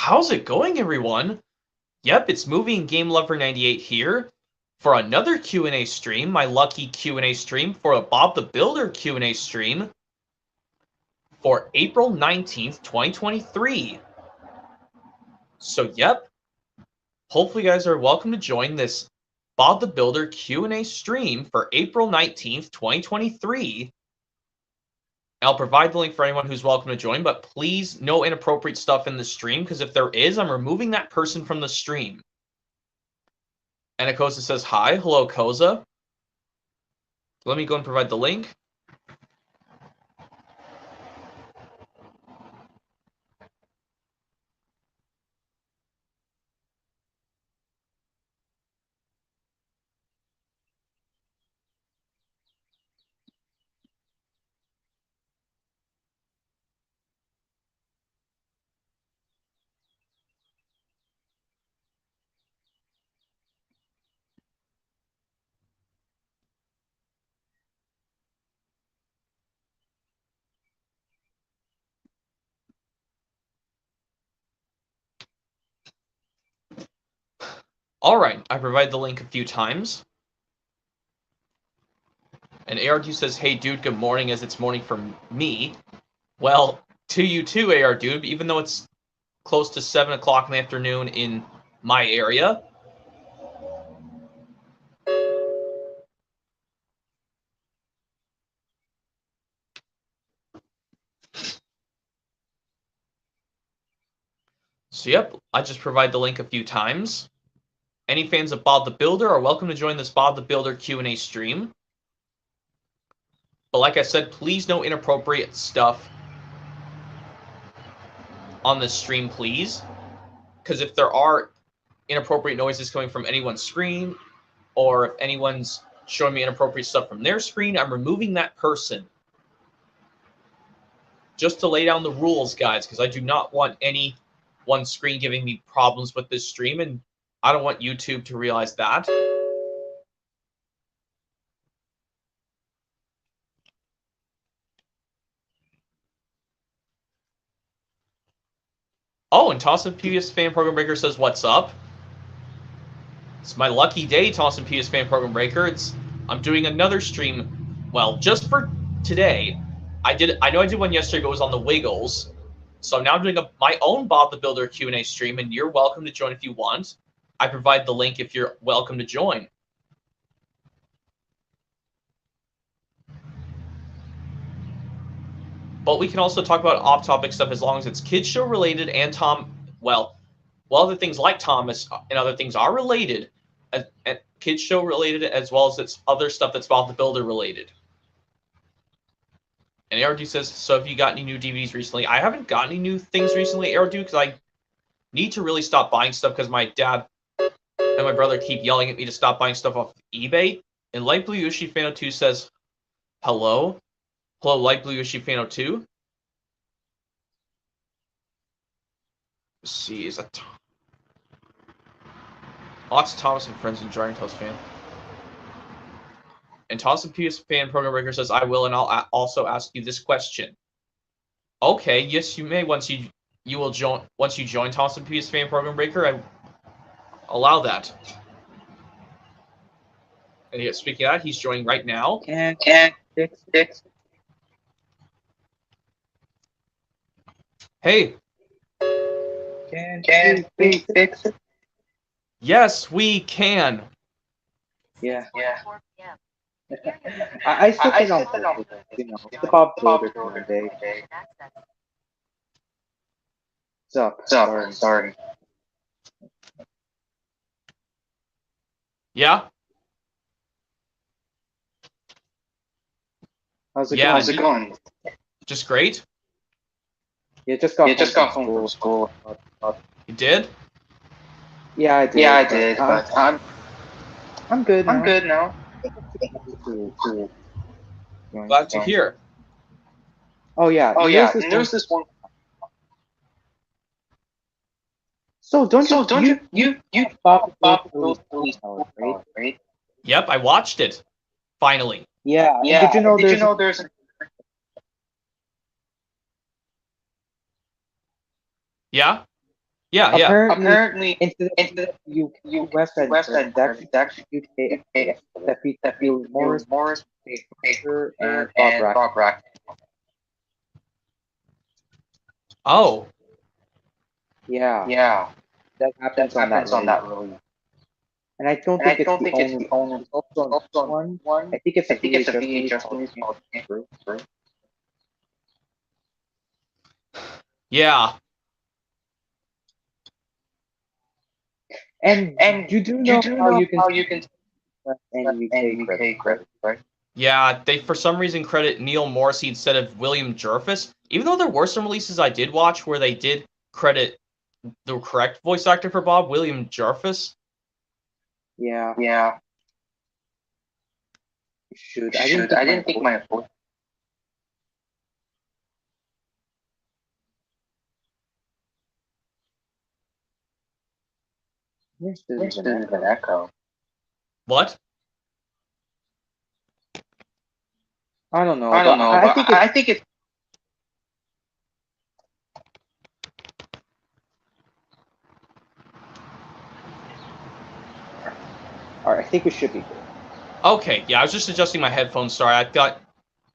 How's it going, everyone? Yep, it's Movie and Game Lover 98 here for another Q&A stream, my lucky Q&A stream for a Bob the Builder Q&A stream for April 19th, 2023. So, yep, hopefully you guys are welcome to join this Bob the Builder Q&A stream for April 19th, 2023. I'll provide the link for anyone who's welcome to join, but please, no inappropriate stuff in the stream, because if there is, I'm removing that person from the stream. And Koza says, hi. Hello, Koza. Let me go and provide the link. All right, I provided the link a few times. And AR2 says, hey, dude, good morning, as it's morning for me. Well, to you too, AR dude, even though it's close to 7 o'clock in the afternoon in my area. So, yep, I just provide the link a few times. Any fans of Bob the Builder are welcome to join this Bob the Builder Q&A stream. But like I said, please no inappropriate stuff on this stream, please. Because if there are inappropriate noises coming from anyone's screen, or if anyone's showing me inappropriate stuff from their screen, I'm removing that person. Just to lay down the rules, guys, because I do not want one screen giving me problems with this stream, and I don't want YouTube to realize that. Oh, and Tossin PS Fan Program Breaker says, what's up? It's my lucky day, Tossin PS Fan Program Breaker. I'm doing another stream, well, just for today. I know I did one yesterday, but it was on the Wiggles. So I'm now doing my own Bob the Builder Q&A stream, and you're welcome to join if you want. I provide the link if you're welcome to join. But we can also talk about off-topic stuff as long as it's kids show related and other things like Thomas and other things are related, and kids show related, as well as it's other stuff that's Bob the Builder related. And ARD says, so have you got any new DVDs recently? I haven't got any new things recently, ARD, because I need to really stop buying stuff because my dad and my brother keep yelling at me to stop buying stuff off eBay. And Light Blue Yoshi Fan 02 says, hello? Hello, Light Blue Yoshi Fan 02? Let's see, is that lots of Thomas and Friends and Dragon Tales fan. And Toss and PS Fan Program Breaker says, I will, and I'll also ask you this question. Okay, yes, you may once you will join Toss and PS Fan Program Breaker. I allow that. And yeah, speaking of that, he's joining right now. Can't fix. Hey. Can we fix it? Yes, we can. Yeah. I still think I'll the Bob Builder one day. What's up? Sorry. Yeah? How's it going? Just great? Yeah, just got home from school. You did? Yeah, I did. But I'm good now. I'm good now. Glad to hear. Oh yeah. There's this one. So don't you Bob right? Yep, I watched it. Finally. Yeah. Did you know there's? Yeah. Yeah, yeah. Apparently, instead of US and it's actually UK actors that beat Neil Morris, Dave Parker, and Bob Rack. Oh, Yeah, that happens on that release. And I don't think it's the only one. There's also another one. I think it's a VHS release called Inappropriate. yeah. And you do know how you can see US and UK credits, right? Yeah, they for some reason credit Neil Morrissey instead of William Jervis. Even though there were some releases I did watch where they did credit the correct voice actor for Bob, William Jervis. Yeah. Shoot, I didn't think my voice. Yes, there's an echo. What? I don't know, but I think it's. All right, I think we should be good. Okay, yeah, I was just adjusting my headphones. Sorry, I thought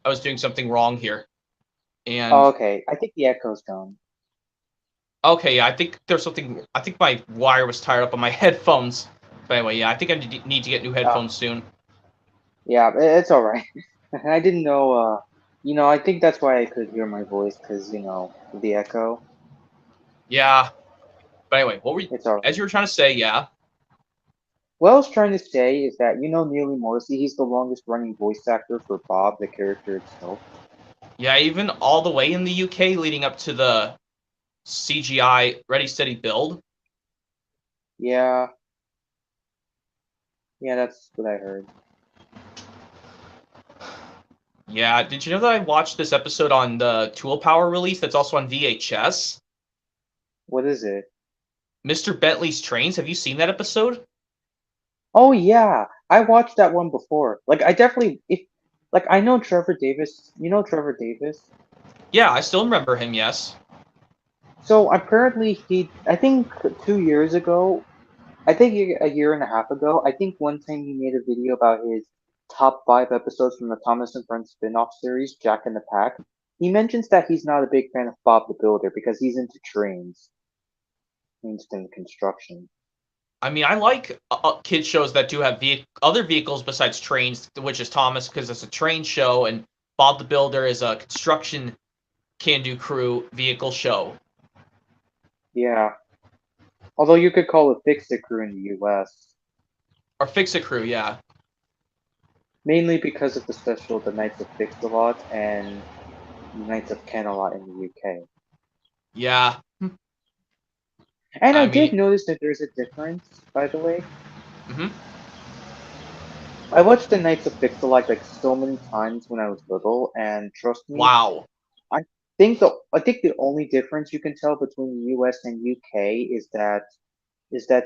I was doing something wrong here. And Okay, I think the echo's gone. okay, yeah, I think there's something. I think my wire was tied up on my headphones. But anyway, yeah, I think I need to get new headphones soon. Yeah, it's all right. I didn't know. I think that's why I could hear my voice because the echo. Yeah, but anyway, It's all right. as you were trying to say, yeah. What I was trying to say is that Neil Morrissey, he's the longest running voice actor for Bob, the character itself. Yeah, even all the way in the UK leading up to the CGI Ready Steady Build. Yeah. Yeah, that's what I heard. Yeah, did you know that I watched this episode on the Tool Power release that's also on VHS? What is it? Mr. Bentley's Trains. Have you seen that episode? Oh yeah, I watched that one before. Like I definitely I know Trevor Davis. You know Trevor Davis? Yeah, I still remember him, yes. So apparently I think 2 years ago, I think a year and a half ago, I think one time he made a video about his top 5 episodes from the Thomas and Friends spin-off series, Jack in the Pack. He mentions that he's not a big fan of Bob the Builder because he's into trains, and construction. I mean, I like kid shows that do have other vehicles besides trains, which is Thomas because it's a train show, and Bob the Builder is a construction can-do crew vehicle show. Yeah. Although you could call it Fix-It Crew in the US. Or Fix-It Crew, yeah. Mainly because of the special The Knights of Fix-A-Lot and Knights of Camelot in the UK. Yeah. And I mean, did notice that there's a difference, by the way. Mm-hmm. I watched the Knights of Fix-A-Lot like so many times when I was little, and trust me, Wow. I I think the only difference you can tell between the US and UK is that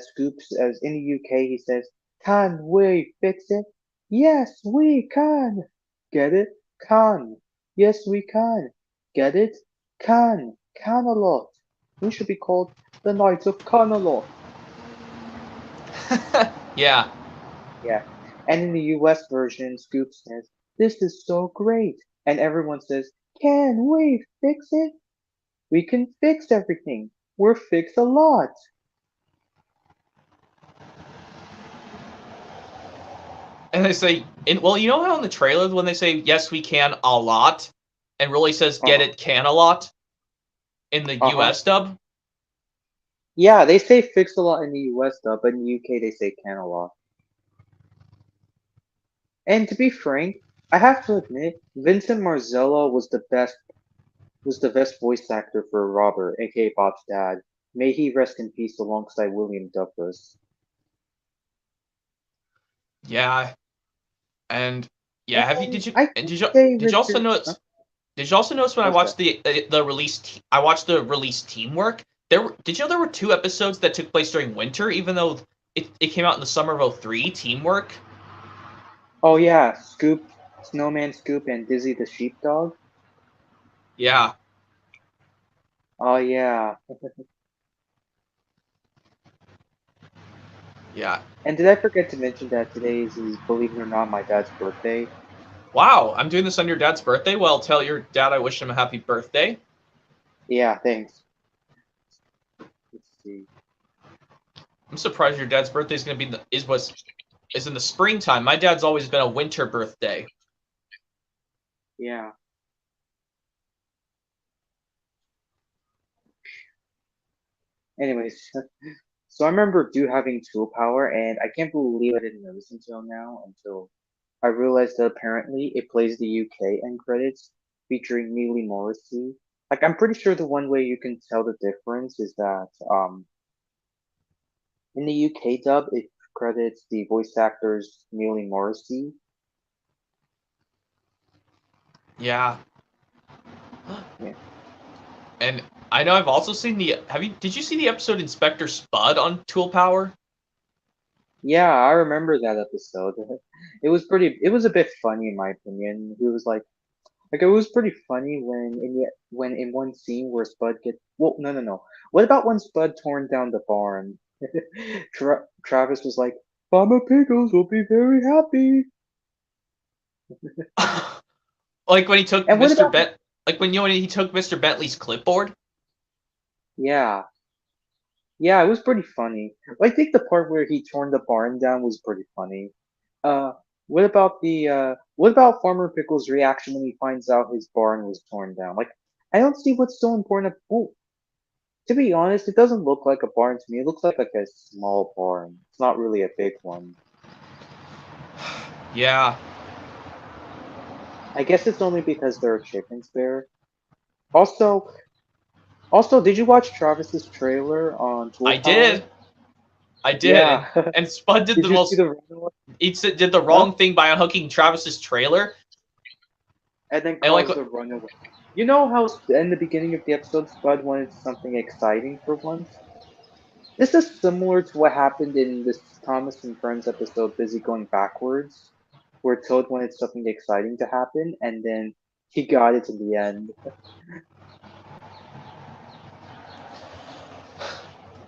Scoops, as in the UK, he says, "Can we fix it? Yes, we can. Get it? Can. Yes, we can. Get it? Can. Camelot. We should be called the Knights of Camelot." Yeah. Yeah. And in the US version, Scoops says, "This is so great." And everyone says, "Can we fix it? We can fix everything. We're fix a lot." And they say, well, you know how in the trailer when they say yes we can a lot, and really says get Uh-huh. it can a lot in the Uh-huh. US dub? Yeah, they say fix a lot in the US though, but in the UK they say can a lot. And to be frank, I have to admit, Vincent Marzello was the best voice actor for Robert, aka Bob's dad. May he rest in peace alongside William Douglas. Yeah. And yeah, And I can say did you also Richard. notice when I What's watched that? the release I watched the release teamwork? Did you know there were 2 episodes that took place during winter even though it came out in the summer of '03, Teamwork? Oh yeah, Scoop, Snowman Scoop, and Dizzy the Sheepdog. Yeah. Oh yeah. Yeah. And did I forget to mention that today is, believe it or not, my dad's birthday? Wow, I'm doing this on your dad's birthday. Well, tell your dad I wish him a happy birthday. Yeah, thanks. Let's see. I'm surprised your dad's birthday is gonna be is in the springtime. My dad's always been a winter birthday. Yeah. Anyways, so I remember do having tool power, and I can't believe I didn't notice until now, until I realized that apparently it plays the UK end credits featuring Neely Morrissey. Like, I'm pretty sure the one way you can tell the difference is that in the UK dub it credits the voice actors Neely Morrissey. Yeah. Yeah, And I know I've also seen the did you see the episode Inspector Spud on Tool Power? yeah, I remember that episode. It was a bit funny in my opinion. He was like it was pretty funny when in one scene where Spud gets well, no. What about when Spud torn down the barn? Travis was like, "Farmer Pickles will be very happy." Like when he took And what Mr. about Bent like when he took Mr. Bentley's clipboard? yeah, yeah, it was pretty funny. I think the part where he torn the barn down was pretty funny. Uh, what about Farmer Pickles' reaction when he finds out his barn was torn down? Like, I don't see what's so important. Oh, to be honest, it doesn't look like a barn to me. It looks like a small barn. It's not really a big one. Yeah, I guess it's only because there are chickens there. Also, did you watch Travis's trailer on I Tool Power? did. I did. Yeah. And Spud did Did the you see most the runaway? did the Huh? wrong thing by unhooking Travis's trailer. And then And like caused the runaway. You know how in the beginning of the episode, Spud wanted something exciting for once? This is similar to what happened in this Thomas and Friends episode, Busy Going Backwards, where Toad wanted something exciting to happen, and then he got it in the end.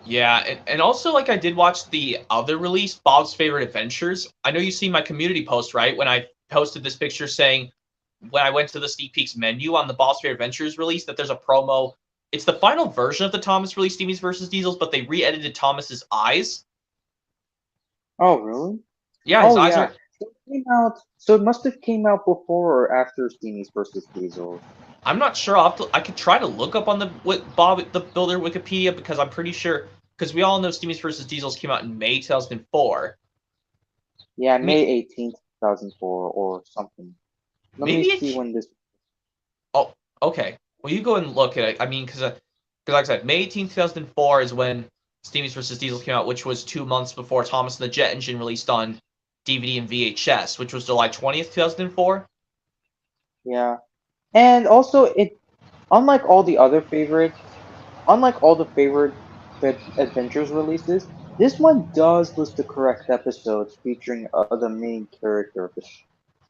yeah, and also like I did watch the other release, Bob's Favorite Adventures. I know you see my community post, right? When I posted this picture saying when I went to the Sneak Peeks menu on the Bob's Favorite Adventures release that there's a promo. It's the final version of the Thomas release, Steamies versus Diesels, but they re-edited Thomas's eyes. Oh, really? Yeah, his Oh, eyes yeah. are. So it came out. So it must have came out before or after Steamies versus Diesels. I'm not sure. I could try to look up on the Bob the Builder Wikipedia because I'm pretty sure because we all know Steamies versus Diesels came out in May 2004. Yeah, I mean, May 18th, 2004, or something. Let me maybe see it. when this. Oh, okay. Well, you go and look at it. I mean, because like I said, May 18th, 2004 is when Steamies versus Diesels came out, which was 2 months before Thomas and the Jet Engine released on DVD and VHS, which was July 20th, 2004. Yeah. And also, unlike all the other favorites, unlike all the favorite adventures releases, this one does list the correct episodes featuring the main character of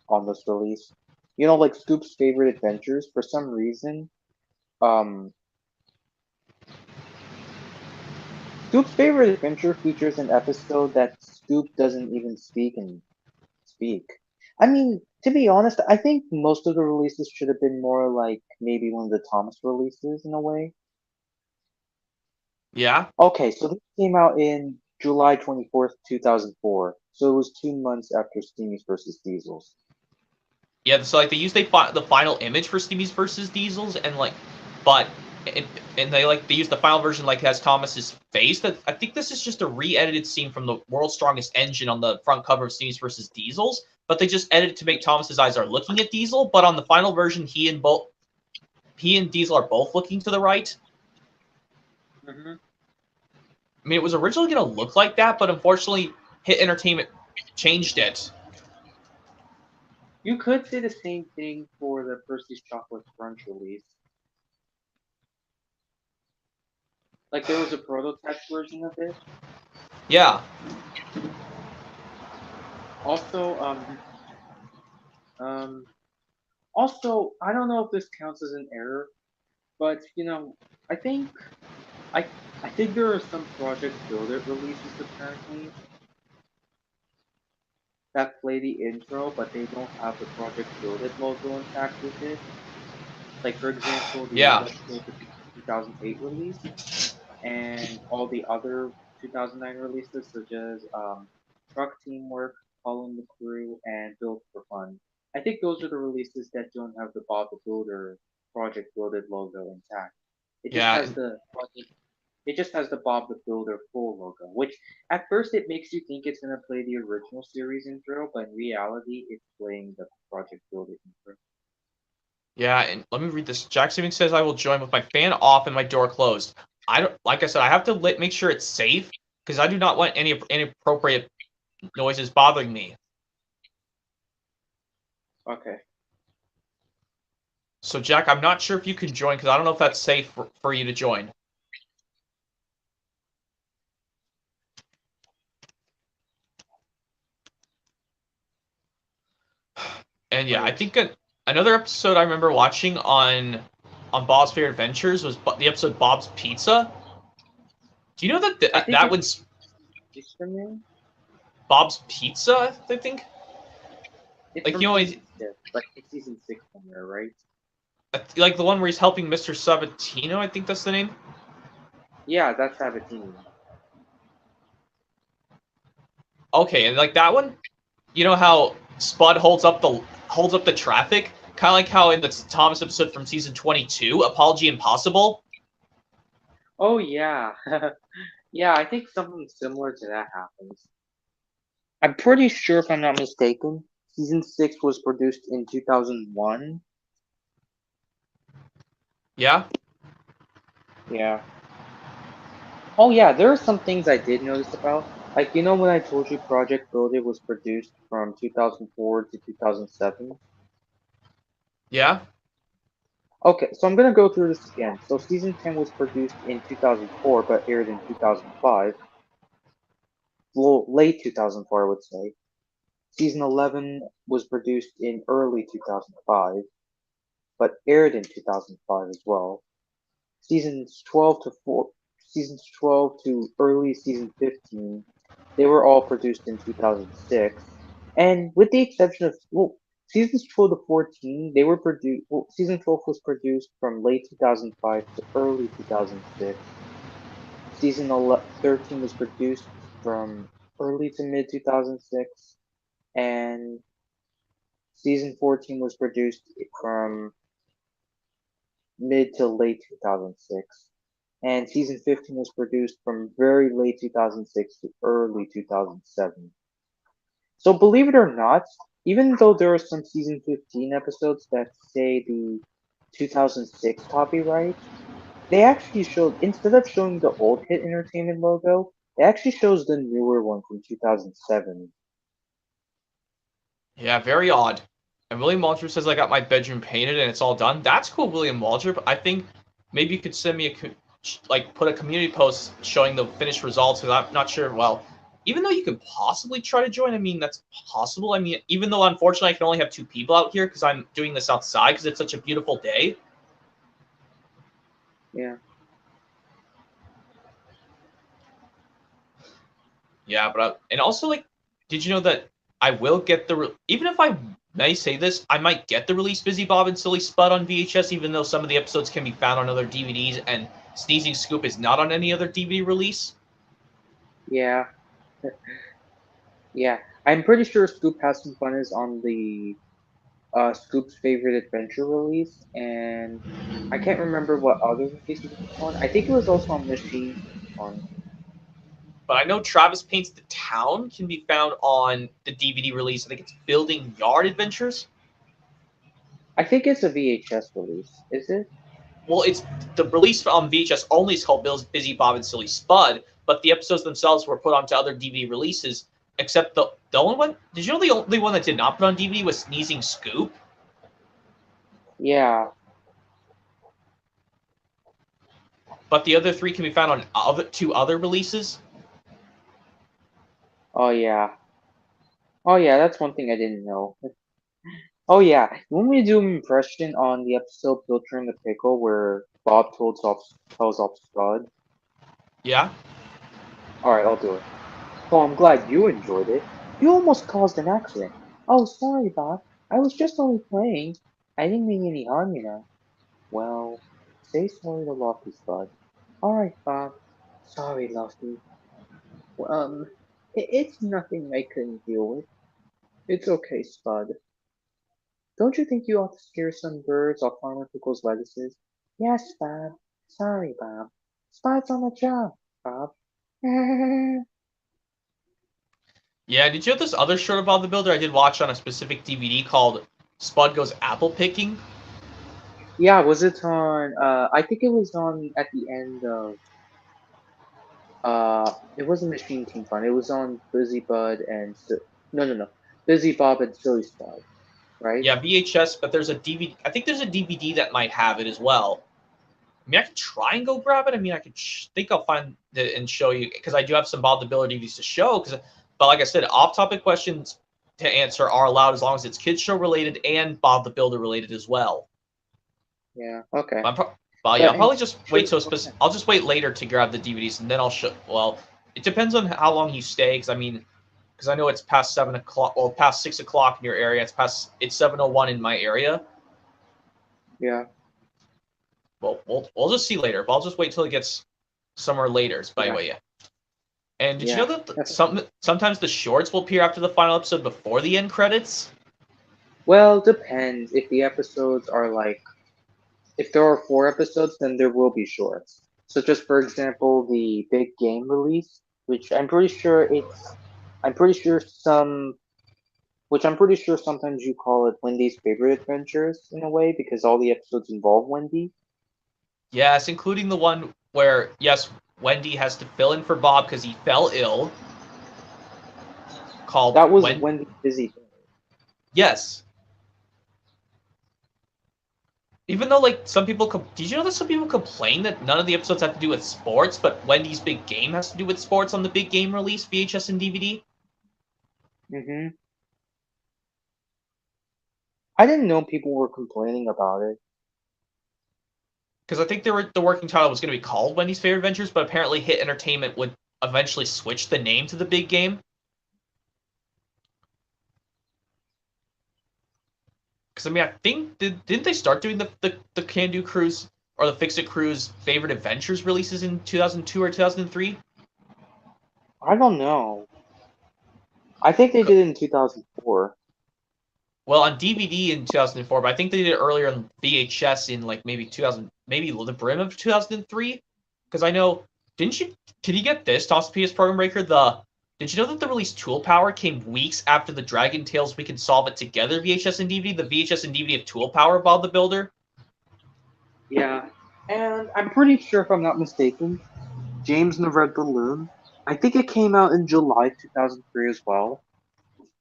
on this release. You know, like Scoop's favorite adventures. For some reason, um, Scoop's favorite adventure features an episode that Scoop doesn't even speak. I mean, to be honest, I think most of the releases should have been more like maybe one of the Thomas releases in a way. Yeah, Okay, so this came out in July 24th, 2004. So it was 2 months after Steamies versus Diesels. yeah. So like they used the final image for Steamies versus Diesels, and like, but it, and they used the final version like has Thomas's face. That I think this is just a re-edited scene from the World's Strongest Engine on the front cover of Steamies versus Diesels. But they just edited to make Thomas's eyes are looking at Diesel. But on the final version, he and Diesel are both looking to the right. Hmm. I mean, it was originally going to look like that, but unfortunately, Hit Entertainment changed it. You could say the same thing for the Percy's Chocolate Crunch release. Like there was a prototype version of it. Yeah, Also, um, also, I don't know if this counts as an error, but I think I I think there are some Project Build It releases apparently. that play the intro, but they don't have the Project Build It logo intact with it. Like for example, the Yeah, Let's Go to 2008 release and all the other 2009 releases, such as Truck Teamwork, Following the Crew, and Build for Fun. I think those are the releases that don't have the Bob the Builder Project Build It logo intact. It just yeah, has the project. It just has the Bob the Builder full logo, which at first it makes you think it's gonna play the original series intro, but in reality, it's playing the Project Builder intro. yeah. And let me read this. Jack Saving says I will join with my fan off and my door closed. I don't like I said. I have to make sure it's safe because I do not want any inappropriate noises bothering me. Okay. So Jack, I'm not sure if you can join because I don't know if that's safe for you to join. And yeah, I Right. think another episode I remember watching on Bob's Favorite Adventures was the episode Bob's Pizza. Do you know that I think that it's one's Superman. Bob's Pizza? I think It's like from you always season six somewhere, right? like the one where he's helping Mr. Sabatino. I think that's the name. Yeah, that's Sabatini. Okay, and like that one, you know how Spud holds up the traffic, kind of like how in the Thomas episode from season 22, Apology Impossible. Oh yeah, yeah. I think something similar to that happens. I'm pretty sure, if I'm not mistaken, season six was produced in 2001. Yeah, Yeah. Oh yeah, there are some things I did notice about. Like when I told you Project Build It was produced from 2004 to 2007. yeah, Okay, so I'm gonna go through this again. So season 10 was produced in 2004 but aired in 2005. Well, late 2004, I would say. Season 11 was produced in early 2005 but aired in 2005 as well. Seasons 12 to 4, seasons 12 to early season 15, they were all produced in 2006. And with the exception of, well, seasons 12 to 14, they were produced, well, season 12 was produced from late 2005 to early 2006. Season 13 was produced from early to mid 2006. And season 14 was produced from mid to late 2006. And season 15 was produced from very late 2006 to early 2007. So believe it or not, even though there are some season 15 episodes that say the 2006 copyright, they actually showed, instead of showing the old Hit Entertainment logo, it actually shows the newer one from 2007. yeah. Very odd. And William Waldrop says I got my bedroom painted and it's all done. That's cool, William Waldrop. I think maybe you could send me like put a community post showing the finished results because I'm not sure. Well, even though you could possibly try to join, I mean that's possible. I mean, even though unfortunately I can only have two people out here because I'm doing this outside because it's such a beautiful day. Yeah. Yeah, but and also like, did you know that I will get even if I may say this, I might get the release Busy Bob and Silly Spud on VHS, even though some of the episodes can be found on other DVDs, and Sneezing Scoop is not on any other DVD release. Yeah. Yeah. I'm pretty sure Scoop Has Some Fun is on the Scoop's Favorite Adventure release, and I can't remember what other release it was on. I think it was also on Machine on. But I know Travis Paints the Town can be found on the DVD release. I think it's Building Yard Adventures. I think it's a VHS release. Is it? Well, it's the release on VHS only is called Bill's Busy Bob and Silly Spud, but the episodes themselves were put onto other DVD releases. Except the only one. Did you know the only one that did not put on DVD was Sneezing Scoop? Yeah. But the other three can be found on two other releases. Oh yeah. Oh yeah. That's one thing I didn't know. Oh yeah. You want me to do an impression on the episode Filter in the Pickle where Bob tells off Spud? Yeah. All right, I'll do it. So I'm glad you enjoyed it. You almost caused an accident. Oh, sorry, Bob. I was just only playing. I didn't mean any harm, you know. Well, say sorry to Lofty, Spud. Alright, Bob. Sorry, Lofty. Well, it's nothing I couldn't deal with. It's okay, Spud. Don't you think you ought to scare some birds off Farmer Pickle's lettuces? Yes, Bob. Sorry, Bob. Spud's on the job, Bob. Yeah, did you have this other short about the Builder I did watch on a specific DVD called Spud Goes Apple Picking? Yeah, was it on? I think it was on at the end of. It wasn't Machine Team Fun. It was on Busy Bud and no, no, no, Busy Bob and Silly Spud, right? Yeah, VHS, but there's a DVD. I think there's a DVD that might have it as well. I mean, I could try and go grab it. I mean, I could think I'll find it and show you because I do have some Bob the Builder DVDs to show. But like I said, off-topic questions to answer are allowed as long as it's kids show related and Bob the Builder related as well. Yeah. Okay. But, well, yeah, But I'll probably just wait till okay. I'll just wait later to grab the DVDs and then I'll show. Well, it depends on how long you stay because I mean, because I know it's past 7 o'clock. Well, past 6 o'clock in your area. It's 7:01 in my area. Yeah. Well, we'll just see later. But I'll just wait till it gets somewhere later. By the Yeah. way, yeah. And did you Yeah. know that That's sometimes the shorts will appear after the final episode before the end credits? well. Depends if the episodes are like if there are 4 episodes, then there will be shorts. So just for example, the big game release, which I'm pretty sure some, which I'm pretty sure sometimes you call it Wendy's favorite adventures in a way because all the episodes involve Wendy. Yes, including the one where yes, Wendy has to fill in for Bob because he fell ill. Called That was when Wendy's busy day. yes, even though like some people did you know that some people complain that none of the episodes have to do with sports, but Wendy's big game has to do with sports on the big game release VHS and DVD? Hmm. I didn't know people were complaining about it. Because I think the working title was going to be called Wendy's Favorite Adventures, but apparently Hit Entertainment would eventually switch the name to the big game. Because I mean, I think didn't they start doing the Can Do Cruise or the Fix It Cruise Favorite Adventures releases in 2002 or 2003? I don't know. I think they did it in 2004. Well, on DVD in 2004, but I think they did it earlier on VHS in like maybe 2000, maybe the brim of 2003. Because I know, didn't you? Can you get this, Toss PS Program Breaker? Did you know that the release Tool Power came weeks after the Dragon Tales We Can Solve It Together VHS and DVD? The VHS and DVD of Tool Power, Bob the Builder. Yeah, and I'm pretty sure, if I'm not mistaken, James and the Red Balloon. I think it came out in July 2003 as well.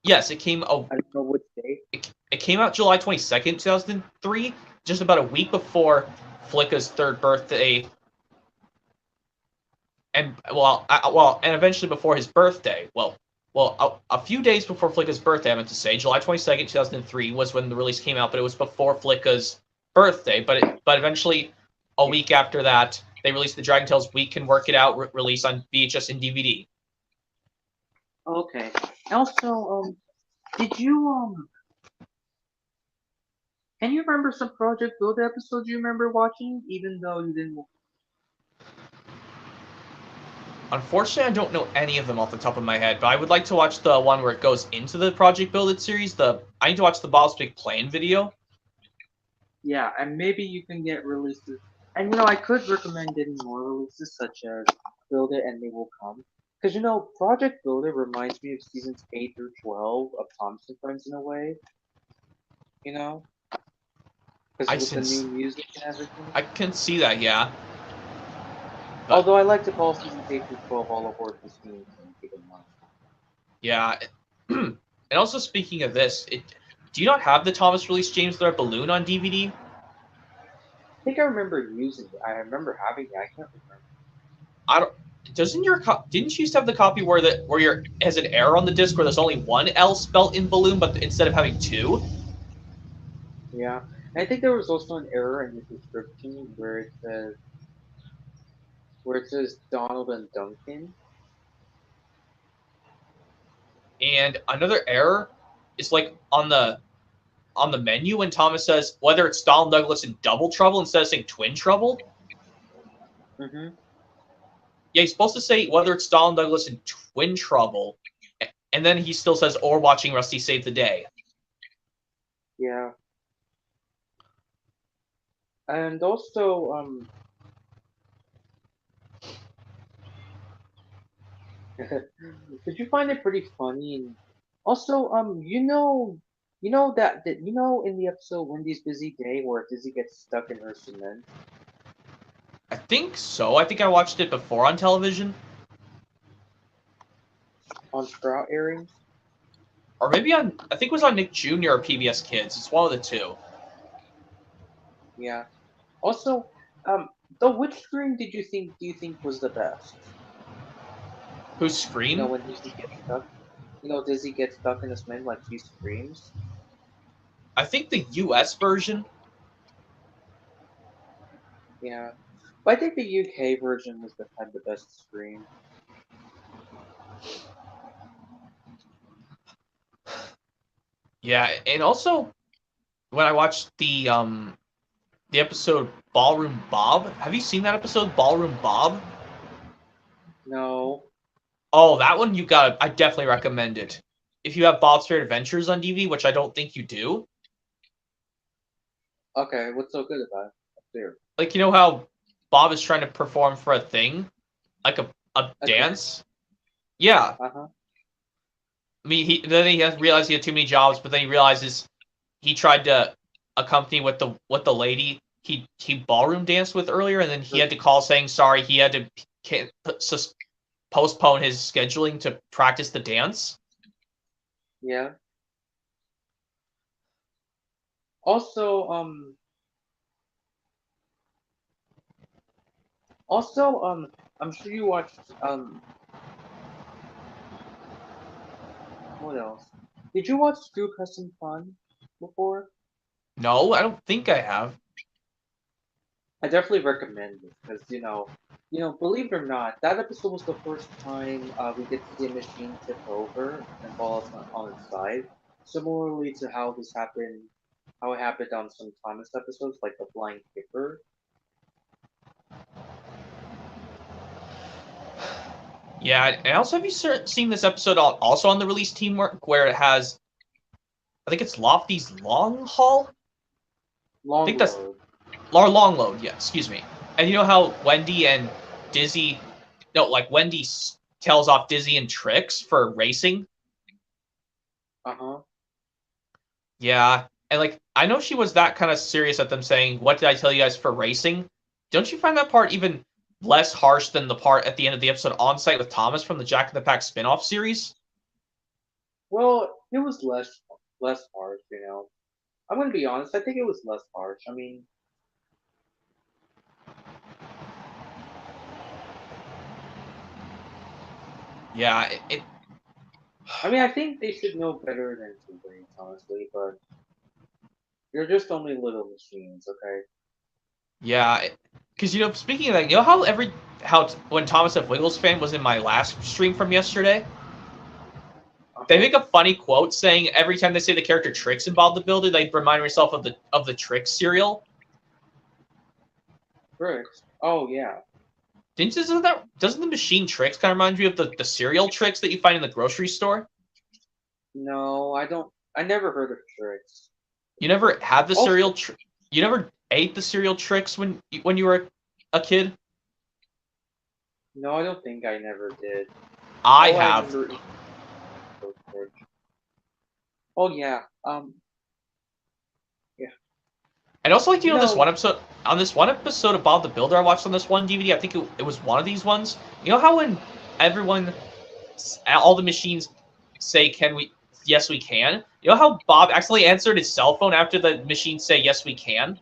Yes, it came. I don't know which date. It came out July 22nd, 2003, just about a week before Flicka's third birthday, and and eventually before his birthday. A few days before Flicka's birthday, I meant to say, July 22nd, 2003 was when the release came out, but it was before Flicka's birthday. But eventually, a week after that, they released the Dragon Tales We Can Work It Out release on VHS and DVD. Okay. Also, did you can you remember some Project Build episodes you remember watching, even though you didn't? Unfortunately, I don't know any of them off the top of my head, but I would like to watch the one where it goes into the Project Build It series. I need to watch the Bob's Big Plan video. Yeah, and maybe you can get releases. And I could recommend getting more releases such as Build It and They Will Come. Because Project Build It reminds me of seasons 8 through 12 of Thompson Friends in a way. You know, because I with the new since music and everything. I can see that, yeah. But Although I like to call seasons 8 through 12 all aboard Christine, so keep in mind. yeah, and also speaking of this, do you not have the Thomas Release James the Red Balloon on DVD? I think I remember using it. I remember having it. I can't remember. I don't. Doesn't your didn't you used to have the copy where your has an error on the disc where there's only one L spelt in balloon, but instead of having two? Yeah. And I think there was also an error in the description where it says Donald and Duncan. And another error is like on the menu when Thomas says whether it's Donald Douglas in double trouble instead of saying twin trouble. Mm-hmm. Yeah, he's supposed to say whether it's Donald Douglas in twin trouble, and then he still says or watching Rusty save the day. Yeah. And also, did you find it pretty funny? And also, you know in the episode Wendy's Busy Day where Dizzy gets stuck in her cement I think so. I think I watched it before on television, on Sprout earrings? or maybe on. I think it was on Nick Jr. or PBS Kids. It's one of the two. Yeah. Also, um, though, which scream do you think was the best? Whose You know, scream? when Dizzy gets stuck. You know, Dizzy gets stuck in the cement like she screams. I think the U.S. version. Yeah. But I think the UK version had the best scream. Yeah, and also when I watched the episode Ballroom Bob. Have you seen that episode Ballroom Bob? No. Oh, that one you got. I definitely recommend it. If you have Bob's Fair Adventures on DVD, which I don't think you do, Okay, what's so good about it? There. like you know how Bob is trying to perform for a thing, like a A dance? dance. Yeah, Uh-huh. I mean, then he has realized he had too many jobs, but then he realizes he tried to accompany with the lady he ballroom danced with earlier, and then he had to call saying sorry. He had to postpone his scheduling to practice the dance. Yeah. Also, I'm sure you watched, what else? Did you watch Screw Custom Fun before? No, I don't think I have. I definitely recommend it because believe it or not, that episode was the first time we get to see a machine tip over and fall on its side. Similarly to how it happened on some Thomas episodes, like the Flying Kipper. Yeah, and also have you seen this episode also on the release teamwork where it has I think it's Lofty's long haul. I Long think that's Load. or long load. Yeah, excuse me. And you know how Wendy and Dizzy, no, like Wendy tells off Dizzy and Tricks for racing. Uh huh. Yeah, and like I know she was that kind of serious at them saying, "What did I tell you guys for racing?" Don't you find that part even less harsh than the part at the end of the episode on site with Thomas from the Jack in the Pack spin-off series? Well, it was less harsh. I'm gonna be honest. I think it was less harsh. Yeah, I think they should know better than to wait, honestly. But you're just only little machines, okay? yeah, because speaking of that, you know how when Thomas F. Wiggles fan was in my last stream from yesterday, Uh they huh. make a funny quote saying every time they say the character Tricks in Bob the Builder, they remind myself of the Tricks cereal. Bricks. Oh yeah. Doesn't the machine Tricks kind of remind you of the cereal Tricks that you find in the grocery store? No, I don't. I never heard of tricks. You never had the Also, cereal. You never ate the cereal Tricks when you were a kid. no, I don't think I never did. I All I have. remember is Coke Fridge. Oh yeah. Yeah. And also, like You this know. one episode on this one episode of Bob the Builder I watched on this one DVD. I think it was one of these ones. You know how when everyone, all the machines say, "Can we?" Yes, we can. You know how Bob accidentally answered his cell phone after the machines say, "Yes, we can."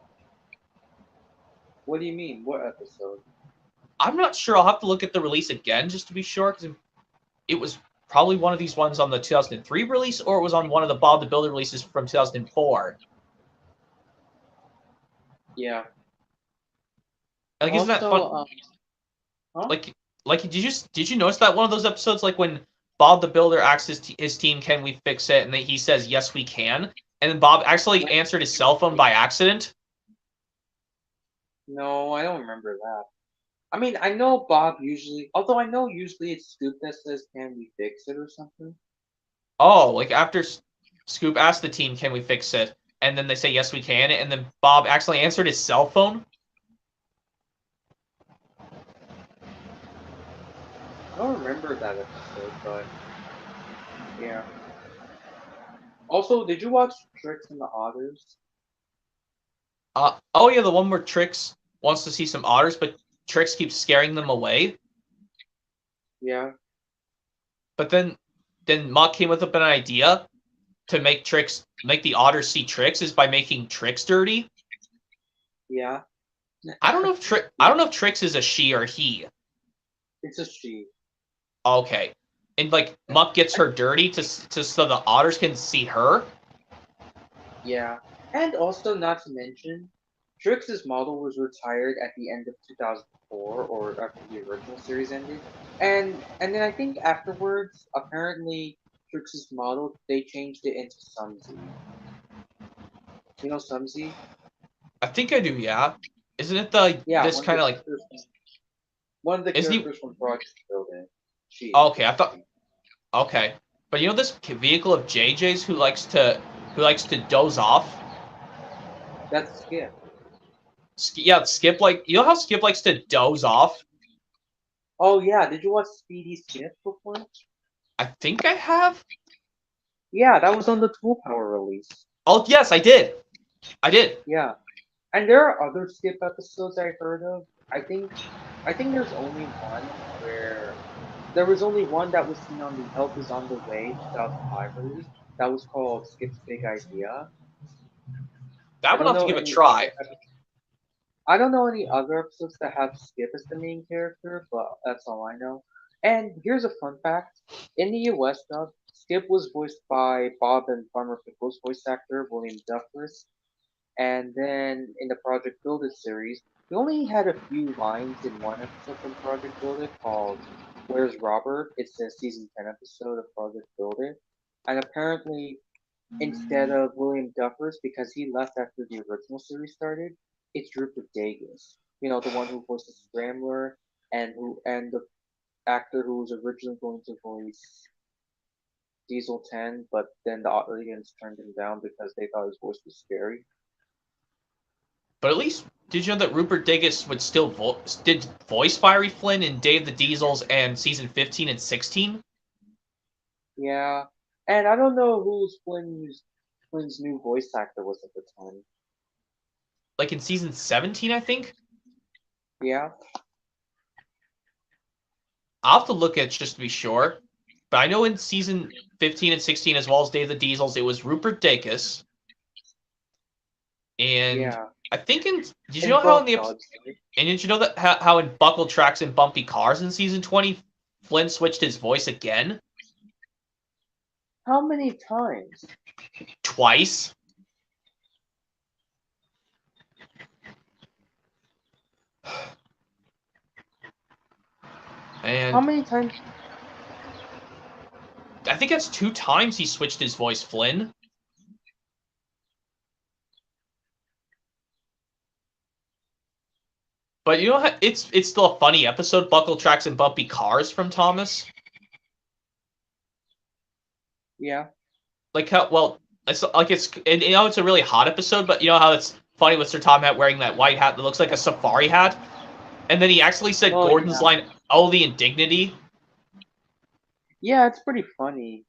What do you mean? What episode? I'm not sure. I'll have to look at the release again just to be sure, because it was probably one of these ones on the 2003 release, or it was on one of the Bob the Builder releases from 2004. Yeah. Like, isn't that Also, fun? huh? Like, did you notice that one of those episodes, like when Bob the Builder asks his team, "Can we fix it?" And then he says, "Yes, we can." And then Bob actually answered his cell phone by accident. No, I don't remember that. I mean, I know Bob usually, although I know usually it's Scoop that says, "Can we fix it?" or something. Oh, like after Scoop asked the team, "Can we fix it?" And then they say, "Yes, we can." And then Bob actually answered his cell phone. I don't remember that episode, but yeah. Also, did you watch Tricks and the Otters? Oh yeah, the one where Trix wants to see some otters, but Trix keeps scaring them away. Yeah, But then Muck came up with an idea to make the otters see Trix is by making Trix dirty. yeah. I don't know if Trix is a she or he. It's a she. Okay. And like Muck gets her dirty to so the otters can see her. Yeah. And also, not to mention, Trix's model was retired at the end of 2004, or after the original series ended. And then I think afterwards, apparently, Trix's model, they changed it into Sumsy. You know Sumsy? I think I do, yeah. Isn't it the Yeah, this kind of like one of the isn't he characters from Project Building. She, okay, I it's a thought she. okay. But you know this vehicle of JJ's who likes to doze off? That's Skip. Yeah, Skip like you know how Skip likes to doze off? Oh yeah, did you watch Speedy Skip before? I think I have. Yeah, that was on the Tool Power release. Oh yes, I did. I did. Yeah. And there are other Skip episodes I heard of. I think there's only one where there was only one that was seen on the Help Is on the Way 2005 release. That was called Skip's Big Idea. I That one don't I'll have to know give a any other try. I don't know any other episodes that have Skip as the main character, but that's all I know. And here's a fun fact. In the US dub, Skip was voiced by Bob and Farmer Pickles voice actor William Duffus. And then in the Project Build It series, we only had a few lines in one episode from Project Build It called Where's Robert? It's a season 10 episode of Project Build It. And apparently, instead of William Duffers, because he left after the original series started, it's Rupert Davis. You know, the one who voiced the Scrambler and the actor who was originally going to voice Diesel 10, but then the audience turned him down because they thought his voice was scary. But at least did you know that Rupert Digges would still did voice Fiery Flynn in Day of the Diesels and season 15 and 16? Yeah, and I don't know who Flynn's new voice actor was at the time. Like in season 17, I think. Yeah, I'll have to look at it just to be sure. But I know in season 15 and 16, as well as Day of the Diesels, it was Rupert Dacus. And yeah, I think did you in know how in both the dubs. and did you know that how in Buckle Tracks and Bumpy Cars in season 20, Flynn switched his voice again How many times? twice? How And many times? I think that's 2 times he switched his voice, Flynn. But you know, it's still a funny episode, Buckle Tracks and Bumpy Cars from Thomas. Yeah. Like how well it's like it's and, you know it's a really hot episode, but you know how it's funny with Sir Tom Hat wearing that white hat that looks like a safari hat, and then he actually said Oh Gordon's yeah. line, "Oh, the indignity." Yeah, it's pretty funny.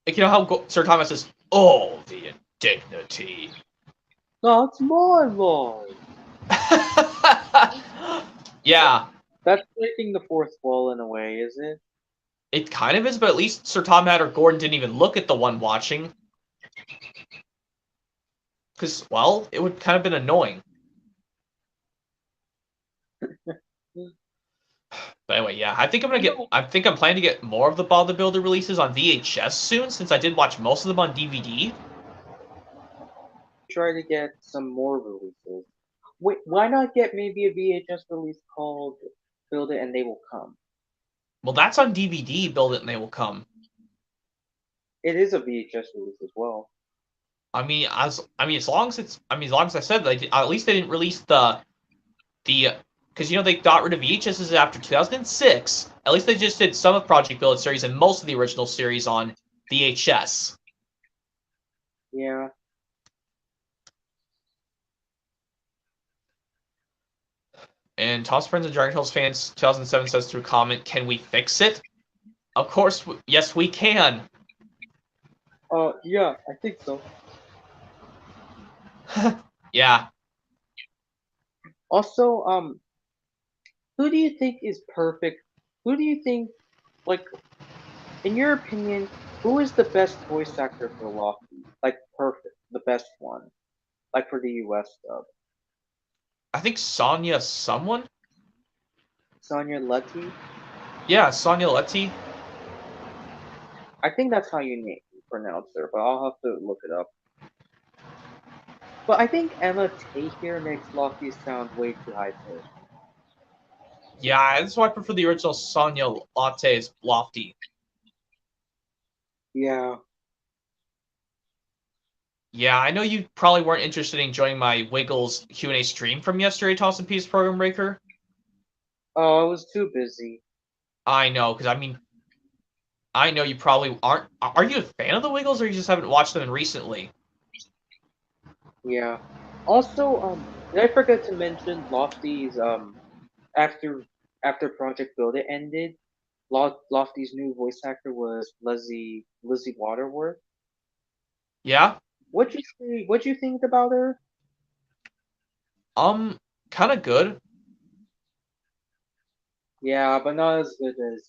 Like you know how Sir Thomas says, "Oh, the indignity." That's my line. Yeah, That's breaking the fourth wall in a way, is it? it kind of is, but at least Sir Tom Hat or Gordon didn't even look at the one watching. Because, well, it would kind of been annoying. But anyway, yeah, I think I'm planning to get more of the Bob the Builder releases on VHS soon, since I did watch most of them on DVD. Try to get some more releases. Wait, why not get maybe a VHS release called Build It and They Will Come? Well, that's on DVD, Build It and They Will Come. It is a VHS release as well. As long as as long as I said like at least they didn't release the because they got rid of VHSs after 2006. At least they just did some of Project Build series and most of the original series on VHS. Yeah. And Toss Friends and Dragon Tales fans 2007 says through comment, can we fix it? Of course, yes we can. Yeah, I think so. Yeah. Also, who do you think is perfect? Who do you think, like, in your opinion, who is the best voice actor for Loki? Like, perfect, the best one, like for the US dub. I think Sonya someone? Sonya Letty. Yeah, Sonya Letty. I think that's how you pronounce her, but I'll have to look it up. But I think Emma Tate here makes Loki sound way too high pitched. Yeah, that's why I prefer the original Sonya Latte's Lofty. Yeah. Yeah, I know you probably weren't interested in joining my Wiggles Q&A stream from yesterday, Toss and Peace Program Breaker. Oh, I was too busy. I know, because I know you probably aren't. Are you a fan of the Wiggles, or you just haven't watched them recently? Yeah. Also, did I forget to mention Lofty's after Project Build It ended, Lofty's new voice actor was Lizzie Waterworth. Yeah. What'd you think about her? Um, kind of good. Yeah, but not as good as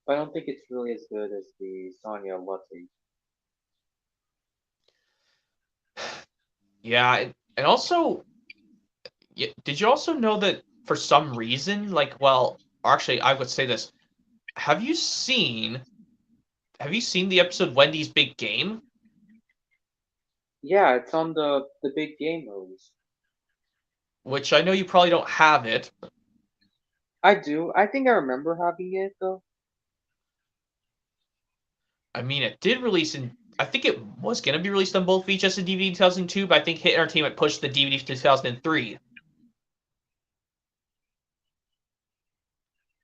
I don't think it's really as good as the Sonya Lutzi. Yeah, and also, did you also know that for some reason, like, well, actually, I would say this. Have you seen Have you seen the episode Wendy's Big Game? Yeah, it's on the big game movies. Which I know you probably don't have it. I do. I think I remember having it though. I mean, it did release in. I think it was gonna be released on both VHS and DVD in 2002, but I think Hit Entertainment pushed the DVD to 2003.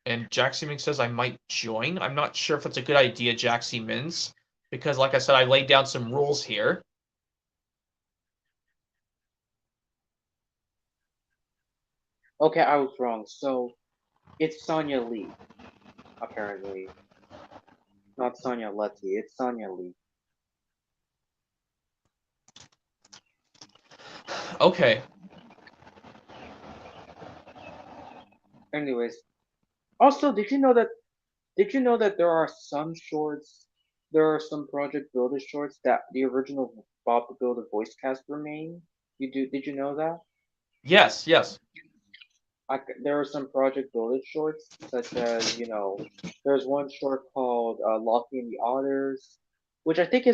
And Jaxie Mins says I might join. I'm not sure if it's a good idea, Jaxie Mins, because like I said, I laid down some rules here. Okay, I was wrong. So it's Sonya Lee, apparently. Not Sonya Letty, it's Sonya Lee. Okay. Anyways, also, did you know that there are some Project Builder shorts that the original Bob the Builder voice cast remain? Did you know that? Yes, yes. There are some Project Builder shorts, such as, there's one short called Lockie and the Otters, which I think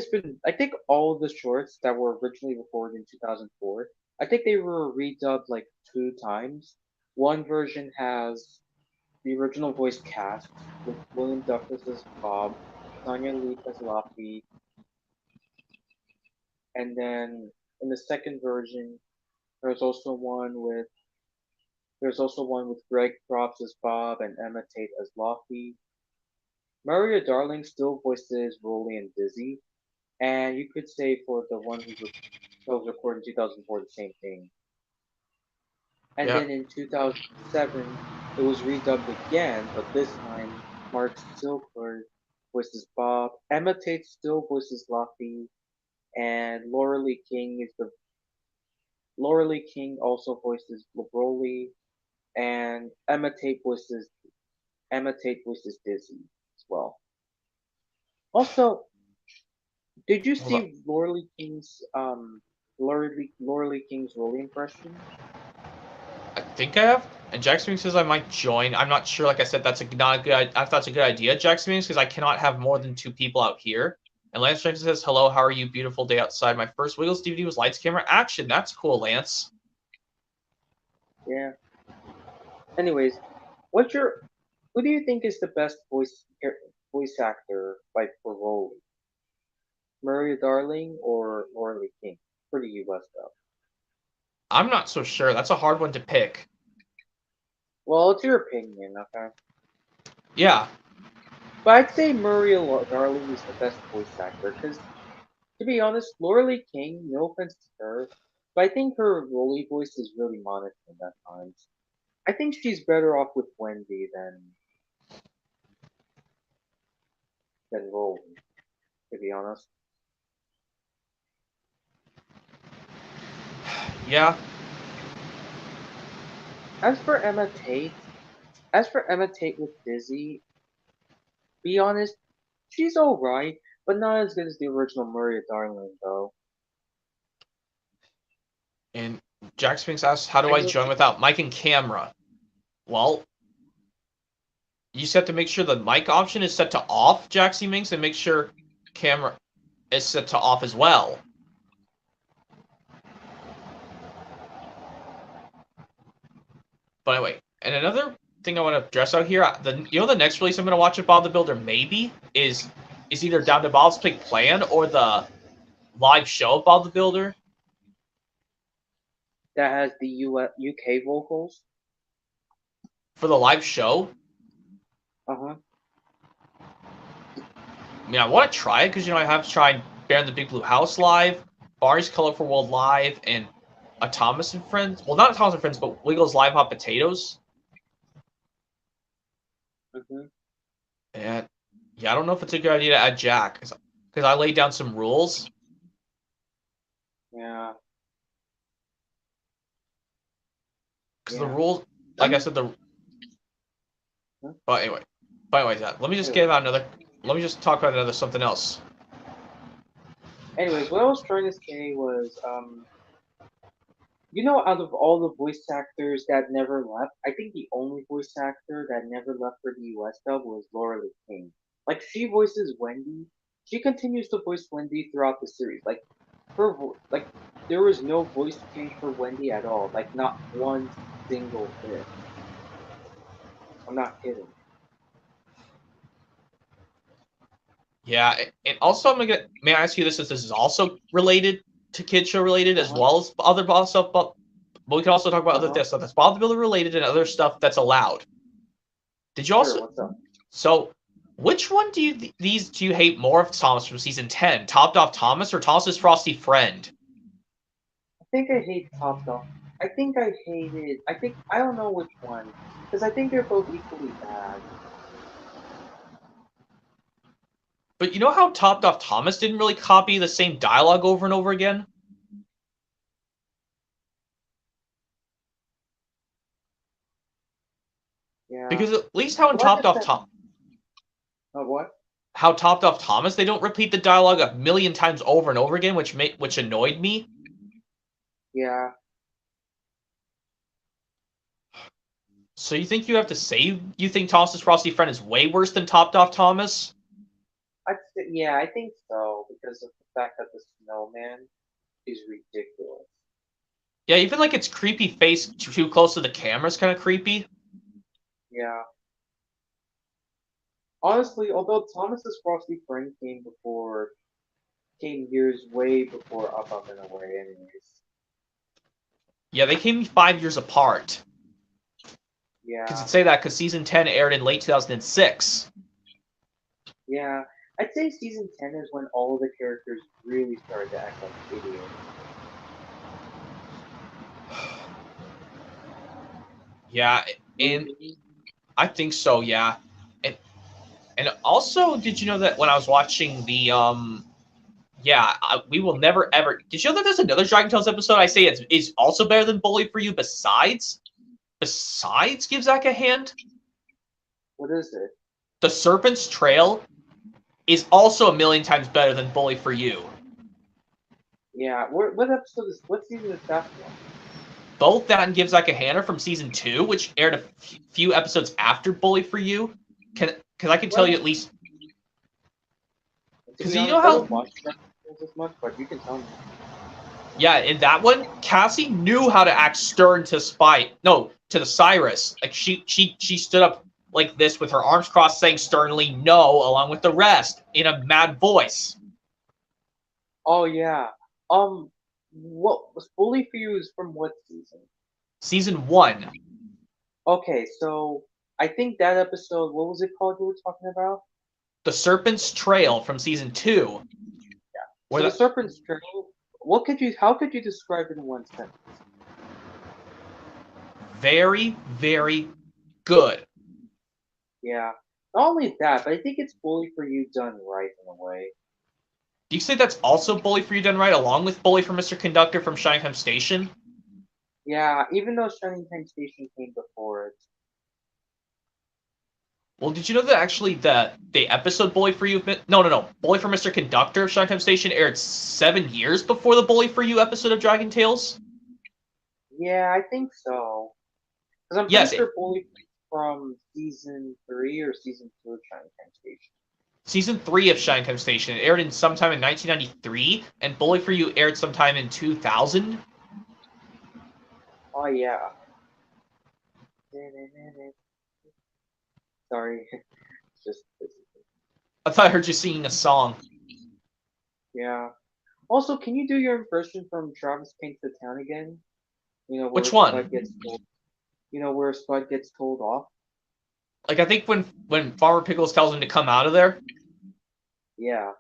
all of the shorts that were originally recorded in 2004, I think they were redubbed like two times. One version has the original voice cast with William Duffus as Bob, Sonya Leaf as Lockie, and then in the second version, there's also one with Greg Props as Bob and Emma Tate as Lockie. Maria Darling still voices Rolly and Dizzy, and you could say for the one that was recorded in 2004 the same thing. And Yeah. then in 2007, it was redubbed again, but this time Mark Silkberg voices Bob, Emma Tate still voices Lockie, and Laura Lee King also voices Broly, and Emma Tate voices Dizzy as well. Also, did you Hold on. see Laura Lee King's Rolly impression? I think I have. And Jackson says I might join. I'm not sure. Like I said, that's a not a good. I thought it's a good idea, Jackson, because I cannot have more than two people out here. And Lance Jackson says, "Hello, how are you? Beautiful day outside. My first Wiggles DVD was lights, camera, action. That's cool, Lance." Yeah. Anyways, what's your who do you think is the best voice actor like for Rolly? Maria Darling or Orly King for the US though? I'm not so sure. That's a hard one to pick. Well, it's your opinion, okay? Yeah, But I'd say Maria Darling is the best voice actor because, to be honest, Laura King, no offense to her, but I think her Rolly voice is really monotone at times. I think she's better off with Wendy than Rolly, to be honest. yeah. As for Emma Tate, as for Emma Tate with Dizzy, be honest, she's alright, but not as good as the original Maria Darling though. And Jack Spinks asks, how do I I just, join without mic and camera? Well, you just have to make sure the mic option is set to off, Jaxie Minx, and make sure camera is set to off as well. But anyway, and another thing I want to address out here, the next release I'm going to watch of Bob the Builder maybe is either Down to Bob's Big Plan or the live show of Bob the Builder. that has the UK vocals. For the live show, Uh-huh. I mean, I want to try it because, I have tried Bear in the Big Blue House live, Barney's Colorful World live, and a Thomas and Friends. Well, not a Thomas and Friends, but Wiggles Live Hot Potatoes. Mm-hmm. And, yeah, I don't know if it's a good idea to add Jack because I laid down some rules. Yeah. Because Yeah. the rules, like I said, Huh? But anyway, yeah, let me just let me just talk about another something else. Anyways, what I was trying to say was, out of all the voice actors that never left, I think the only voice actor that never left for the US dub was Laura Lee King. Like, she voices Wendy. She continues to voice Wendy throughout the series. Like, there was no voice change for Wendy at all. Like, not one single bit. I'm not kidding. Yeah, and also may I ask you this, if this is also related to kid show related as Uh-huh. well as other Bob stuff, but we can also talk about other Uh-huh. stuff that's Bob the Builder related and other stuff that's allowed. Did you Sure, also what's up? so which one do you hate more of Thomas from season 10? Topped Off Thomas or Thomas's Frosty Friend? I think I hate Top Dog. I don't know which one. Because I think they're both equally bad. But you know how Topped Off Thomas didn't really copy the same dialogue over and over again? Yeah. Because at least how in Well, I Topped guess Off that. Thomas What? how Topped Off Thomas, they don't repeat the dialogue a million times over and over again, which annoyed me. Yeah. So you think you think Thomas's Frosty Friend is way worse than Topped Off Thomas? Yeah, I think so because of the fact that the snowman is ridiculous. Yeah, even like its creepy face too close to the camera is kind of creepy. Yeah. Honestly, although Thomas's Frosty Friend came years way before Up and Away, anyways. Yeah, they came 5 years apart. Because Yeah. you'd say that because season 10 aired in late 2006. Yeah. I'd say season 10 is when all of the characters really started to act like idiots. Yeah, and I think so. Yeah, and also, did you know that when I was watching the we will never ever. Did you know that there's another Dragon Tales episode I say is also better than Bully for You besides Give Zack a Hand? What is it? The Serpent's Trail is also a million times better than Bully for You. Yeah. What season is that from? Both that and Give Zack a Hand are from season 2, which aired a few episodes after Bully for You. Because I can tell you at least. To be You honest, know I how. don't watch Dragon Tales as much, but you can tell me. Yeah, in that one, Cassie knew how to act stern to the Cyrus. Like she stood up like this with her arms crossed, saying sternly no, along with the rest, in a mad voice. Oh yeah. What was Bully for You is from what season? Season 1, Okay, so I think that episode, what was it called you were talking about? The Serpent's Trail from Season 2, where So the the Serpent's Trail, how could you describe it in one sentence? very, very good. Yeah. Not only that, but I think it's Bully for You done right in a way. Do you say that's also Bully for You done right, along with Bully for Mr. Conductor from Shineham Station? Yeah, even though Shining Time Station came before it. Well, did you know that actually the episode Bully for You... No. Bully for Mr. Conductor of Shineham Station aired 7 years before the Bully for You episode of Dragon Tales? Yeah, I think so. Because I'm pretty Yes, sure Bully from season 3 or season 2 of Shining Time Station. Season 3 of Shineham Station. It aired in sometime in 1993, and Bully for You aired sometime in 2000. Oh yeah. Sorry, it's just I thought I heard you singing a song. yeah. Also, can you do your impression from Travis Paints the Town again? You know where Which Spud one? gets told. You know where Spud gets told off. Like, I think when Farmer Pickles tells him to come out of there. Yeah.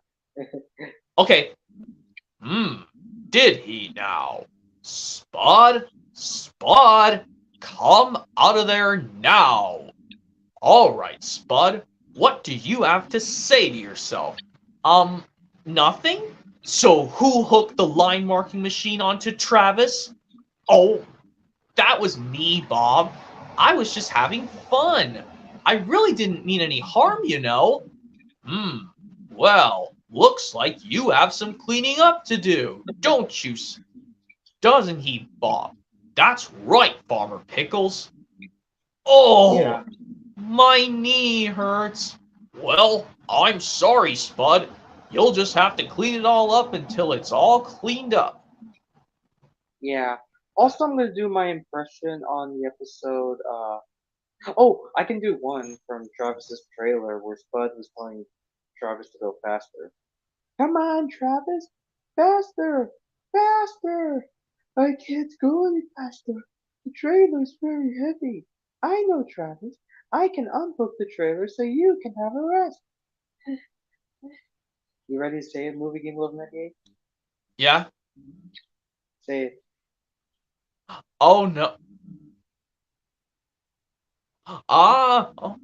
Okay. Did he now? Spud? Spud? Come out of there now. All right, Spud. What do you have to say to yourself? Nothing? So who hooked the line marking machine onto Travis? Oh, that was me, Bob. I was just having fun. I really didn't mean any harm, you know. Well, looks like you have some cleaning up to do, don't you? Doesn't he, Bob? That's right, Farmer Pickles. Yeah. Oh, my knee hurts. Well, I'm sorry, Spud. You'll just have to clean it all up until it's all cleaned up. Yeah. Also, I'm gonna do my impression on the episode. Oh, I can do one from Travis's trailer where Spud was telling Travis to go faster. Come on, Travis, faster, faster! I can't go any faster. The trailer's very heavy. I know, Travis. I can unhook the trailer so you can have a rest. You ready to say it, Movie Game Love 98? Yeah? Say it. Oh no. Oh.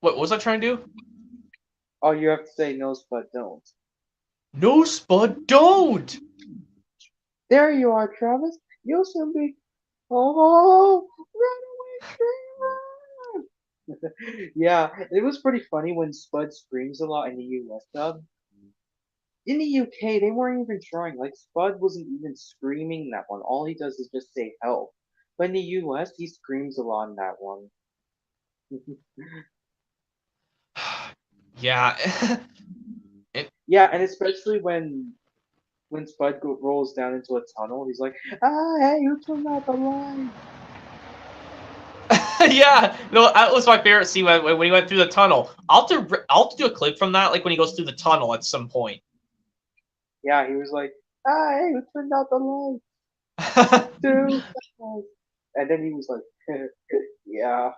What was I trying to do? Oh, you have to say no, Spud, don't. No, Spud, don't! There you are, Travis. You'll soon be. Oh, run away, trailer! Yeah, it was pretty funny when Spud screams a lot in the US dub. In the UK, they weren't even trying. Like, Spud wasn't even screaming that one. All he does is just say help. But in the US, he screams a lot in that one. Yeah. Yeah, and especially when Spud rolls down into a tunnel, he's like, "Ah, hey, you turned out the line." Yeah, no, that was my favorite scene when he went through the tunnel. I'll have to do a clip from that, like when he goes through the tunnel at some point. Yeah, he was like, "Ah, hey, you turned out the line, dude." And then he was like, "Yeah."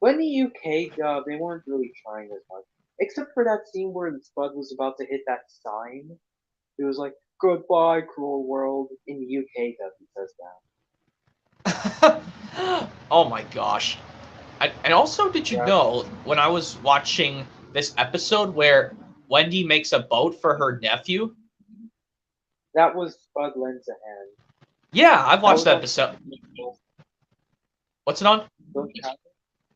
But in the UK dub, they weren't really trying as much, except for that scene where Spud was about to hit that sign. It was like, "Goodbye, cruel world." In the UK dub, he says Oh my gosh. And also, did you that. know when I was watching this episode where Wendy makes a boat for her nephew? That was Spud lends a hand. Yeah, I've That watched was that on. episode. What's it on?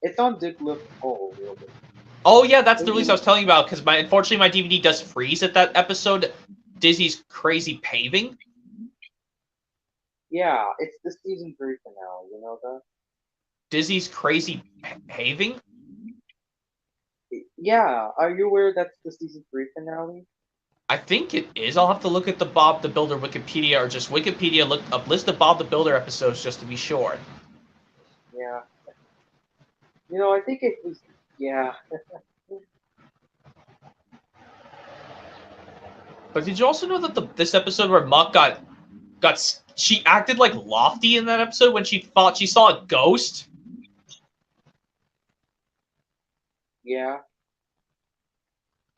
It's on Dick Lift Hole, real bit. Oh yeah, that's the release I was telling you about because unfortunately my DVD does freeze at that episode. Disney's Crazy Paving. Yeah, it's the season 3 finale. You know that? Disney's Crazy Paving. Yeah, are you aware that's the season 3 finale? I think it is. I'll have to look at the Bob the Builder Wikipedia or just Wikipedia look up list of Bob the Builder episodes just to be sure. Yeah. I think it was. Yeah. But did you also know that this episode where Muck she acted like Lofty in that episode when she thought she saw a ghost? Yeah.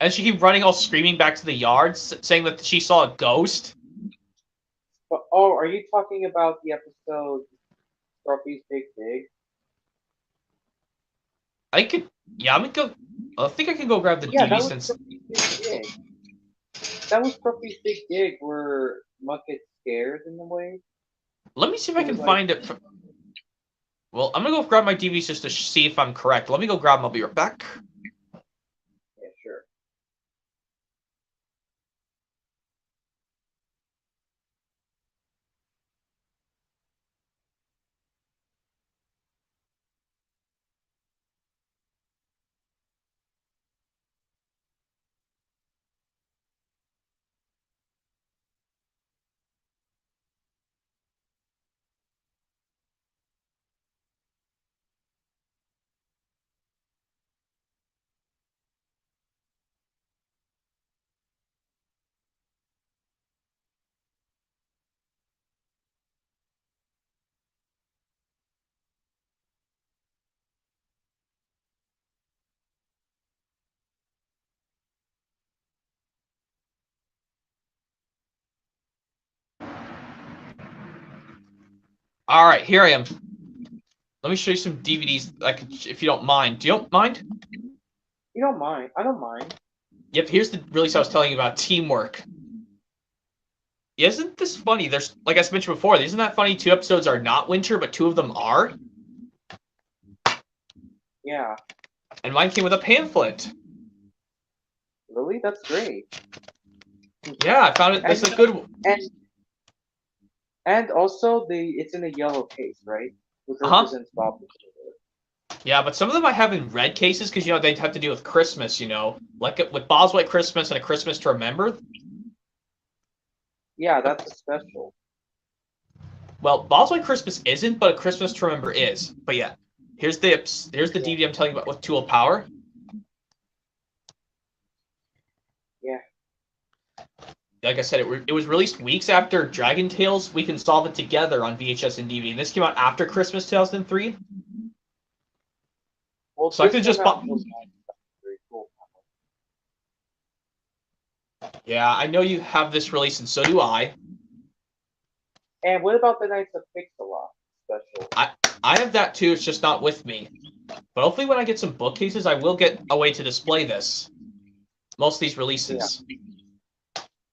And she kept running all screaming back to the yard, saying that she saw a ghost. But oh, are you talking about the episode Scruffy's Big Dig? I could, yeah, I'm gonna go. I think I can go grab the Yeah, that DV was since. Scruffy's Big Dig. That was Scruffy's Big Dig where Muck gets scared in a way. Let me see if He I can was like, find it. Well, I'm gonna go grab my DVs just to see if I'm correct. Let me go grab them. I'll be right back. yeah, sure. All right, here I am. Let me show you some DVDs. If you don't mind. Do you don't mind? You don't mind. I don't mind. Yep. Here's the release I was telling you about. Teamwork. Isn't this funny? There's, like I mentioned before, isn't that funny? 2 episodes are not winter, but 2 of them are. Yeah. And mine came with a pamphlet. Really? That's great. Yeah, I found it. And This is a good one. and also it's in a yellow case, right? Which Uh-huh. represents Bob. Yeah, but some of them I have in red cases because, they have to do with Christmas, Like with Bob's White Christmas and A Christmas to Remember. Yeah, that's a special. Well, Bob's White Christmas isn't, but A Christmas to Remember is. But yeah, here's the Yeah. DVD I'm telling you about with Tool Power. Yeah. Like I said, it was released weeks after Dragon Tales. We Can Solve It Together on VHS and DVD. And this came out after Christmas 2003. Well, So I this could came just out very cool. Yeah, I know you have this release, and so do I. And what about the Knights of Pixel special? I have that too. It's just not with me. But hopefully, when I get some bookcases, I will get a way to display this. Most of these releases. Yeah.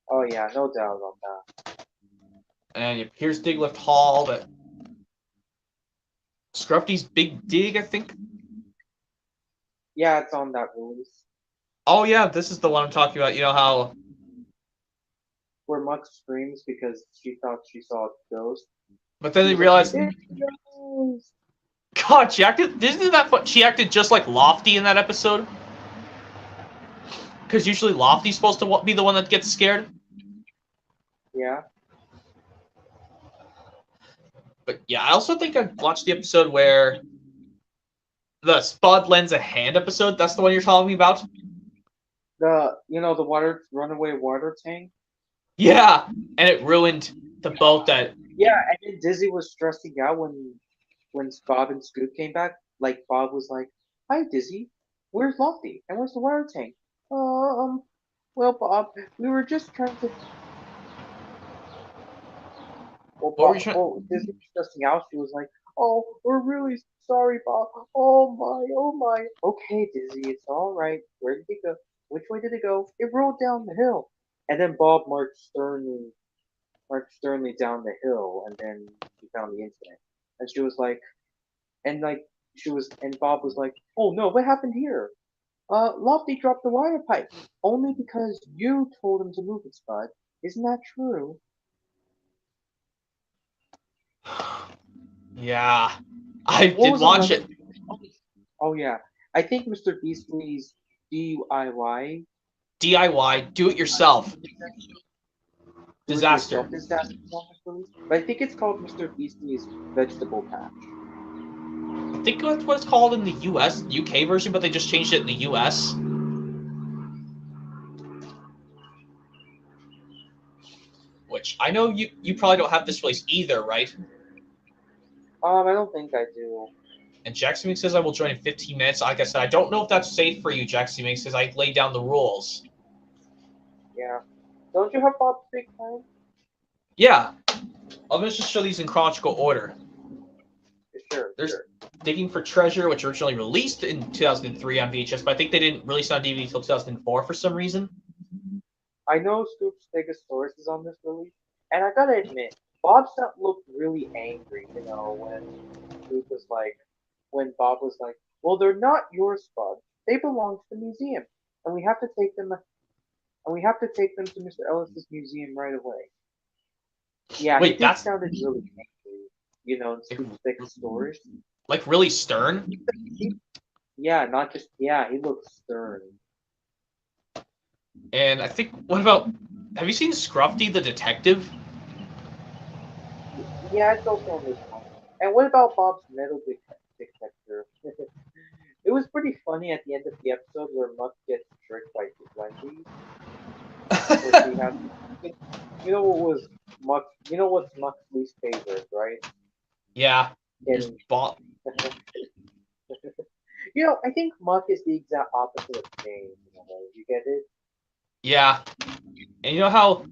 Oh yeah, no doubt about that. And here's Diglift Hall. That Scruffy's Big Dig, I think. Yeah, it's on that release. Oh yeah, this is the one I'm talking about. You know how Where Muck screams because she thought she saw a ghost. But then they realized, Ghost! God, she acted. Isn't that fun? She acted just like Lofty in that episode. Because usually Lofty's supposed to be the one that gets scared. Yeah. But yeah, I also think I watched the episode where the Spud lends a hand episode. That's the one you're talking about. The runaway water tank. Yeah, and it ruined the boat that. Yeah, and then Dizzy was stressing out when Bob and Scoop came back. Like Bob was like, "Hi, Dizzy, where's Lofty and where's the water tank?" Well, Bob, we were just trying to. What were you trying? Dizzy was stressing out. She was like, "Oh, we're really sorry, Bob. Oh my. Okay, Dizzy, it's all right. Where did it go? Which way did it go? It rolled down the hill." And then Bob marched sternly down the hill, and then she found the incident. And she was like, and Bob was like, "Oh no, what happened here? Lofty dropped the wire pipe only because you told him to move it, Spud. Isn't that true?" Yeah, I What did was watch another? it. Oh yeah, I think Mr. Beastly's DIY DIY, do it yourself. Disaster. disaster, but I think it's called Mr. Beastly's Vegetable Patch. think that's what it's called in the UK version, but they just changed it in the US. Which I know you probably don't have this release either, right? I don't think I do. And Jackson Mink says I will join in 15 minutes. Like I said, I don't know if that's safe for you, Jackson Mink says I laid down the rules. Yeah. Don't you have Bob's Big Time? Yeah. I'm going to just show these in chronological order. Sure, There's sure. Digging for Treasure, which originally released in 2003 on VHS, but I think they didn't release it on DVD until 2004 for some reason. I know Scoop's biggest source is on this release, and I gotta admit, Bob Stunt looked really angry, when Bob was like, "Well, they're not yours, Bud. They belong to the museum, and we have to take them, to Mr. Ellis's museum right away." Yeah, he Wait, did that's sounded really angry, in Scoop's biggest stories. like really stern. Yeah, not just yeah, he looked stern. And I think, what about, have you seen Scruffy the Detective? Yeah, it's also on this one. And what about Bob's metal detector? It was pretty funny at the end of the episode where Muck gets tricked by Wendy, where she has. You know what was Muck? You know what's Muck's least favorite, right? Yeah, there's Getting. Bob. I think Muck is the exact opposite of James. You get it? Yeah, and you know how,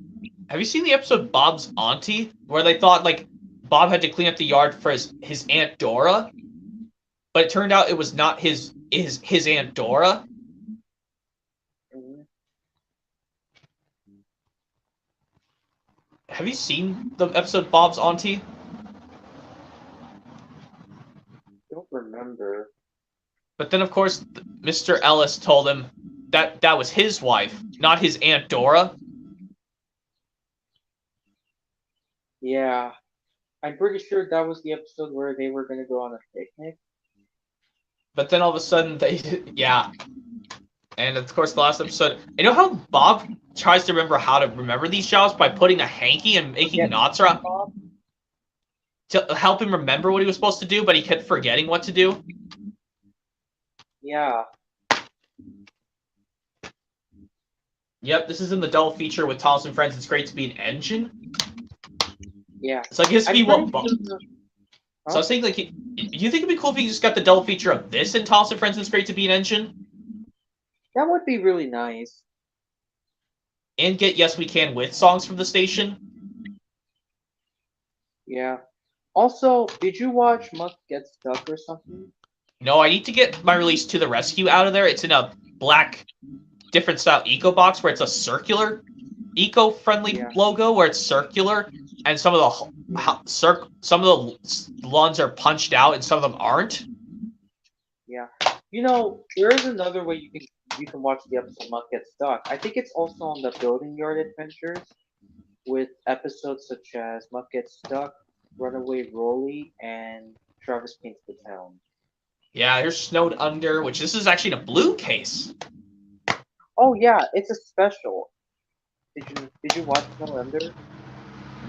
have you seen the episode Bob's Auntie, where they thought, like, Bob had to clean up the yard for his Aunt Dora, but it turned out it was not his Aunt Dora? Mhm. Have you seen the episode Bob's Auntie? Don't remember. But then, of course, Mr. Ellis told him that that was his wife, not his Aunt Dora. Yeah, I'm pretty sure that was the episode where they were gonna go on a picnic. But then all of a sudden, yeah. And of course, the last episode, you know how Bob tries to remember how to remember these jobs by putting a hanky and making knots around Bob? to help him remember what he was supposed to do, but he kept forgetting what to do? Yeah. Yep, this is in the double feature with Thomas and Friends. It's great to be an engine. Yeah. So I guess I'm we pretty what. sure. So I was thinking, like, you think it'd be cool if you just got the double feature of this and Thomas and Friends? It's great to be an engine, That would be really nice. and get Yes We Can with songs from the station. Yeah. Also, did you watch Muck Get Stuck or something? No, I need to get my release To the Rescue out of there. It's in a black, different style eco box where it's a circular, eco-friendly logo where it's circular, and some of the lawns are punched out and some of them aren't. Yeah. There is another way you can watch the episode Muck Get Stuck. I think it's also on the Building Yard Adventures with episodes such as Muck Gets Stuck, Runaway Rolly, and Travis Paints the Town. Yeah, here's Snowed Under, which this is actually in a blue case. Oh yeah, it's a special. Did you watch Snowed Under?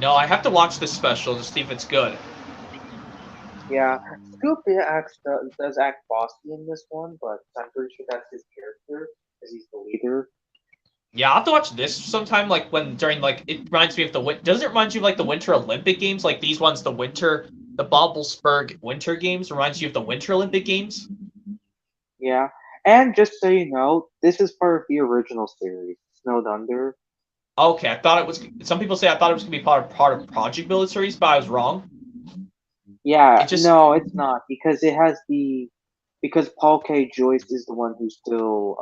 No, I have to watch this special to see if it's good. Yeah, Scoop does act bossy in this one, but I'm pretty sure that's his character, because he's the leader. Yeah, I'll have to watch this sometime, like, it reminds me of does it remind you of, like, the Winter Olympic Games? Like, these ones, the Babelsberg Winter Games reminds you of the Winter Olympic Games? Yeah, and just so you know, this is part of the original series, Snowed Under. Okay, I thought it was, some people say I thought it was going to be part of Project Build series, but I was wrong. Yeah, It just, no, it's not because because Paul K. Joyce is the one who still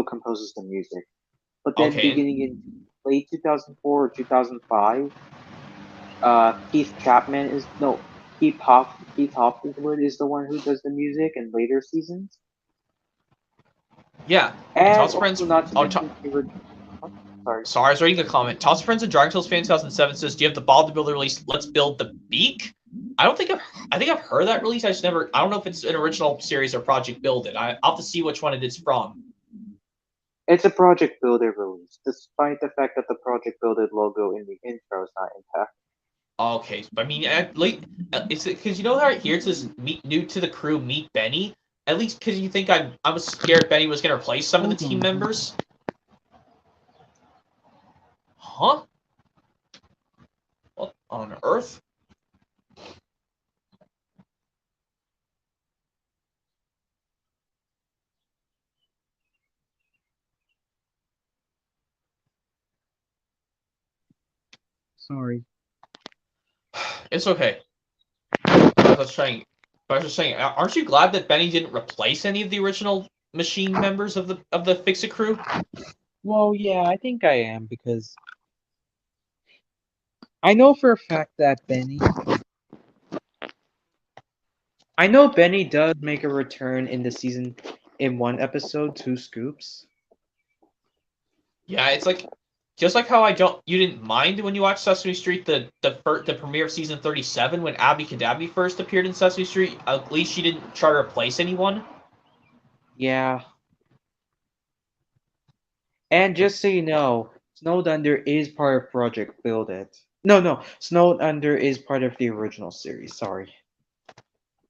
composes the music. But then okay, beginning in late 2004 or 2005, Keith Hopwood is the one who does the music in later seasons. yeah, and And Toss Friends, also not to oh, mention the original. Sorry. sorry, I was reading a comment. Toss Friends and Dragon Tales fan 2007 says, do you have the Bob the Builder release, Let's Build the Beak? I think I've heard that release. I don't know if it's an original series or Project Build It. I'll have to see which one it is from. It's a Project Build It release, despite the fact that the Project Build It logo in the intro is not intact. Okay, I mean, it's because you know how here it says meet new to the crew, meet Benny. At least because you think I was scared Benny was gonna replace some of the Hold team on. members. Huh? What on earth? Sorry. It's okay. I was trying. I was just saying, aren't you glad that Benny didn't replace any of the original machine members of the Fix It crew? Well, yeah, I think I am because I know for a fact that I know Benny does make a return in the season in one episode, two scoops. Yeah, it's like just like how you didn't mind when you watched Sesame Street the premiere of season 37 when Abby Cadabby first appeared in Sesame Street. At least she didn't try to replace anyone. Yeah. And just so you know, Snowed Under is part of Project Build It. No, Snowed Under is part of the original series. Sorry.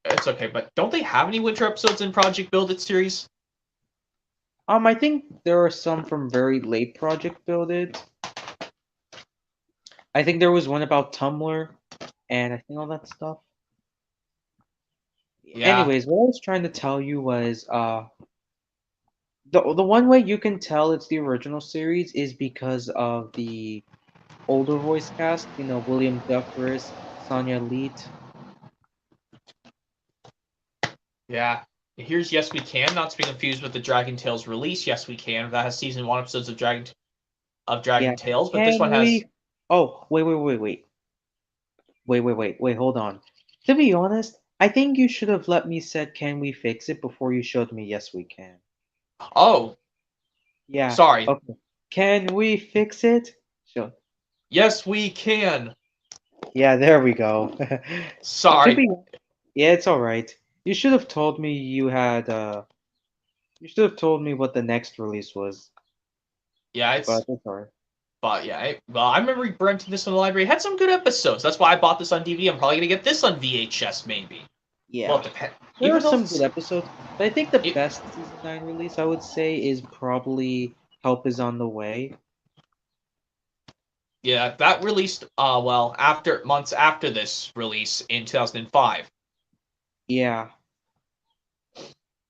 It's okay, but don't they have any winter episodes in Project Build It series? I think there are some from very late Project Build It. I think there was one about Tumblr, and I think all that stuff. Yeah, Anyways, what I was trying to tell you was, the one way you can tell it's the original series is because of the older voice cast. You know, William Duckworth, Sonia Leet. yeah. Here's Yes We Can, not to be confused with the Dragon Tales release. Yes We Can that has season 1 episodes of Yeah. Dragon Tales, but this Can one has we? Oh, wait. Hold on. To be honest, I think you should have let me said, "Can we fix it?" before you showed me, "Yes, we can." oh Yeah. sorry. Okay. Can we fix it? Sure. Yes We Can. Yeah, there we go. To Sorry. be, yeah, it's all right. You should have told me you should have told me what the next release was, Yeah, but it's it's all right. But yeah, I remember renting this in the library. It had some good episodes. That's why I bought this on DVD. I'm probably gonna get this on VHS maybe. Well, Yeah. it depends. There are Even though some good episodes, but I think the it, best season 9 release I would say is probably Help is on the Way. yeah, that released well after months after this release in 2005. Yeah.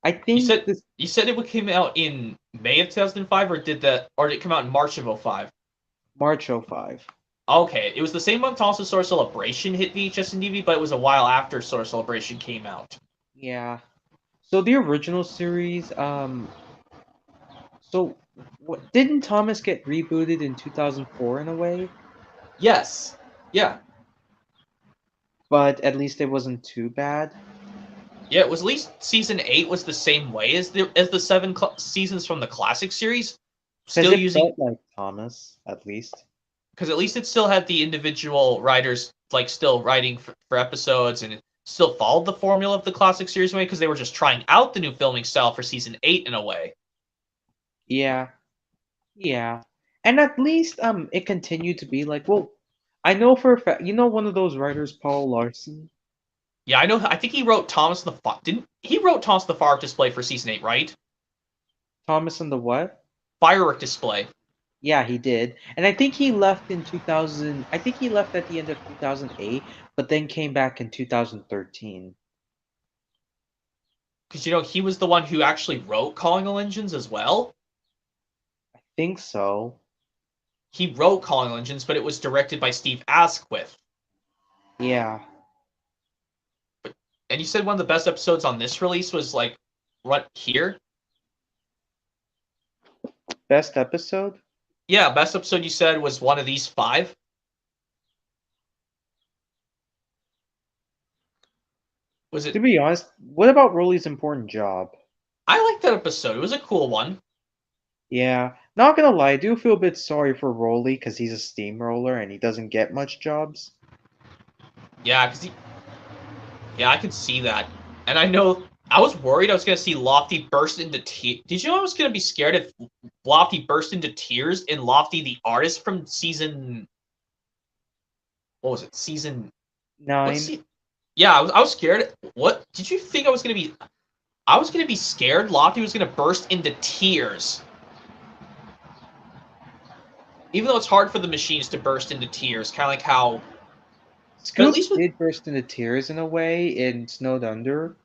I You think said this you said it came out in May of 2005, or did it come out in March of '05? March '05. Okay, it was the same month also Solar Celebration hit VHS and DVD, but it was a while after Solar Celebration came out. Yeah. So the original series, so what didn't Thomas get rebooted in 2004 in a way? Yes. Yeah. But at least it wasn't too bad. Yeah, it was at least season 8 was the same way as the seasons from the classic series, Because still it using felt like Thomas, at least. because at least it still had the individual writers like still writing for episodes and it still followed the formula of the classic series way because they were just trying out the new filming style for season 8 in a way. Yeah, yeah. And at least it continued to be like, well, I know for a fact, you know, one of those writers, Paul Larson. Yeah, I know. I think he wrote Thomas the didn't he wrote Thomas the Firework Display for season 8, right? Thomas and the what? Firework Display. Yeah, he did. And I think he left in 2000. I think he left at the end of 2008, but then came back in 2013. Because he was the one who actually wrote Calling All Engines as well. I think so. He wrote Calling All Engines, but it was directed by Steve Asquith. Yeah. And you said one of the best episodes on this release was like what here? Best episode? Yeah, best episode you said was one of these 5. Was To it? be honest, what about Rolly's Important Job? I liked that episode. It was a cool one. Yeah, not gonna lie, I do feel a bit sorry for Rolly because he's a steamroller and he doesn't get much jobs. Yeah, yeah, I could see that. And I know I was worried I was gonna see Lofty burst into tears. Did you know I was gonna be scared if Lofty burst into tears in Lofty the artist from season what was it? Season what 9. se- Yeah, I was scared. What did you think I was gonna be? I was gonna be scared. Lofty was gonna burst into tears. Even though it's hard for the machines to burst into tears, kind of like how. But at Scoop least with did burst into tears in a way in Snowed Under.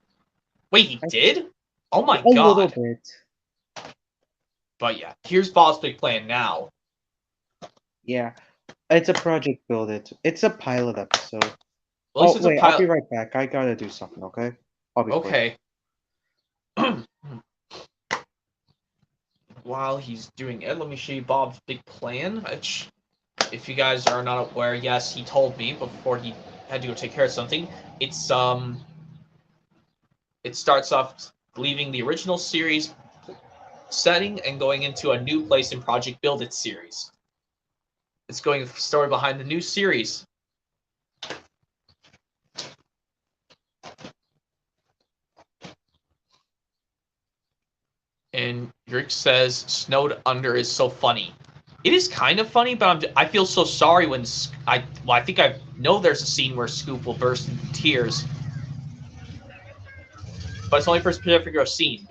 wait, he I, did? Oh my a little god! bit. But yeah, here's Bob's big plan now. Yeah. It's a project build it. It's a pilot episode. At least Oh it's a wait, I'll be pilot. right back. I gotta do something, okay? I'll be quick. Okay. While he's doing it, let me show you Bob's big plan. Which, if you guys are not aware, yes, he told me before he had to go take care of something. It's it starts off leaving the original series setting and going into a new place in Project Build It series. It's going the story behind the new series. And Rick says Snowed Under is so funny. It is kind of funny, but I feel so sorry when I think I know there's a scene where Scoop will burst into tears, but it's only for a specific scene.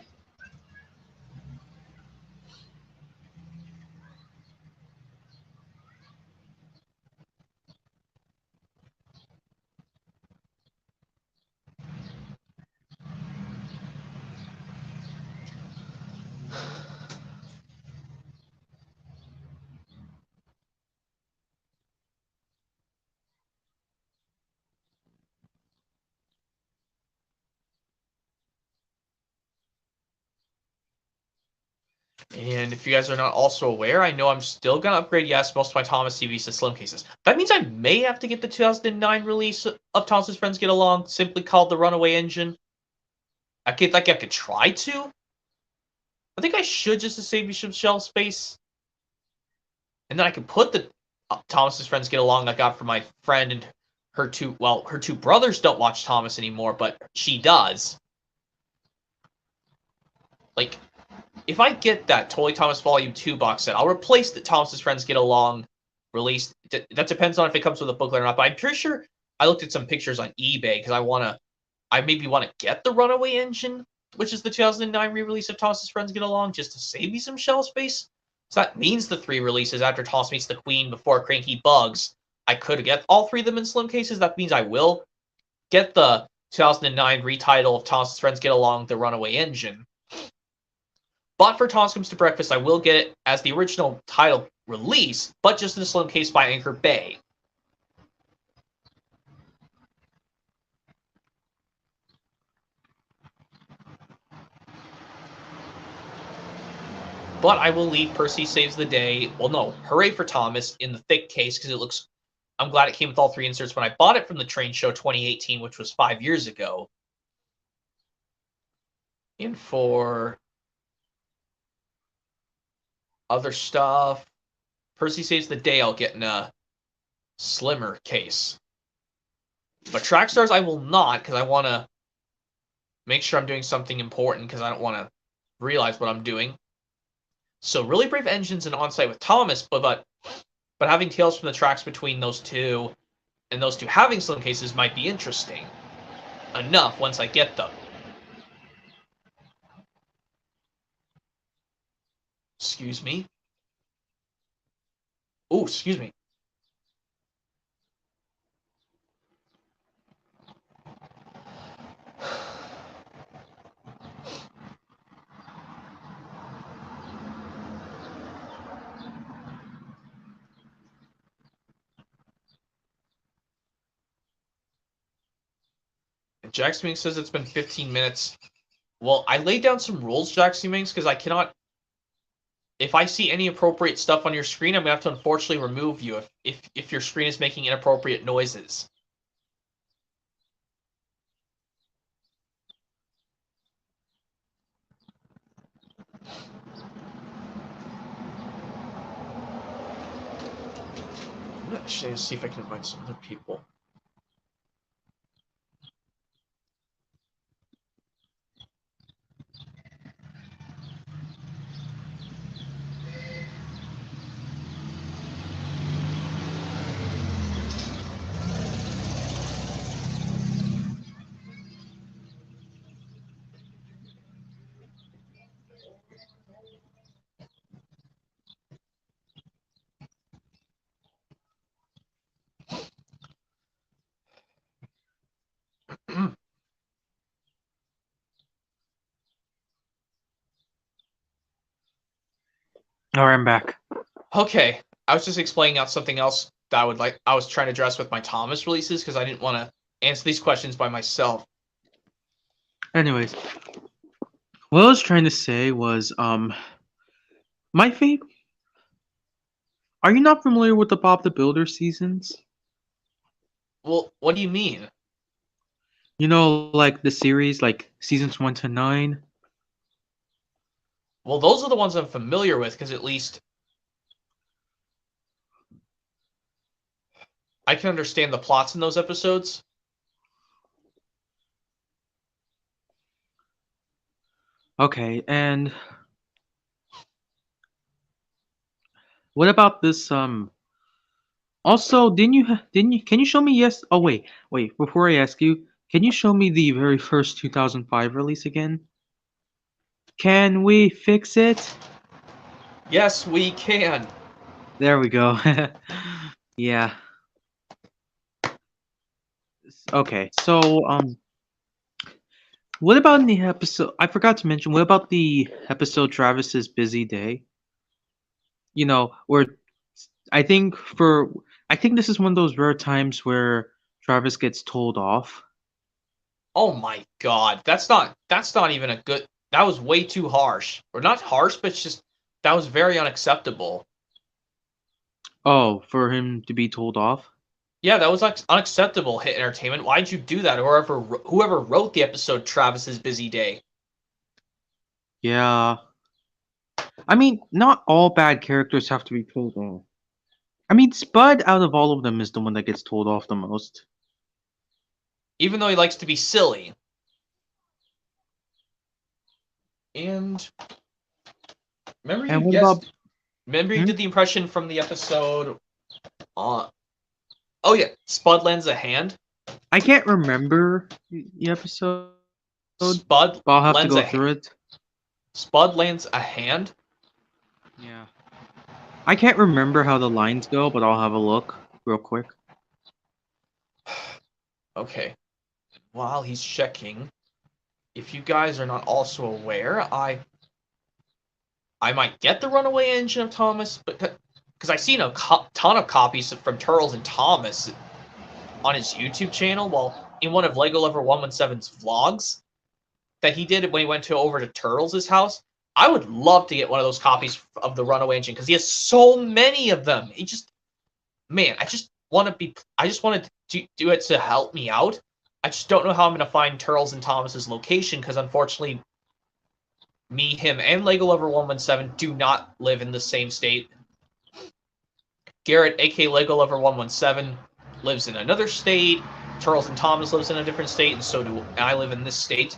And if you guys are not also aware, I know I'm still going to upgrade, yes, most of my Thomas TVs to slim cases. That means I may have to get the 2009 release of Thomas's Friends Get Along, simply called the Runaway Engine. I could try to. I think I should just to save me some shelf space. And then I can put the Thomas's Friends Get Along I got from my friend and her two brothers don't watch Thomas anymore, but she does. Like, if I get that Totally Thomas Volume 2 box set, I'll replace the Thomas's Friends Get Along release. That depends on if it comes with a booklet or not, but I'm pretty sure I looked at some pictures on eBay because I maybe want to get the Runaway Engine, which is the 2009 re-release of Thomas's Friends Get Along, just to save me some shelf space. So that means the 3 releases after Thomas Meets the Queen before Cranky Bugs, I could get all 3 of them in slim cases. That means I will get the 2009 retitle of Thomas's Friends Get Along, the Runaway Engine. But for Thomas Comes to Breakfast, I will get it as the original title release, but just in a slim case by Anchor Bay. But I will leave Percy Saves the Day, well no, Hooray for Thomas, in the thick case because it looks, I'm glad it came with all 3 inserts when I bought it from the Train Show 2018, which was 5 years ago. And for other stuff, Percy Saves the Day I'll get in a slimmer case. But Track Stars I will not, because I want to make sure I'm doing something important, because I don't want to realize what I'm doing. So Really Brave Engines and On-Site with Thomas, but having Tales from the Tracks between those two, and those two having slim cases might be interesting enough once I get them. Excuse me. Oh, excuse me. Jax Minx says it's been 15 minutes. Well, I laid down some rules, Jax Minx, because I cannot. If I see any appropriate stuff on your screen, I'm gonna have to unfortunately remove you if your screen is making inappropriate noises. I'm actually gonna see if I can invite some other people. Alright, I'm back. Okay, I was just explaining out something else that I was trying to address with my Thomas releases because I didn't want to answer these questions by myself. Anyways, what I was trying to say was, my favorite. Are you not familiar with the Bob the Builder seasons? Well, what do you mean? You know, like the series, like seasons 1 to 9. Well, those are the ones I'm familiar with because at least I can understand the plots in those episodes. Okay, and what about this? Also, didn't you? Can you show me? Yes. Oh wait. Before I ask you, can you show me the very first 2005 release again? Can we fix it? Yes, we can. There we go. Yeah. Okay. So, what about in the episode? I forgot to mention. What about the episode Travis's busy day? Where I think for I think this is one of those rare times where Travis gets told off. Oh my god, that's not even a good. That was way too harsh, or not harsh, but it's just that was very unacceptable. Oh, for him to be told off? Yeah, that was unacceptable. Hit Entertainment. Why'd you do that? Or whoever wrote the episode Travis's busy day. Yeah. I mean, not all bad characters have to be told off. I mean, Spud out of all of them is the one that gets told off the most. Even though he likes to be silly. And remember you And what guessed. about Remember you hmm? did the impression from the episode. Oh yeah, Spud lends a hand. I can't remember the episode, but I'll have to go Spud through lends it. a Spud lends a hand. Yeah. I can't remember how the lines go, but I'll have a look real quick. Okay. While he's checking, if you guys are not also aware, I might get the Runaway Engine of Thomas, but because I've seen a ton of copies from Turtles and Thomas on his YouTube channel, while in one of Lego Lover 117's vlogs that he did when he went over to Turtles' house. I would love to get one of those copies of the Runaway Engine because he has so many of them. He just, man, I just want to do it to help me out. I just don't know how I'm going to find Turtles and Thomas's location because unfortunately, me, him, and Lego Lover 117 do not live in the same state. Garrett, aka Lego Lover 117, lives in another state. Turtles and Thomas lives in a different state, and so do I live in this state.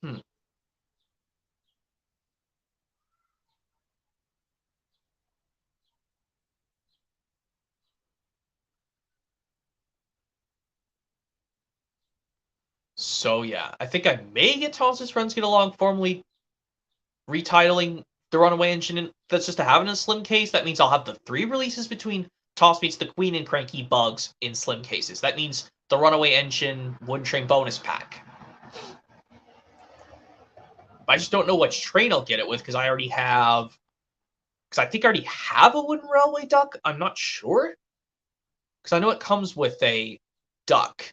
Hmm. So yeah, I think I may get Thomas's Friends Get Along formally retitling the Runaway Engine. That's just to have in a slim case. That means I'll have the 3 releases between Toss Meets the Queen and Cranky Bugs in slim cases. That means the Runaway Engine Wooden Train bonus pack. I just don't know which train I'll get it with because I already have. Because I think I already have a wooden railway duck. I'm not sure. Because I know it comes with a duck.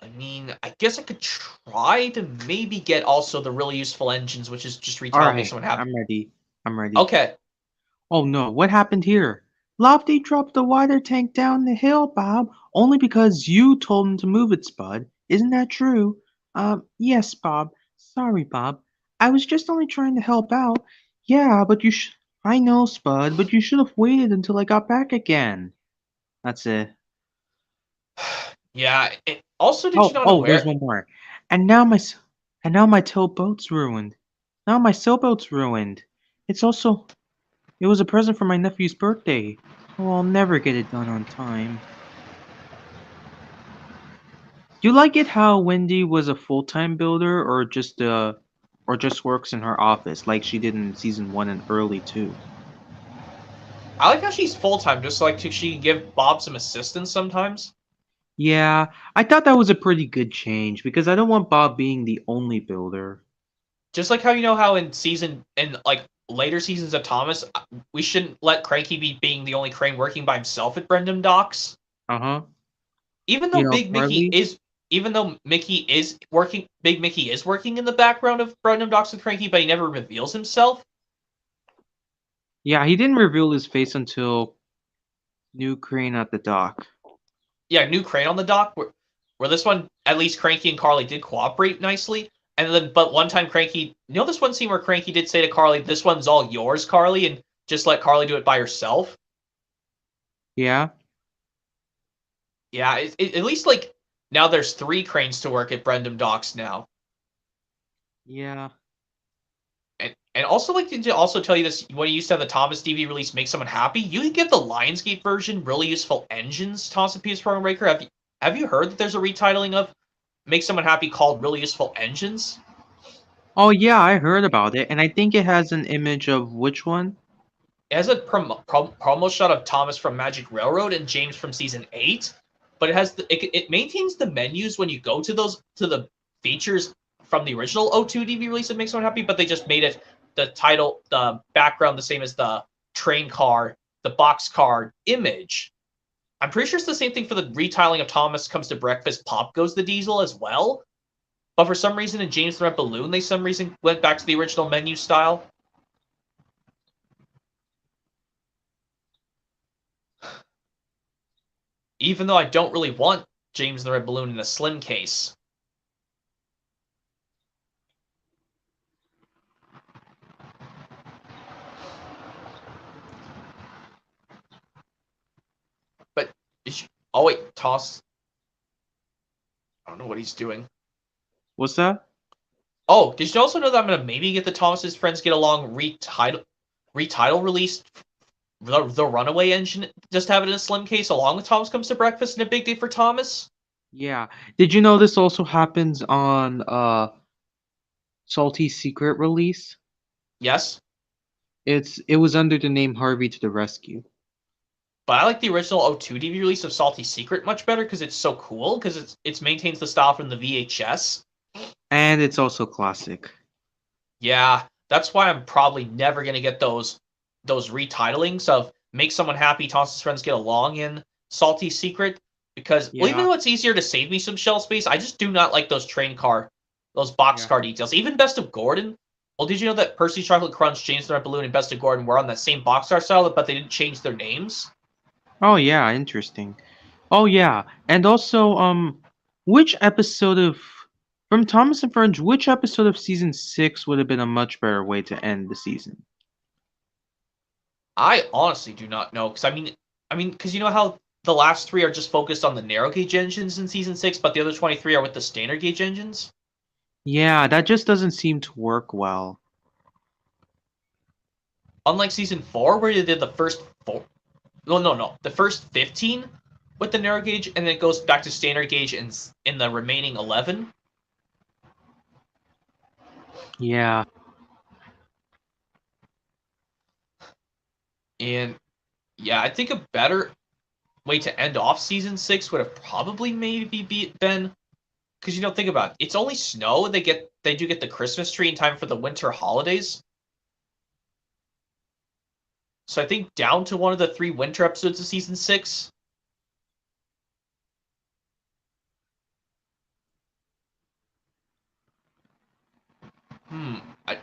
I mean, I guess I could try to maybe get also the really useful engines, which is just retailing if Alright, someone have. I'm ready. I'm ready. Okay. Oh no, what happened here? Lofty dropped the water tank down the hill, Bob, only because you told him to move it, Spud. Isn't that true? Yes, Bob. Sorry, Bob. I was just only trying to help out. Yeah, but I know, Spud, but you should have waited until I got back again. That's it. Yeah. Also, did you not There's aware? one more. And now my s- and now my tow boat's ruined. Now my sailboat's ruined. It's also It was a present for my nephew's birthday. Oh, I'll never get it done on time. Do you like it how Wendy was a full-time builder or just or just works in her office like she did in season 1 and early 2. I like how she's full-time, just like she can give Bob some assistance sometimes. Yeah, I thought that was a pretty good change because I don't want Bob being the only builder. Just like how in like later seasons of Thomas, we shouldn't let Cranky be being the only crane working by himself at Brendam Docks. Uh-huh. Even though You know, Carly? Big Mickey is working in the background of Brendam Docks with Cranky, but he never reveals himself. Yeah, he didn't reveal his face until New Crane at the dock. Yeah, new crane on the dock, where this one, at least Cranky and Carly did cooperate nicely. And then, but one time Cranky, this one scene where Cranky did say to Carly, "This one's all yours, Carly," and just let Carly do it by herself. Yeah? Yeah, at least like now there's 3 cranes to work at Brendam Docks now. Yeah. And also like to also tell you this, when you used to have the Thomas DV release Make Someone Happy, you can get the Lionsgate version, Really Useful Engines, Thomas and PS Program Breaker. Have you heard that there's a retitling of Make Someone Happy called Really Useful Engines? Oh, yeah, I heard about it, and I think it has an image of which one? It has a promo shot of Thomas from Magic Railroad and James from season 8, but it maintains the menus when you go to the features from the original O2 DV release that makes someone happy, but they just made it the background the same as the train car, the boxcar image. I'm pretty sure it's the same thing for the retitling of Thomas Comes to Breakfast, Pop Goes the Diesel as well. But for some reason in James the Red Balloon, they went back to the original menu style. Even though I don't really want James the Red Balloon in a slim case. But, oh wait, Toss. I don't know what he's doing. What's that? Oh, did you also know that I'm going to maybe get the Thomas's Friends Get Along retitle released? The Runaway Engine, just have it in a slim case along with Thomas Comes to Breakfast and A Big Day for Thomas? Yeah. Did you know this also happens on Salty Secret release? Yes. It was under the name Harvey to the Rescue. But I like the original O2 DV release of Salty Secret much better because it's so cool, because it maintains the style from the VHS. And it's also classic. Yeah, that's why I'm probably never going to get those retitling of Make Someone Happy, Thomas's Friends Get Along, in Salty Secret, because well, even Yeah. though it's easier to save me some shelf space, I just do not like those those boxcar details. Even Best of Gordon. Well, did you know that Percy's Chocolate Crunch, James the Red Balloon, and Best of Gordon were on that same boxcar style, but they didn't change their names? Oh yeah, interesting. Oh yeah, and also which episode of from Thomas and Friends, which episode of season 6 would have been a much better way to end the season? I honestly do not know, because because you know how the last 3 are just focused on the narrow gauge engines in season 6, but the other 23 are with the standard gauge engines? Yeah, that just doesn't seem to work well. Unlike season 4, where they did the first 4, no, the first 15 with the narrow gauge, and then it goes back to standard gauge in the remaining 11. Yeah. And yeah, I think a better way to end off season 6 would have probably maybe been, because think about it, it's only snow. They do get the Christmas tree in time for the winter holidays. So I think down to one of the 3 winter episodes of season 6.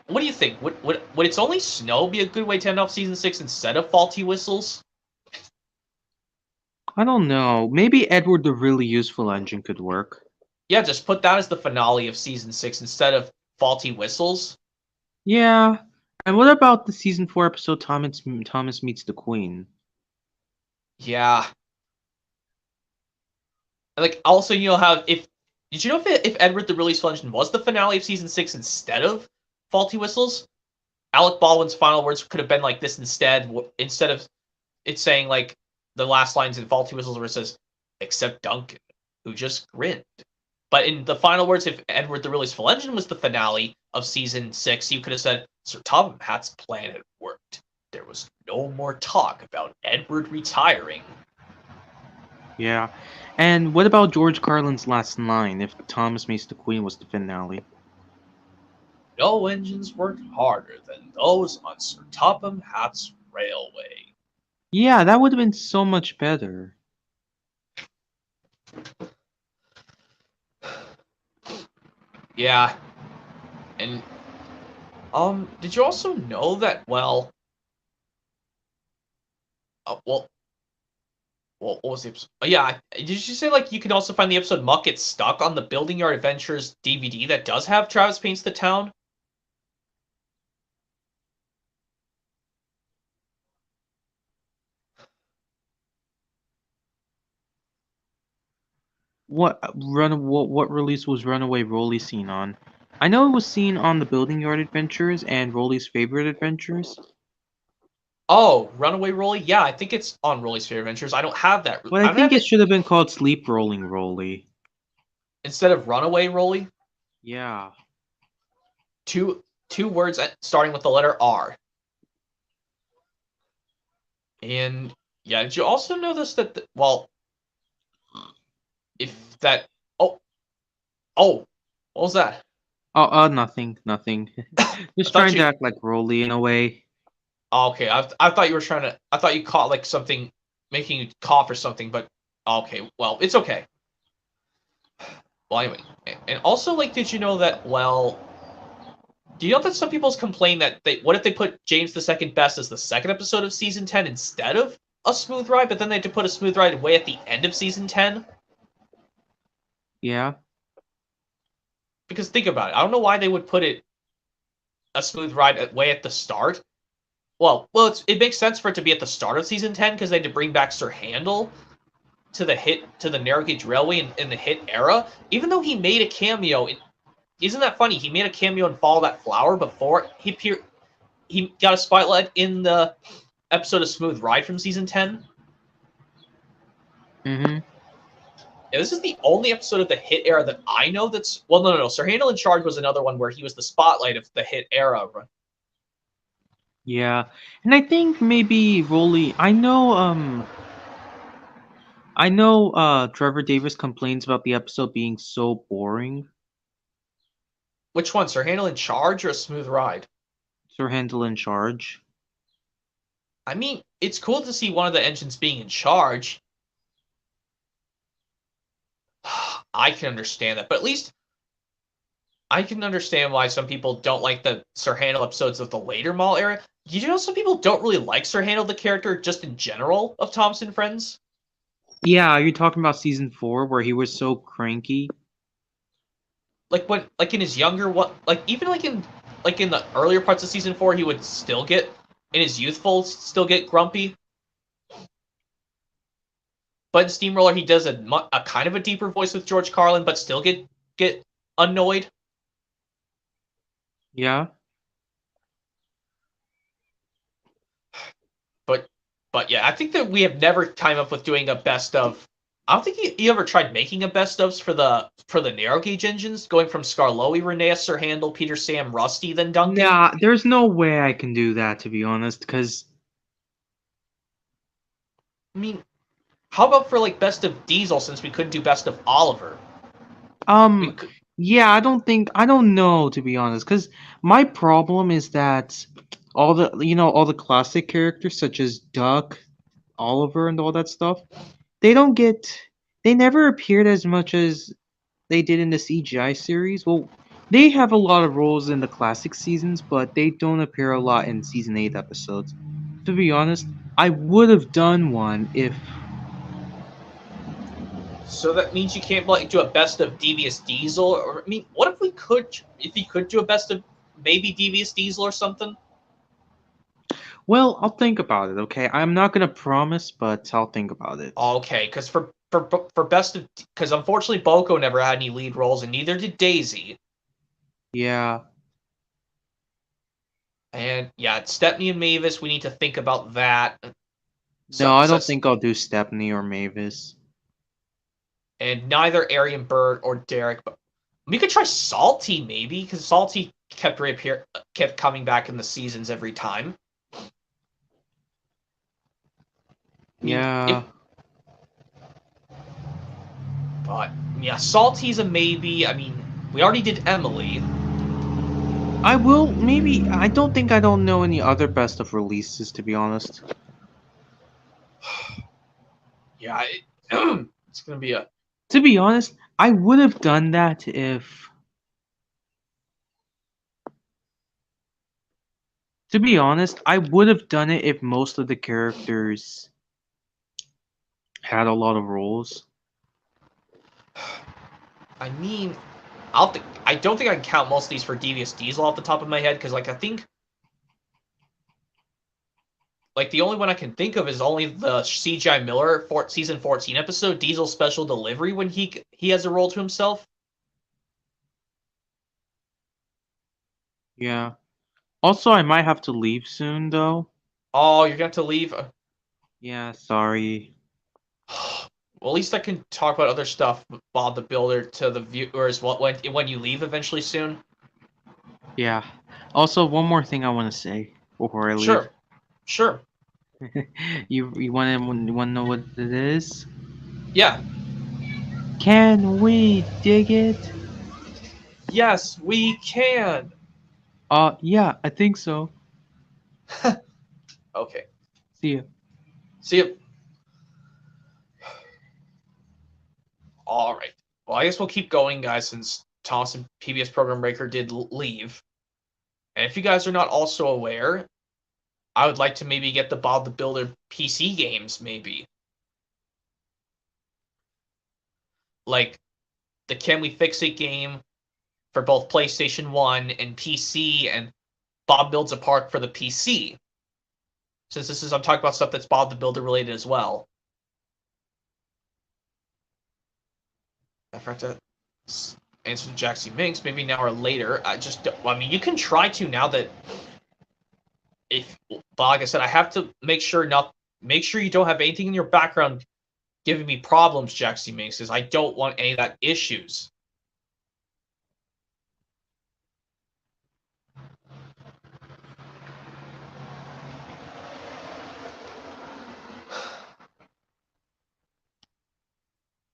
What do you think? Would It's Only Snow be a good way to end off season 6 instead of Faulty Whistles? I don't know. Maybe Edward the Really Useful Engine could work. Yeah, just put that as the finale of season 6 instead of Faulty Whistles. Yeah. And what about the season 4 episode Thomas Meets the Queen? Yeah. And like also, how if did you know if Edward the Really Useful Engine was the finale of season 6 instead of Faulty Whistles, Alec Baldwin's final words could have been like this instead of it saying like the last lines in Faulty Whistles where it says, "Except Duncan, who just grinned." But in the final words, if Edward the Really Useful Engine was the finale of season 6, you could have said Sir Topham Hatt's plan had worked. There was no more talk about Edward retiring. Yeah. And what about George Carlin's last line, if Thomas Meets the Queen was the finale? No engines worked harder than those on Sir Topham Hatt's railway. Yeah, that would have been so much better. Yeah. And did you also know that well, what was the episode? Yeah, did you say like you can also find the episode Muck Gets Stuck on the Building Yard Adventures DVD that does have Travis Paints the Town? What release was Runaway Rolly seen on? I know it was seen on the Building Yard Adventures and Rolly's Favorite Adventures, Oh, Runaway Rolly? Yeah, I think it's on Rolly's Favorite Adventures. I don't have that. but I I don't think have it it should have been called Sleep Rolling Rolly. instead of Runaway Rolly. Yeah. Two words starting with the letter R. And yeah, did you also notice that? If that. Oh, oh, what was that? Nothing, nothing. I Just thought trying to you. act like Rolly in a way. Oh, okay, I thought you were trying to. I thought you caught like something making you cough or something, but okay, well, it's okay. Well, anyway, and also like, did you know that? Well, do you know that some people's complain that what if they put James the Second Best as the second episode of season 10 instead of a smooth ride, but then they had to put a smooth ride way at the end of season 10? Yeah. Because think about it, I don't know why they would put it a smooth ride way at the start. Well, it makes sense for it to be at the start of season 10 because they had to bring back Sir Handel to the narrow gauge railway in the hit era. Even though he made a cameo, isn't that funny? He made a cameo in Follow That Flower before he appeared. He got a spotlight in the episode of Smooth Ride from season 10. Mm-hmm. Yeah, this is the only episode of the hit era that I know that's no. Sir Handel in Charge was another one where he was the spotlight of the hit era. Yeah. And I think maybe Rolly I know Trevor Davis complains about the episode being so boring. Which one, Sir Handel in Charge or a Smooth Ride? Sir Handel in Charge. I mean, it's cool to see one of the engines being in charge. I can understand that, but at least I can understand why some people don't like the Sir Handel episodes of the later Mall era. You know, some people don't really like Sir Handel the character just in general of Thompson Friends. Yeah, are you talking about season 4 where he was so cranky? Like in his younger even like in the earlier parts of season 4, he would still get in his youthful still get grumpy. But in Steamroller, he does a kind of a deeper voice with George Carlin, but still get annoyed. Yeah. But yeah, I think that we have never come up with doing a best of. I don't think you ever tried making a best ofs for the narrow gauge engines, going from Scarloey, Rheneas, Sir Handel, Peter, Sam, Rusty, then Duncan. Nah, there's no way I can do that, to be honest, because I mean, how about for like best of Diesel, since we couldn't do best of Oliver? yeah, I don't know, to be honest, because my problem is that all the classic characters such as Duck, Oliver, and all that stuff, they don't get, they never appeared as much as they did in the CGI series. Well, they have a lot of roles in the classic seasons, but they don't appear a lot in season 8 episodes. To be honest, I would have done one if. So that means you can't like do a best of Devious Diesel, or I mean, what if you could do a best of maybe Devious Diesel or something? Well, I'll think about it, okay? I'm not gonna promise, but I'll think about it. Okay, because for best of, because unfortunately Boko never had any lead roles, and neither did Daisy. Yeah. And yeah, Stepney and Mavis, we need to think about that. No, I don't think I'll do Stepney or Mavis. And neither Arian Bird or Derek, but we could try Salty maybe, because Salty kept coming back in the seasons every time. I mean, Yeah. but yeah, Salty's a maybe. I mean, we already did Emily. I will maybe. I don't think I don't know any other best of releases, to be honest. Yeah, it's gonna be a. To be honest, I would have done that if. To be honest, I would have done it if most of the characters had a lot of roles. I mean, I don't think I can count most of these for Devious Diesel off the top of my head because, like, I think, like, the only one I can think of is only the CGI Miller season 14 episode, Diesel Special Delivery, when he has a role to himself. Yeah. Also, I might have to leave soon, though. Oh, you're gonna have to leave. Yeah, sorry. Well, at least I can talk about other stuff, Bob the Builder, to the viewers when you leave eventually soon. Yeah. Also, one more thing I want to say before I leave. Sure. You want to know what it is? Yeah. Can we dig it? Yes, we can. Yeah, I think so. Okay. See ya. See you. All right. Well, I guess we'll keep going, guys, since Thomas and PBS Program Breaker did leave. And if you guys are not also aware, I would like to maybe get the Bob the Builder PC games, maybe. Like the Can We Fix It game for both PlayStation 1 and PC, and Bob Builds a Park for the PC. Since I'm talking about stuff that's Bob the Builder related as well. I forgot to answer to Jaxie Minx, maybe now or later. I mean, you can try to now that but like I said, I have to make sure you don't have anything in your background giving me problems, Jaxie Minx, because I don't want any of that issues.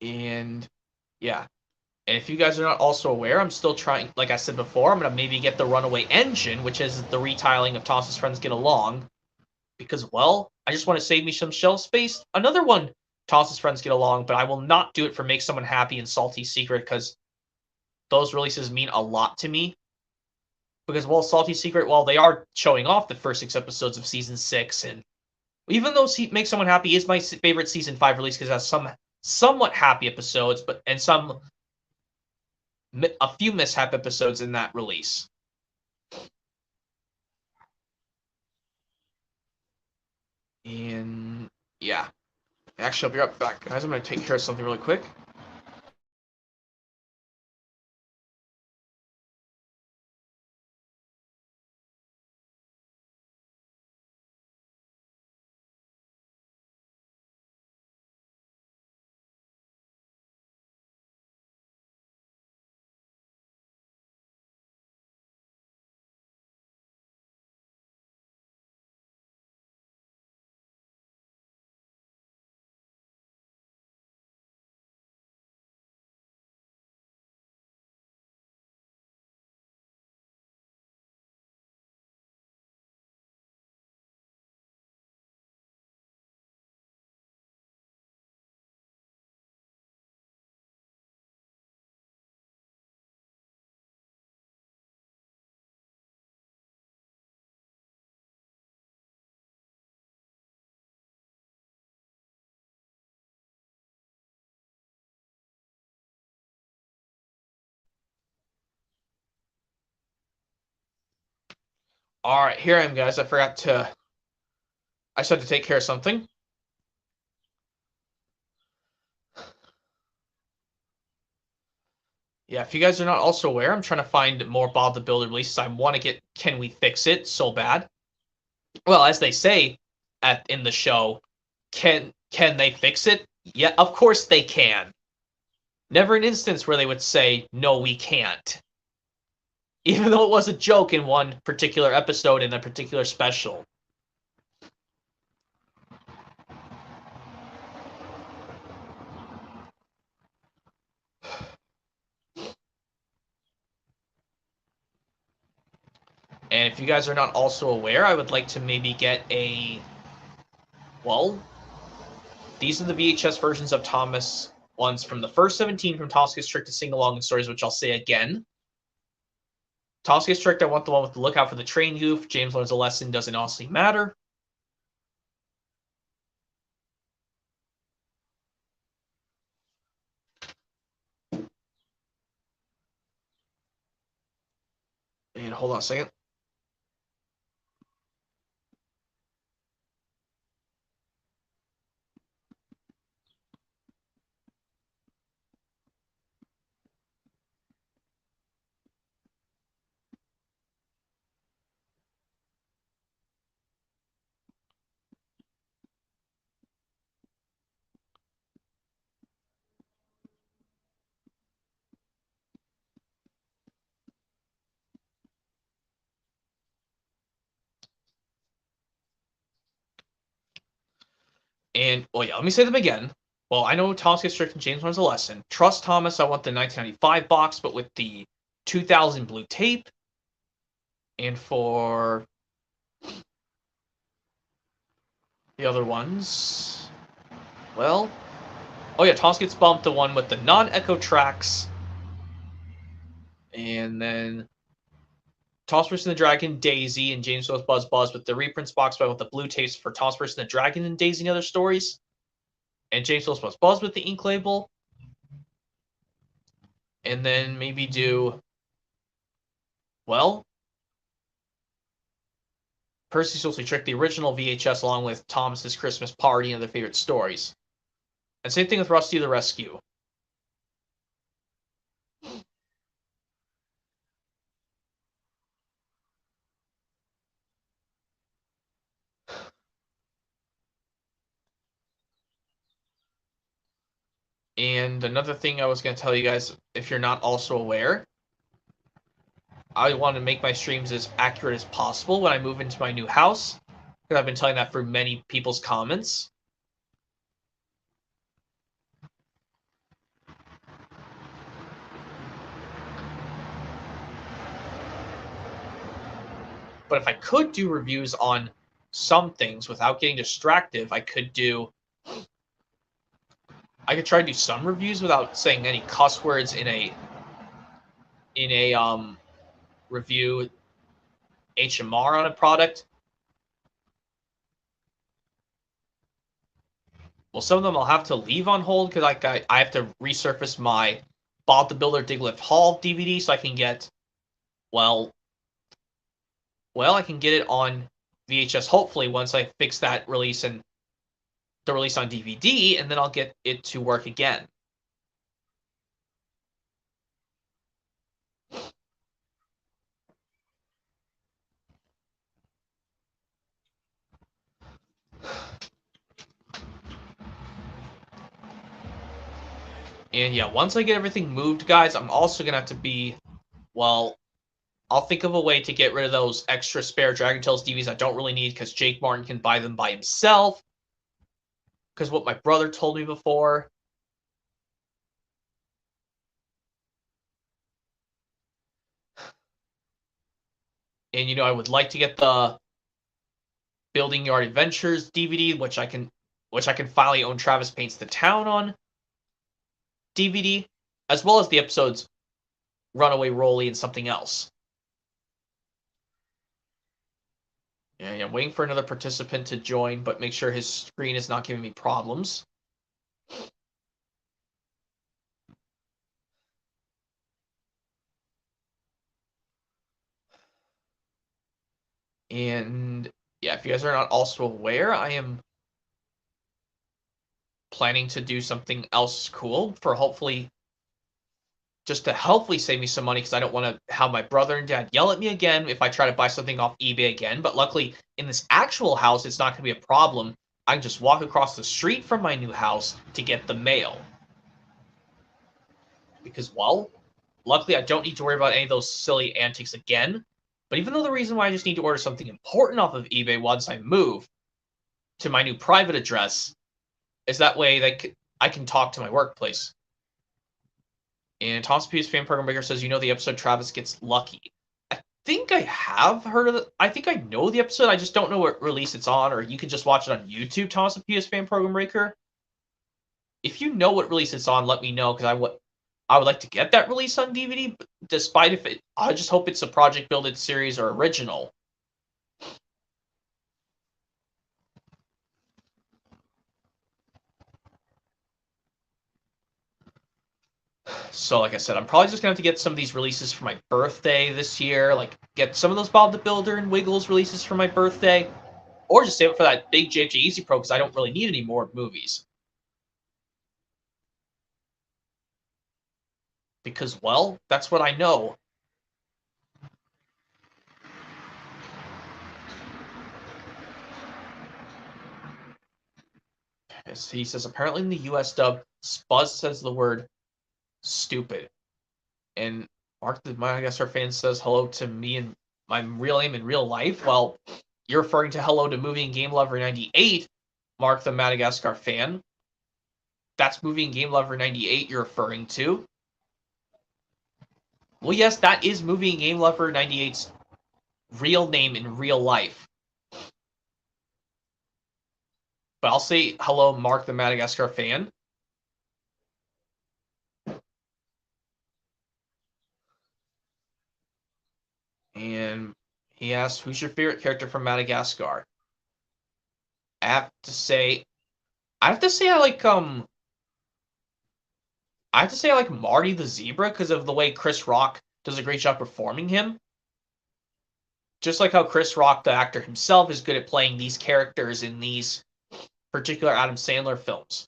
And yeah. And if you guys are not also aware, I'm still trying, like I said before, I'm going to maybe get the Runaway Engine, which is the retiling of Toss's Friends Get Along. Because, well, I just want to save me some shelf space. Another one, Toss's Friends Get Along, but I will not do it for Make Someone Happy and Salty Secret, because those releases mean a lot to me. Because, well, Salty Secret, well, they are showing off the first 6 episodes of Season 6, and even though Make Someone Happy is my favorite Season 5 release, because it has some somewhat happy episodes, and a few mishap episodes in that release. And yeah. Actually, I'll be right back, guys. I'm going to take care of something really quick. All right, here I am, guys. I just had to take care of something. Yeah, if you guys are not also aware, I'm trying to find more Bob the Builder releases. I want to get Can We Fix It so bad. Well, as they say in the show, can they fix it? Yeah, of course they can. Never an instance where they would say, no, we can't. Even though it was a joke in one particular episode in a particular special. And if you guys are not also aware, I would like to maybe get a... Well, these are the VHS versions of Thomas ones from the first 17 from Thomas Gets Tricked to Sing Along and Stories, which I'll say again. Thomas Gets Tricked, I want the one with the Lookout for the Train goof. James Learns a Lesson, Doesn't Honestly Matter. And hold on a second. And, well, yeah, let me say them again. Well, I know Thomas Gets Tricked and James Learns a Lesson. Trust Thomas, I want the 1995 box, but with the 2000 blue tape. And for the other ones, well, oh yeah, Thomas Gets Bumped, the one with the non-echo tracks. And then Thomas vs. the Dragon, Daisy, and James Goes Buzz Buzz with the reprints box, but with the blue tapes for Thomas vs. the Dragon and Daisy and other stories. And James Goes Buzz Buzz with the ink label. And then maybe do, well, Percy Socially Tricked, the original VHS, along with Thomas's Christmas Party and their favorite stories. And same thing with Rusty the Rescue. And another thing I was going to tell you guys, if you're not also aware, I want to make my streams as accurate as possible when I move into my new house, because I've been telling that for many people's comments. But if I could do reviews on some things without getting distracted, I could try to do some reviews without saying any cuss words in a review HMR on a product. Well, some of them I'll have to leave on hold because I have to resurface my Bob the Builder Diglett Hall DVD so I can get, well, I can get it on VHS hopefully once I fix that release and the release on DVD, and then I'll get it to work again. And yeah, once I get everything moved, guys, I'm also going to have to be, well, I'll think of a way to get rid of those extra spare Dragon Tales DVDs I don't really need because Jake Martin can buy them by himself. Because what my brother told me before. And, you know, I would like to get the Building Yard Adventures DVD, which I can finally own Travis Paints the Town on DVD, as well as the episodes Runaway Rolly and something else. Yeah, I'm waiting for another participant to join, but make sure his screen is not giving me problems. And yeah, if you guys are not also aware, I am planning to do something else cool for hopefully save me some money because I don't want to have my brother and dad yell at me again if I try to buy something off eBay again. But luckily, in this actual house, it's not going to be a problem. I can just walk across the street from my new house to get the mail. Because, well, Luckily, I don't need to worry about any of those silly antics again. But even though the reason why I just need to order something important off of eBay once I move to my new private address is that way I can talk to my workplace. And Thomas P.'s fan program breaker says, you know the episode Travis gets lucky. I think I have heard of it. I think I know the episode. I just don't know what release it's on, or you can just watch it on YouTube, Thomas P.'s fan program breaker. If you know what release it's on, let me know, because I would like to get that release on DVD, but despite if I just hope it's a Project Build It series or original. So, like I said, I'm probably just going to have to get some of these releases for my birthday this year. Like, get some of those Bob the Builder and Wiggles releases for my birthday. Or just save it for that big JJ Easy Pro, because I don't really need any more movies. Because, well, that's what I know. He says, apparently in the US dub, Spuzz says the word stupid. And Mark the Madagascar fan says hello to me and my real name in real life. Well, you're referring to hello to Movie and Game Lover 98, Mark the Madagascar fan. That's Movie and Game Lover 98 you're referring to. Well, yes, that is Movie and Game Lover 98's real name in real life. But I'll say hello, Mark the Madagascar fan. And he asks, who's your favorite character from Madagascar? I have to say I like Marty the Zebra because of the way Chris Rock does a great job performing him. Just like how Chris Rock, the actor himself, is good at playing these characters in these particular Adam Sandler films.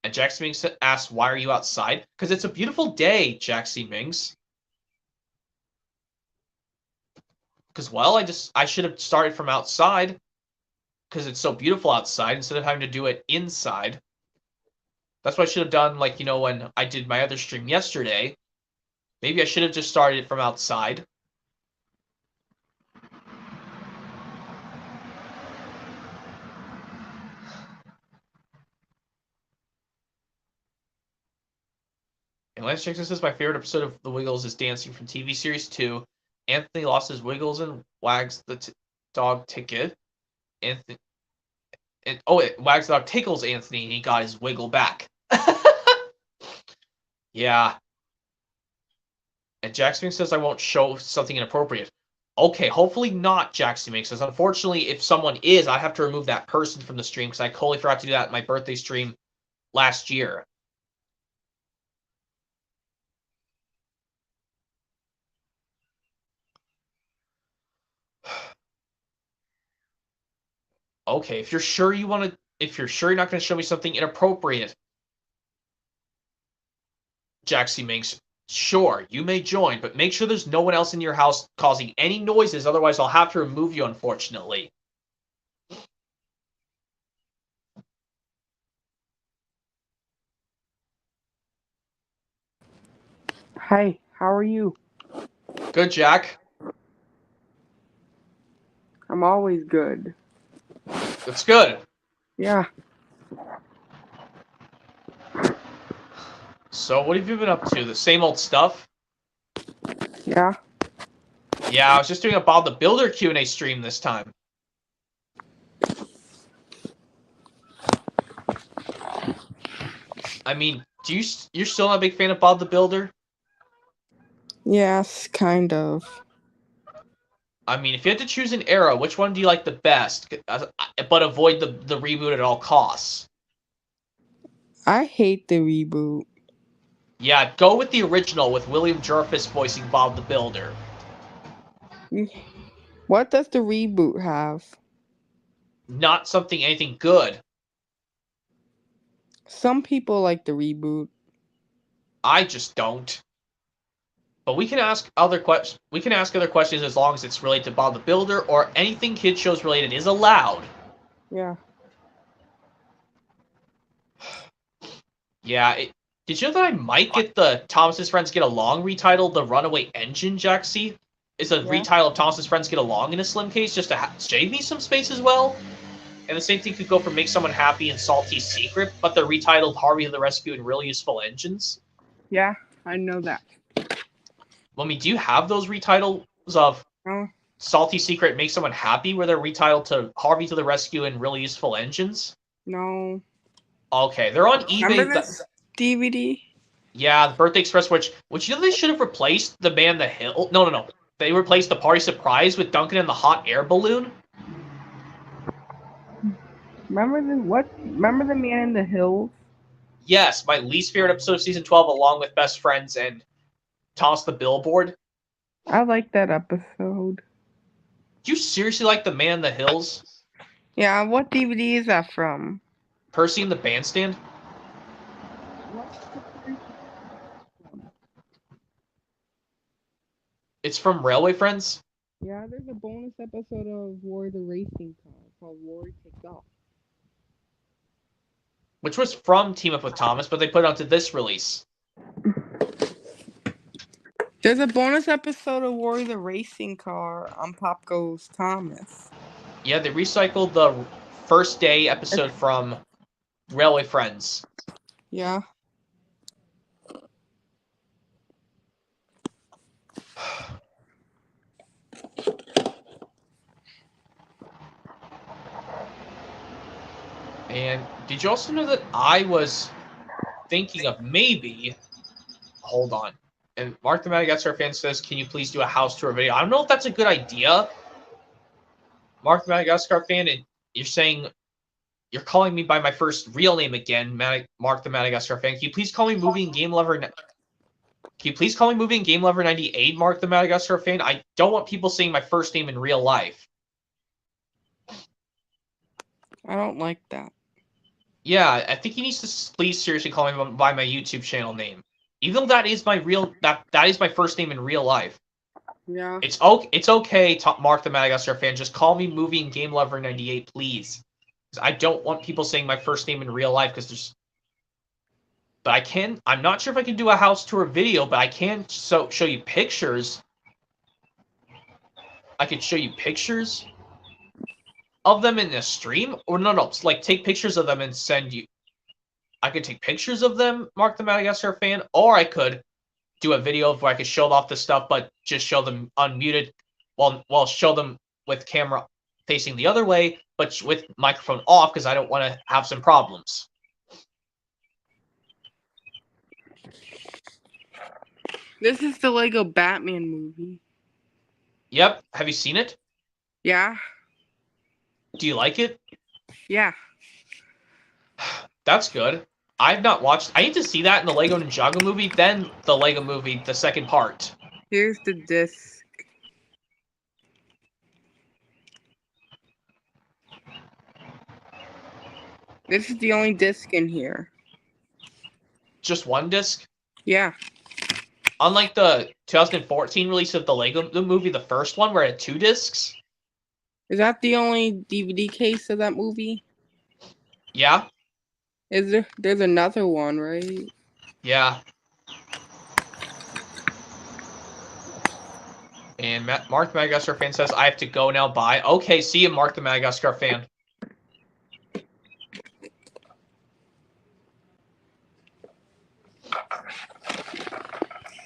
And Jack C. Minks asks, why are you outside? Because it's a beautiful day, Jack C. Minks. Because, well, I should have started from outside because it's so beautiful outside instead of having to do it inside. That's what I should have done, like, when I did my other stream yesterday. Maybe I should have just started it from outside. And Lance Jackson says, my favorite episode of The Wiggles is Dancing from TV Series 2. Anthony lost his Wiggles and wags the dog ticket. Wags the dog tickles Anthony and he got his Wiggle back. Yeah. And Jackson says I won't show something inappropriate. Okay, hopefully not, Jackson says. Unfortunately, if someone is, I have to remove that person from the stream because I totally forgot to do that at my birthday stream last year. Okay, if you're sure you're not going to show me something inappropriate, Jack Minks, sure, you may join, but make sure there's no one else in your house causing any noises, otherwise I'll have to remove you, unfortunately. Hi, how are you? Good, Jack. I'm always good. That's good. Yeah. So, what have you been up to? The same old stuff? Yeah. Yeah, I was just doing a Bob the Builder Q&A stream this time. I mean, you're still not a big fan of Bob the Builder? Yes, kind of. I mean, if you had to choose an era, which one do you like the best? But avoid the reboot at all costs. I hate the reboot. Yeah, go with the original with William Jervis voicing Bob the Builder. What does the reboot have? Not anything good. Some people like the reboot. I just don't. But we can ask other questions. We can ask other questions as long as it's related to Bob the Builder or anything kid shows related is allowed. Yeah. Yeah, Did you know that I might get the Thomas's Friends Get Along retitled The Runaway Engine, Jaxie? Is a Yeah. retitle of Thomas's Friends Get Along in a slim case just to save me some space as well? And the same thing could go for Make Someone Happy and Salty Secret, but they're retitled Harvey to the Rescue and Really Useful Engines. Yeah, I know that. Well, I mean, do you have those retitles of No, Salty Secret and Make Someone Happy where they're retitled to Harvey to the Rescue and Really Useful Engines? no. Okay, they're on eBay. Remember this DVD? Yeah, the Birthday Express, which you know they should have replaced the Man in the Hill. No. They replaced the Party Surprise with Duncan and the Hot Air Balloon. Remember the Man in the Hills? Yes, my least favorite episode of season 12, along with Best Friends and Toss the Billboard. I like that episode. Do you seriously like the Man in the Hills? Yeah, what DVD is that from? Percy and the Bandstand? It's from Railway Friends? Yeah, there's a bonus episode of War the Racing Car called War Takes Off. Which was from Team Up with Thomas, but they put it onto this release. There's a bonus episode of War the Racing Car on Pop Goes Thomas. Yeah, they recycled the first day episode from Railway Friends. Yeah. And did you also know that I was thinking of maybe... Hold on. And Mark the Madagascar fan says, can you please do a house tour video? I don't know if that's a good idea. Mark the Madagascar fan, and you're saying... You're calling me by my first real name again, Mark the Madagascar fan. Can you please call me Movie and Game Lover... Can you please call me Movie and Game Lover 98, Mark the Madagascar fan? I don't want people saying my first name in real life. I don't like that. Yeah, I think he needs to please seriously call me by my YouTube channel name. Even though that is my real... That is my first name in real life. Yeah. It's okay, Mark the Madagascar fan. Just call me Movie and Game Lover 98, please. I don't want people saying my first name in real life because there's... But I can... I'm not sure if I can do a house tour video, but I can show you pictures. I could show you pictures of them in a stream. Or no. Like, take pictures of them and send you... I could take pictures of them, Mark the Madagascar fan, or I could do a video where I could show off the stuff, but just show them unmuted, while show them with camera facing the other way, but with microphone off, because I don't want to have some problems. This is the Lego Batman movie. Yep. Have you seen it? Yeah. Do you like it? Yeah. That's good. I've not watched... I need to see that in the Lego Ninjago movie, then the Lego movie, the second part. Here's the disc. This is the only disc in here. Just one disc? Yeah. Unlike the 2014 release of the Lego movie, the first one, where it had 2 discs? Is that the only DVD case of that movie? Yeah. Is there? There's another one, right? Yeah. And Mark the Madagascar fan says, I have to go now, bye. Okay, see you, Mark the Madagascar fan.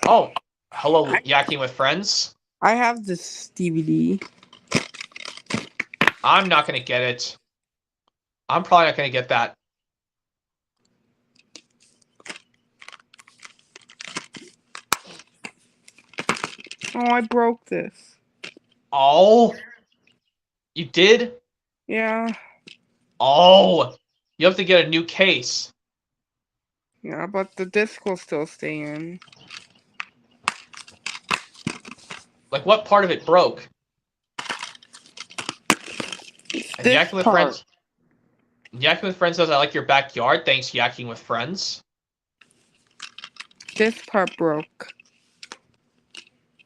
Oh, hello, Yakking with Friends. I have this DVD. I'm not going to get it. I'm probably not going to get that. Oh, I broke this. Oh, you did? Yeah. Oh, you have to get a new case. Yeah, but the disc will still stay in. Like, what part of it broke? And This Yakking with part. Friends. Yakking with Friends says, I like your backyard. Thanks, Yakking with Friends. This part broke.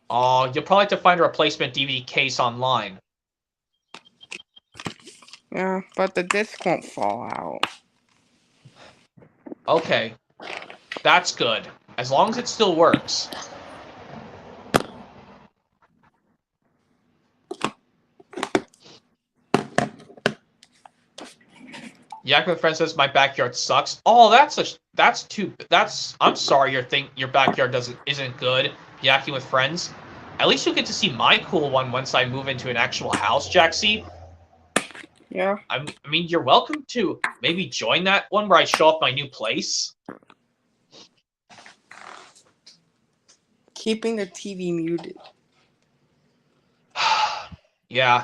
Oh, you'll probably have to find a replacement DVD case online. Yeah, but the disc won't fall out. Okay. That's good. As long as it still works. Yak with friend says my backyard sucks. Oh, I'm sorry your backyard isn't good. Yakking with friends. At least you'll get to see my cool one once I move into an actual house, Jaxie. Yeah. I mean, you're welcome to maybe join that one where I show off my new place. Keeping the TV muted. Yeah.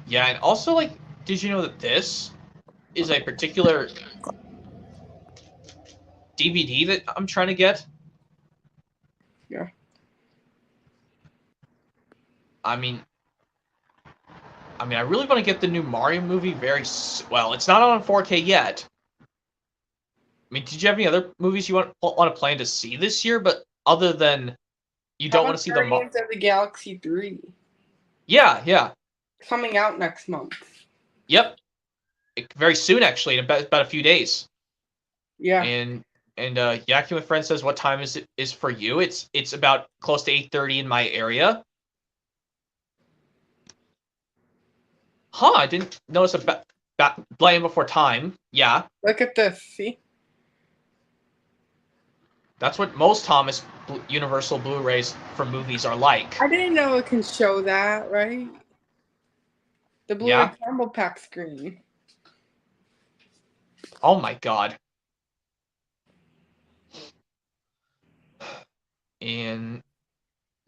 Yeah, and also, like, did you know that this is a particular DVD that I'm trying to get? Yeah. I mean, I really want to get the new Mario movie well. It's not on 4K yet. I mean, did you have any other movies you want to plan to see this year? But other than you don't want to see the Guardians of the Galaxy 3 yeah. coming out next month. Yep. Very soon, actually, in about a few days. Yeah. And Yakin with Friends says, what time is for you? It's about close to 8:30 in my area. Huh, I didn't notice Blame Before Time. Yeah. Look at this, see? That's what most Thomas Universal Blu-rays for movies are like. I didn't know it can show that, right? The Blu-ray combo pack screen. Oh my god. And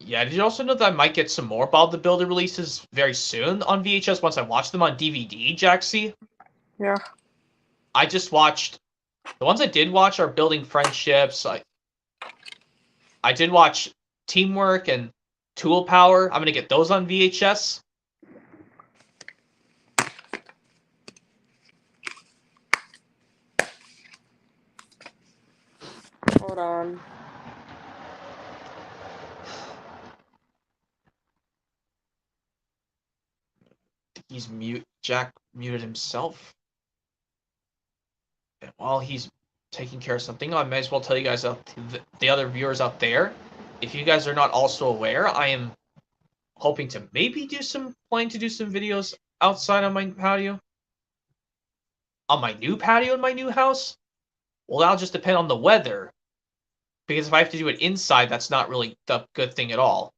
yeah, did you also know that I might get some more Bob the Builder releases very soon on VHS once I watch them on DVD, Jaxie? Yeah. I just watched... The ones I did watch are Building Friendships. I did watch Teamwork and Tool Power. I'm going to get those on VHS. Hold on. He's Jack muted himself. And while he's taking care of something, I may as well tell you guys, the other viewers out there, if you guys are not also aware, I am hoping to maybe planning to do some videos outside on my patio. On my new patio in my new house? Well, that'll just depend on the weather. Because if I have to do it inside, that's not really the good thing at all.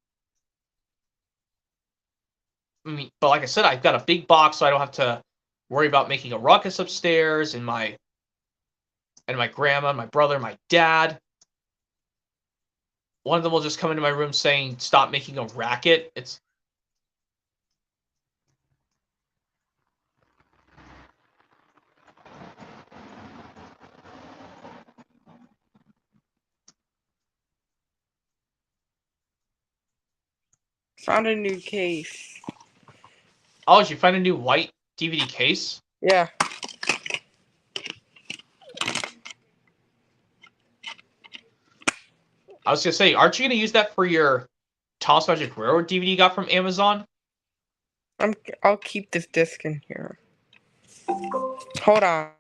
I mean, but like I said, I've got a big box, so I don't have to worry about making a ruckus upstairs, and my grandma, my brother, my dad. One of them will just come into my room saying, "Stop making a racket." It's Found a new case. Oh, did you find a new white DVD case? Yeah. I was gonna say, aren't you gonna use that for your Thomas Magic Railroad DVD you got from Amazon? I'll keep this disc in here. Hold on.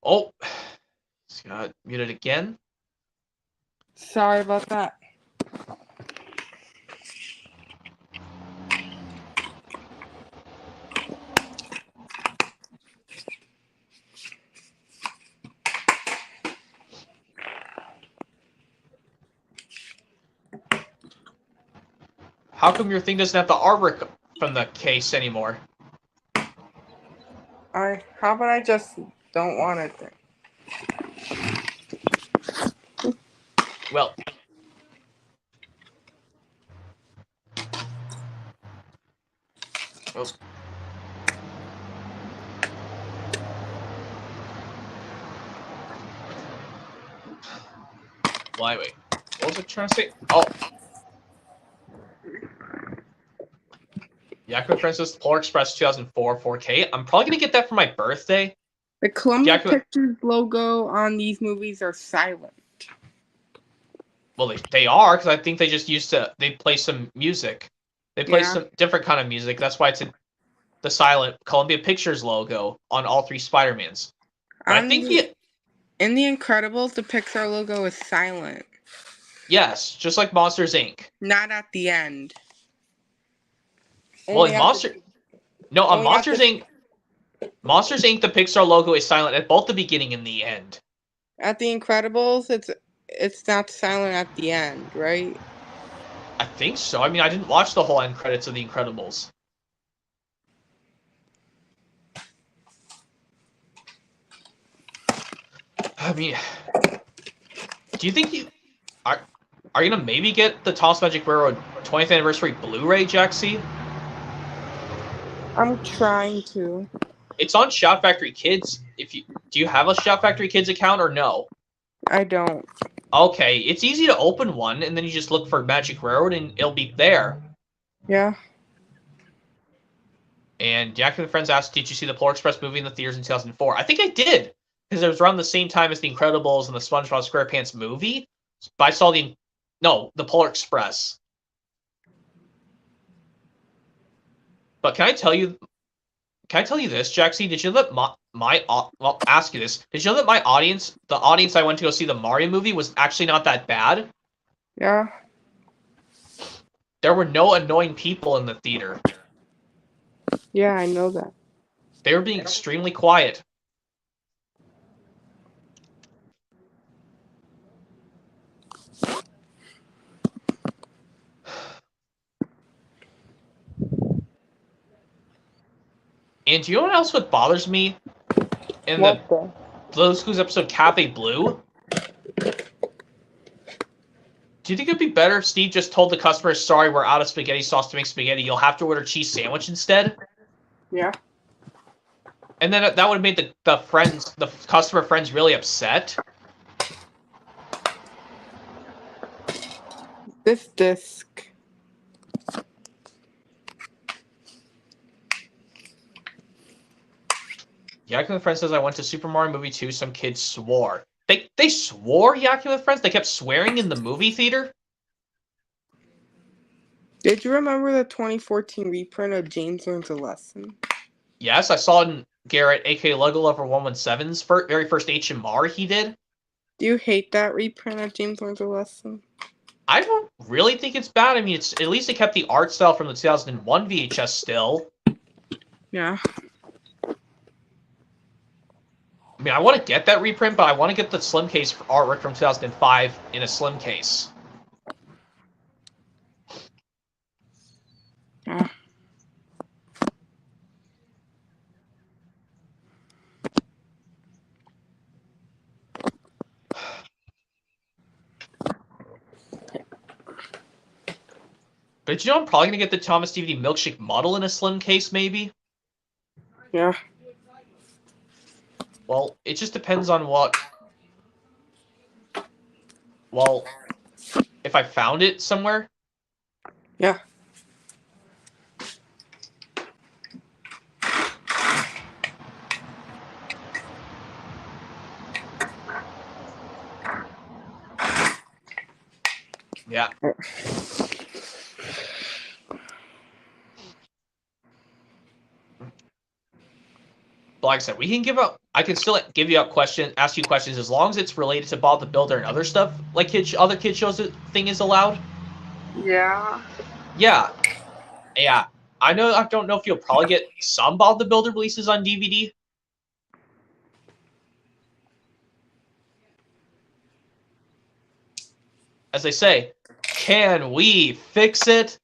Oh, it's got muted again. Sorry about that. How come your thing doesn't have the artwork from the case anymore? How about I just don't want it then? Well, oh. Wait. What was I trying to say? Oh. Yakuza Princess Polar Express 2004 4K. I'm probably going to get that for my birthday. The Columbia Pictures logo on these movies are silent. Well, they are, because I think they just they play some music. They play Yeah. some different kind of music. That's why it's the silent Columbia Pictures logo on all 3 Spider-Mans. But I think In The Incredibles, the Pixar logo is silent. Yes, just like Monsters, Inc. Not at the end. Well, Only in at the- No, on only at Monsters, the- Inc., the Pixar logo is silent at both the beginning and the end. At The Incredibles, it's not silent at the end, right? I think so. I mean, I didn't watch the whole end credits of The Incredibles. I mean, do you think you are you gonna maybe get the Thomas Magic Railroad 20th anniversary Blu-ray, Jaxie? I'm trying to. It's on Shout Factory Kids. Do you have a Shout Factory Kids account or no? I don't. Okay, it's easy to open one, and then you just look for Magic Railroad, and it'll be there. Yeah. And Jack and Friends asked, "Did you see the Polar Express movie in the theaters in 2004?" I think I did, because it was around the same time as The Incredibles and the SpongeBob SquarePants movie. But I saw the Polar Express. But can I tell you this, Jaxie? Did you know that ask you this? Did you know that the audience I went to go see the Mario movie, was actually not that bad? Yeah. There were no annoying people in the theater. Yeah, I know that. They were being extremely quiet. And do you know what else bothers me? In the Blue Clues episode Cafe Blue? Do you think it'd be better if Steve just told the customer, "Sorry, we're out of spaghetti sauce to make spaghetti. You'll have to order cheese sandwich instead"? Yeah. And then that would have made the customer friends really upset. This disc. Yakin with Friends says, "I went to Super Mario Movie 2. Some kids swore." They swore, Yakin with Friends? They kept swearing in the movie theater? Did you remember the 2014 reprint of James Learns a Lesson? Yes, I saw it in Garrett, aka Lego Lover 117's very first HMR he did. Do you hate that reprint of James Learns a Lesson? I don't really think it's bad. I mean, at least it kept the art style from the 2001 VHS still. Yeah. I mean, I want to get that reprint, but I want to get the slim case artwork from 2005 in a slim case. Yeah. But you know, I'm probably going to get the Thomas DVD Milkshake model in a slim case, maybe? Yeah. Well, it just depends on what... Well, if I found it somewhere. Yeah. Yeah. But like I said, I can still give you ask you questions as long as it's related to Bob the Builder and other stuff, like other kid shows thing is allowed. Yeah. Yeah. Yeah. I don't know if you'll probably get some Bob the Builder releases on DVD. As they say, can we fix it?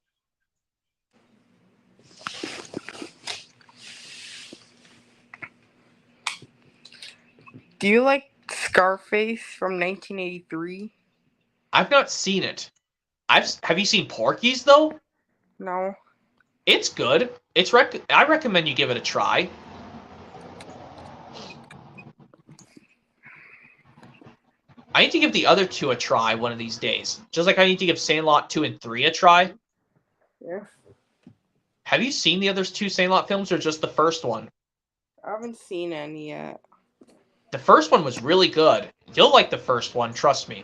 Do you like Scarface from 1983? I've not seen it. Have you seen Porky's though? No. It's good. I recommend you give it a try. I need to give the other 2 a try one of these days. Just like I need to give Sandlot 2 and 3 a try. Yeah. Have you seen the other 2 Sandlot films or just the first one? I haven't seen any yet. The first one was really good. You'll like the first one, trust me.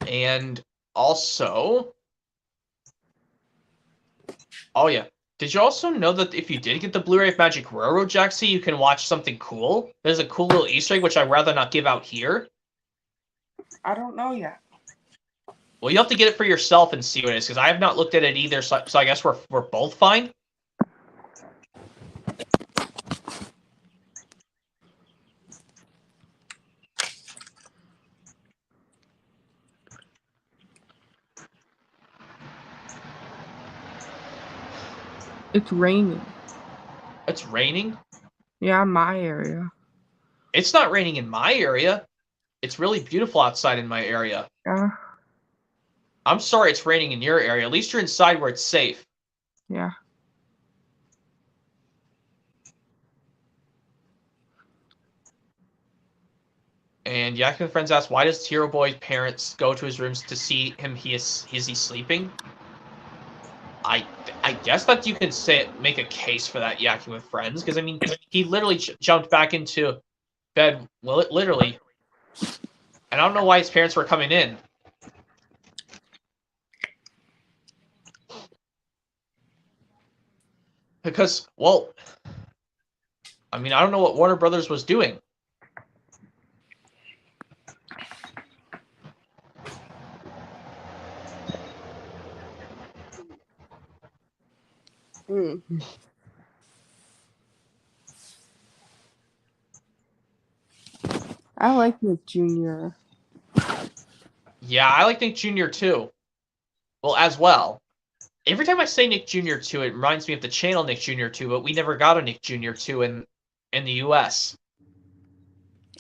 And also, oh yeah, did you also know that if you did get the Blu-ray of Magic Railroad Jaxie, you can watch something cool? There's a cool little Easter egg, which I'd rather not give out here. I don't know yet. Well, you have to get it for yourself and see what it is, because I have not looked at it either, so I guess we're both fine. It's raining. It's raining? Yeah, my area. It's not raining in my area. It's really beautiful outside in my area. Yeah. I'm sorry it's raining in your area. At least you're inside where it's safe. Yeah. And Yak and Friends asked, why does Hero Boy's parents go to his rooms to see him? Is he sleeping? I guess that you could make a case for that, Yakking with Friends, because I mean he literally jumped back into bed, well, literally, and I don't know why his parents were coming in. Because, well, I mean, I don't know what Warner Brothers was doing. I like Nick Jr. Yeah, I like Nick Jr. too. Well, as well. Every time I say Nick Jr. too, it reminds me of the channel Nick Jr. too, but we never got a Nick Jr. too in the US.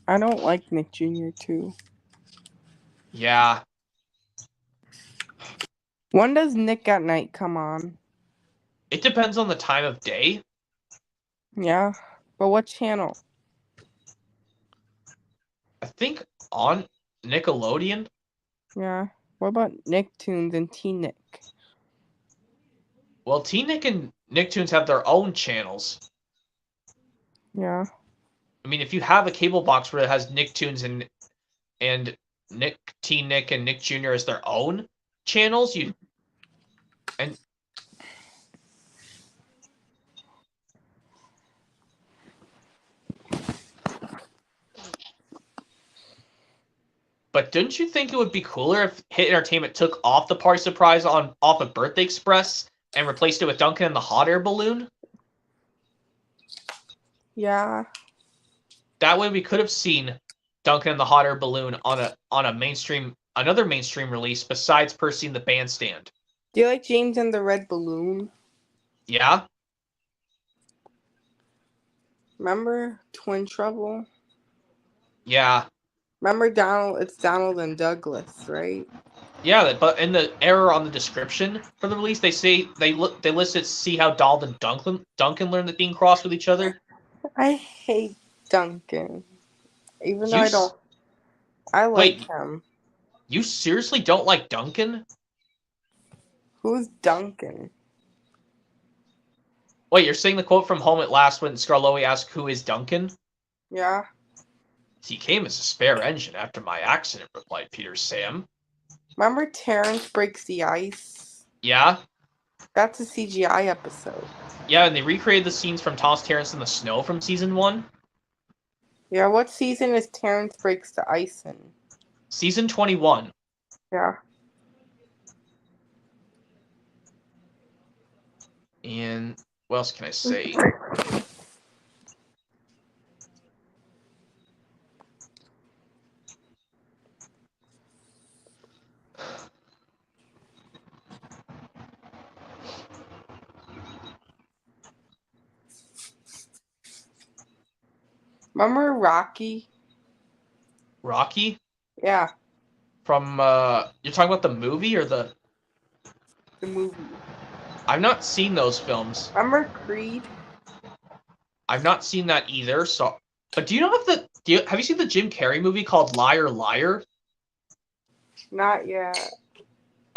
I don't like Nick Jr. too. Yeah. When does Nick at Night come on? It depends on the time of day. Yeah. But what channel? I think on Nickelodeon. Yeah. What about Nicktoons and Teen Nick? Well, Teen Nick and Nicktoons have their own channels. Yeah. I mean, if you have a cable box where it has Nicktoons and Teen Nick and Nick Jr. as their own channels, But didn't you think it would be cooler if Hit Entertainment took off the Party Surprise off of Birthday Express and replaced it with Duncan and the Hot Air Balloon? Yeah. That way we could have seen Duncan and the Hot Air Balloon on another mainstream release besides Percy and the Bandstand. Do you like James and the Red Balloon? Yeah? Remember Twin Trouble? Yeah. Remember Donald? It's Donald and Douglas, right? Yeah, but in the error on the description for the release, they say they listed see how Donald and Duncan learned that being crossed with each other. I hate Duncan. Even though I like Wait, him. You seriously don't like Duncan? Who's Duncan? Wait, you're saying the quote from Home at Last when Scarlowe asked who is Duncan? Yeah. He came as a spare engine after my accident, replied Peter Sam. Remember Terrence Breaks the Ice? Yeah? That's a CGI episode. Yeah, and they recreated the scenes from Thomas Terrence in the Snow from season 1. Yeah, what season is Terrence Breaks the Ice in? Season 21. Yeah. And what else can I say? Remember Rocky? Rocky? Yeah, From, you're talking about the movie or the... the movie. I've not seen those films. Remember Creed? I've not seen that either, so... But do you know if have you seen the Jim Carrey movie called Liar Liar? Not yet.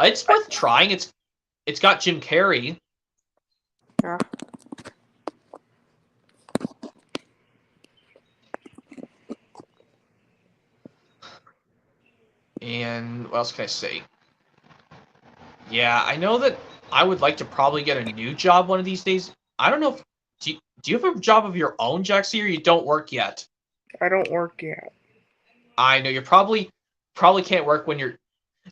It's worth trying. It's got Jim Carrey. Yeah. And what else can I say? Yeah, I know that I would like to probably get a new job one of these days. I don't know if do you have a job of your own, Jaxie, or you don't work yet? I don't work yet. I know you're probably can't work when you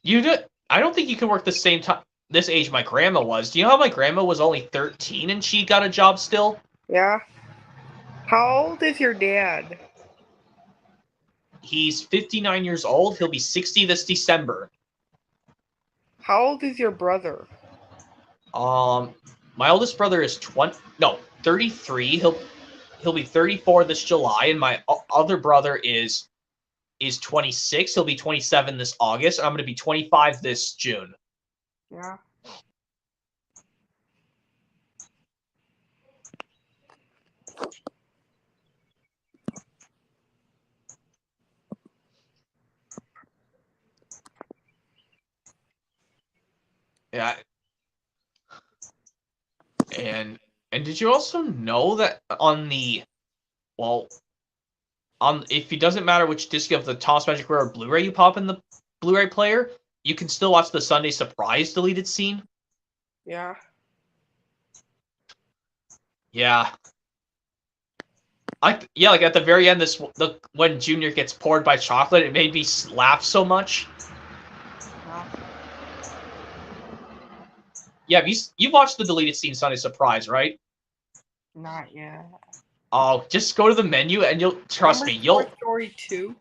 do. I don't think you can work the same time this age my grandma was. Do you know how my grandma was only 13 and she got a job still? Yeah. How old is your dad? He's 59 years old. He'll be 60 this December. How old is your brother? My oldest brother is 33. He'll be 34 this July, and my other brother is 26. He'll be 27 this August, and I'm going to be 25 this June. Yeah. Yeah. And did you also know that if it doesn't matter which disc of the Thomas Magic Rare or Blu-ray you pop in the Blu-ray player, you can still watch the Sunday Surprise deleted scene? Yeah. Yeah. Like at the very end, when Junior gets poured by chocolate, it made me laugh so much. Yeah, you've watched the deleted scene Sunday Surprise, right? Not yet. Oh, just go to the menu and trust me. Toy Story 2?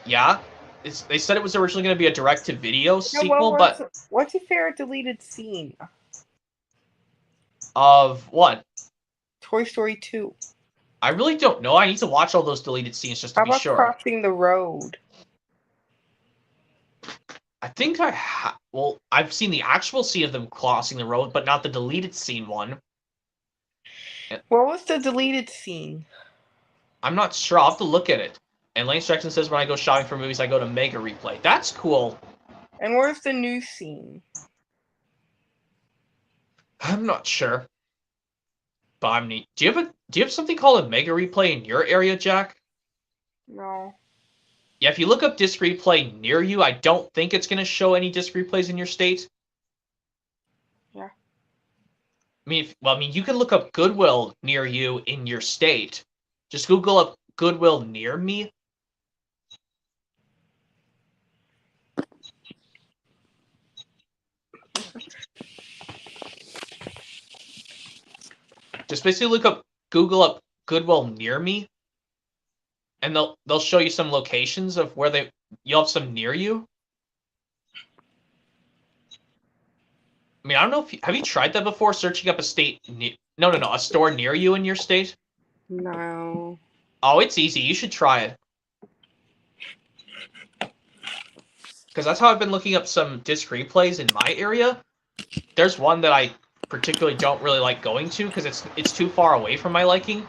Yeah, they said it was originally going to be a direct-to-video sequel, but what's your favorite deleted scene? Of what? Toy Story 2. I really don't know. I need to watch all those deleted scenes just to How be about sure. Crossing the Road? I think I've seen the actual scene of them crossing the road, but not the deleted scene one. What was the deleted scene? I'm not sure. I'll have to look at it. And Lance Jackson says when I go shopping for movies, I go to Mega Replay. That's cool. And where's the new scene? I'm not sure. But I'm neat. Do you have something called a Mega Replay in your area, Jack? No. Yeah, if you look up disc replay near you, I don't think it's going to show any disc replays in your state. Yeah. I mean, you can look up Goodwill near you in your state. Just Google up Goodwill near me. Just basically Google up Goodwill near me, and they'll show you some locations of where you'll have some near you. I mean, I don't know have you tried that before, searching up a a store near you in your state? No. Oh, it's easy. You should try it. Because that's how I've been looking up some disc replays in my area. There's one that I particularly don't really like going to because it's too far away from my liking.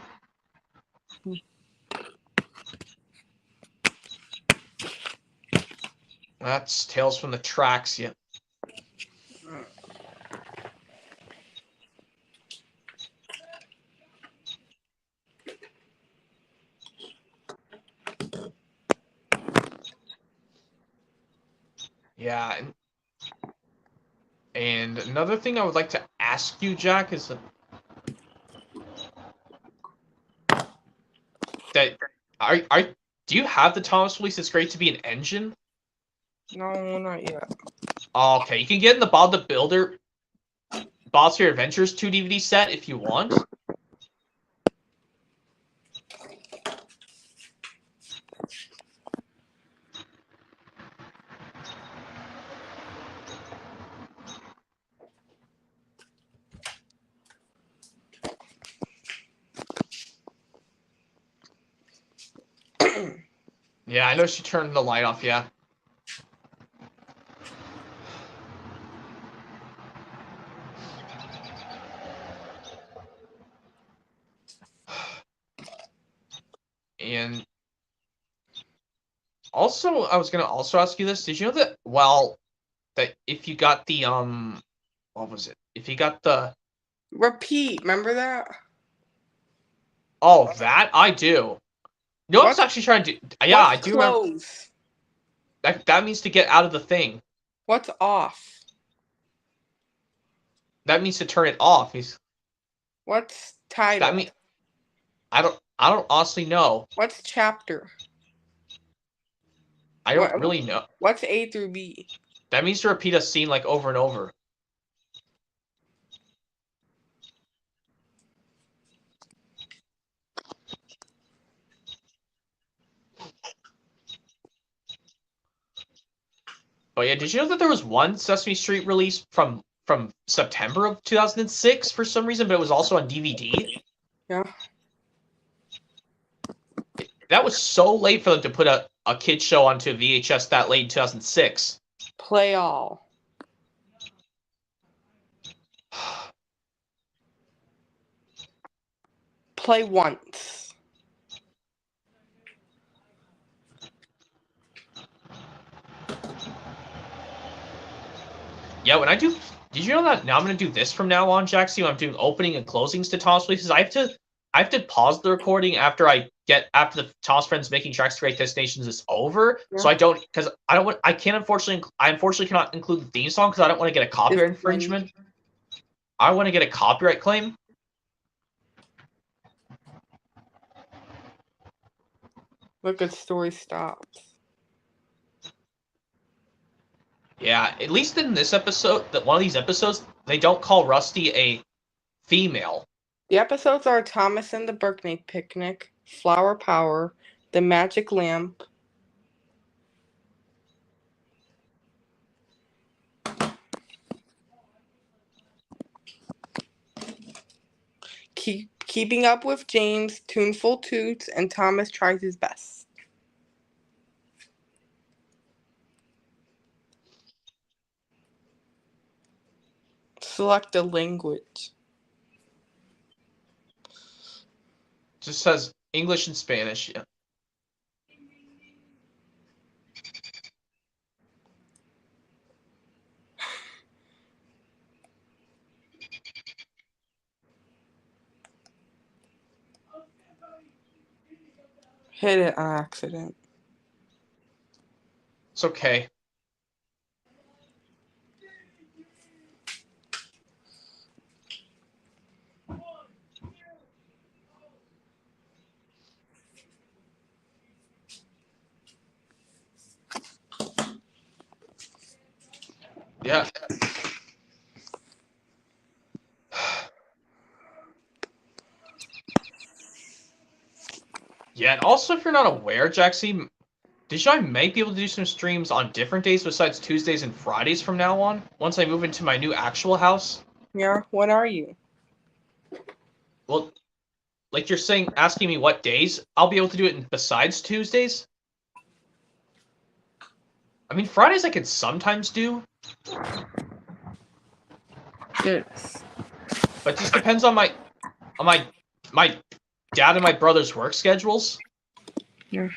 That's Tales from the Tracks, yeah. Yeah, and another thing I would like to ask you, Jack, is that do you have the Thomas release? It's great to be an engine. No, not yet. Oh, okay, you can get in the Bob the Builder, Bob's Your Adventures 2 DVD set if you want. Yeah, I know she turned the light off, yeah. And also, I was gonna also ask you this. Did you know that if you got the what was it? If you got the Repeat, remember that? that I do. No, I was actually trying to do. Yeah, I do remember. Close? That means to get out of the thing. What's off? That means to turn it off. What's title? That mean I don't honestly know. What's chapter? I don't really know. What's A through B? That means to repeat a scene like over and over. Oh yeah, did you know that there was one Sesame Street release from September of 2006 for some reason, but it was also on DVD? Yeah. That was so late for them to put a kid's show onto VHS that late in 2006. Play all. Play once. Yeah, when I do... Did you know that now I'm going to do this from now on, Jaxie, when I'm doing opening and closings to Thomas releases? I have to pause the recording after the Thomas Friends Making Tracks to Great Destinations is over. Yeah. So I unfortunately cannot include the theme song because I don't want to get a copyright infringement. I want to get a copyright claim. Look, the story stops. Yeah, at least in this episode, one of these episodes, they don't call Rusty a female. The episodes are Thomas and the Birthday Picnic, Flower Power, The Magic Lamp, Keeping Up with James, Tuneful Toots, and Thomas Tries His Best. Select a language. Just says English and Spanish, yeah. Hit it on accident. It's okay. Yeah. Yeah, and also if you're not aware, Jaxie, did you know I might be able to do some streams on different days besides Tuesdays and Fridays from now on, once I move into my new actual house? Yeah, when are you? Well, like you're asking me what days I'll be able to do it besides Tuesdays? I mean, Fridays I could sometimes do. Yes. But it just depends on my dad and my brother's work schedules. Yeah.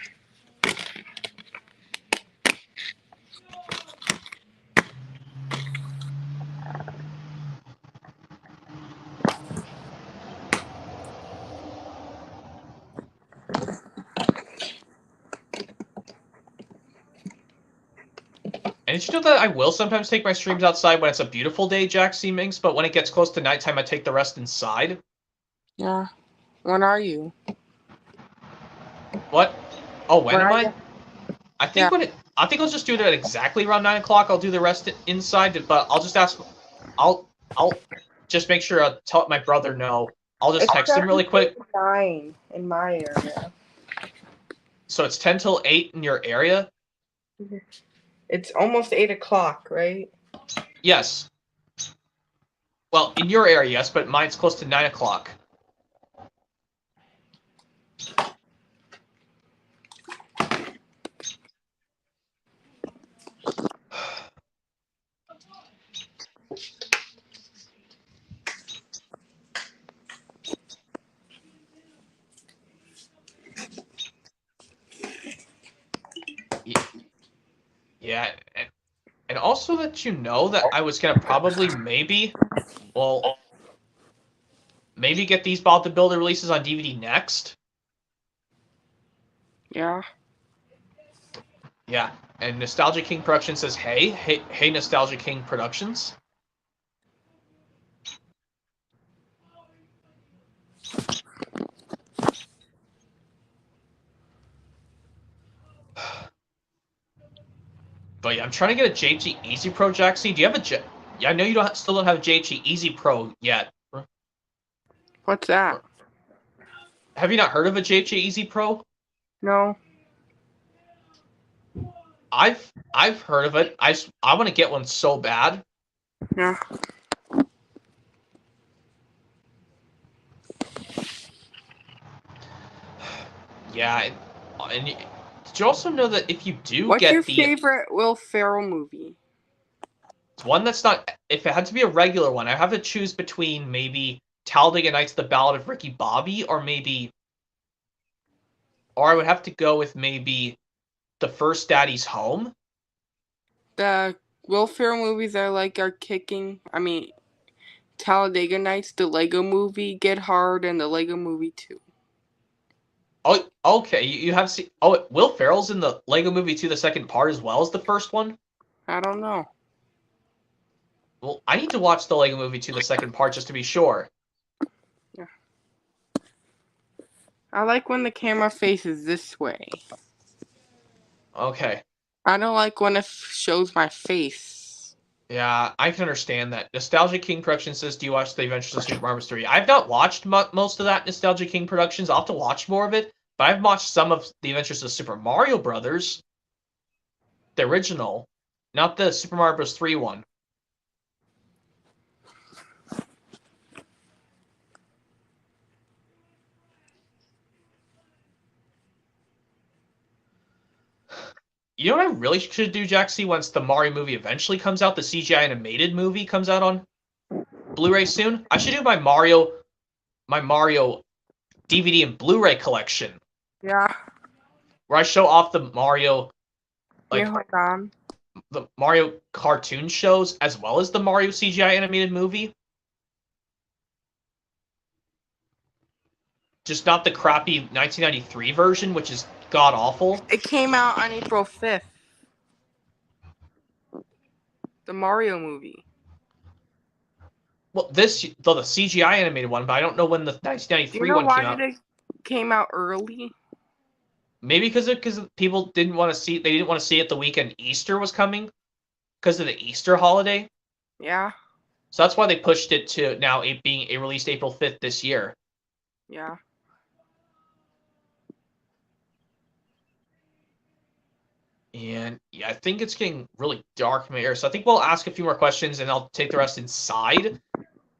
And did you know that I will sometimes take my streams outside when it's a beautiful day, Jaxie Minx, but when it gets close to nighttime, I take the rest inside? Yeah. When are you? What? Oh, when am I? I think Yeah. I think I'll just do it at exactly around 9 o'clock. I'll do the rest inside, but I'll just ask. I'll just make sure I tell my brother no. I'll just text him really quick. 9 in my area. So it's 10 till 8 in your area? It's almost 8 o'clock, right? Yes. Well, in your area, yes, but mine's close to 9 o'clock. Yeah, and also that you know that I was gonna probably maybe get these Bob the Builder releases on DVD next. Yeah. Yeah, And Nostalgia King Productions says, hey, Nostalgia King Productions. But yeah, I'm trying to get a JHG Easy Pro, Jaxie. Do you have a Yeah, I know you still don't have a JHG Easy Pro yet. What's that? Have you not heard of a JHG Easy Pro? No. I've heard of it. I want to get one so bad. Yeah. Yeah, and did you also know that if you do What's your get the favorite Will Ferrell movie? one that's not, if it had to be a regular one, I have to choose between maybe Talladega Nights: The Ballad of Ricky Bobby, or I would have to go with maybe The First Daddy's Home. The Will Ferrell movies are kicking. Talladega Nights, the Lego Movie, Get Hard, and the Lego Movie 2. Oh, okay. You have seen. Oh, Will Ferrell's in the Lego Movie 2, the second part, as well as the first one. I don't know. Well, I need to watch the Lego Movie 2, the second part, just to be sure. Yeah. I like when the camera faces this way. Okay. I don't like when it shows my face. Yeah, I can understand that. Nostalgia King Productions says, do you watch The Adventures of Super Mario Bros. 3? I've not watched most of that Nostalgia King Productions. I'll have to watch more of it. But I've watched some of The Adventures of Super Mario Brothers. The original. Not the Super Mario Bros. 3 one. You know what I really should do, Jaxie, once the Mario movie eventually comes out, the CGI animated movie comes out on Blu-ray soon? I should do my Mario DVD and Blu-ray collection, Yeah. where I show off the Mario, like, Hold on. the Mario cartoon shows, as well as the Mario CGI animated movie. Just not the crappy 1993 version, which is god-awful. It came out on April 5th. The Mario movie. Well, the CGI animated one, but I don't know when the 1993 one came out. Why it came out early? Maybe because people didn't want to see. They didn't want to see it the weekend Easter was coming, because of the Easter holiday. Yeah. So that's why they pushed it to now being released April 5th this year. Yeah. And yeah, I think it's getting really dark in my ear. So I think we'll ask a few more questions and I'll take the rest inside,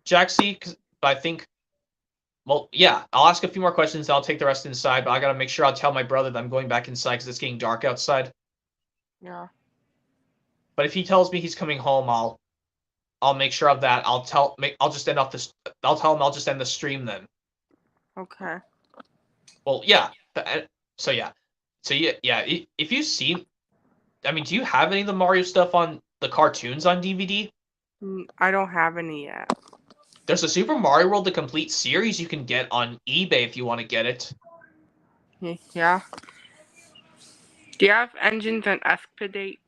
Jaxie. But I think, well, yeah, I'll ask a few more questions and I'll take the rest inside. But I got to make sure I'll tell my brother that I'm going back inside because it's getting dark outside. Yeah. But if he tells me he's coming home, I'll make sure of that. I'll tell him I'll just end the stream then. Okay. Well, yeah. So yeah. If you've seen, do you have any of the Mario stuff on the cartoons on DVD? I don't have any yet. There's a Super Mario World the Complete series you can get on eBay if you want to get it. Yeah. Do you have Engines and Expedites?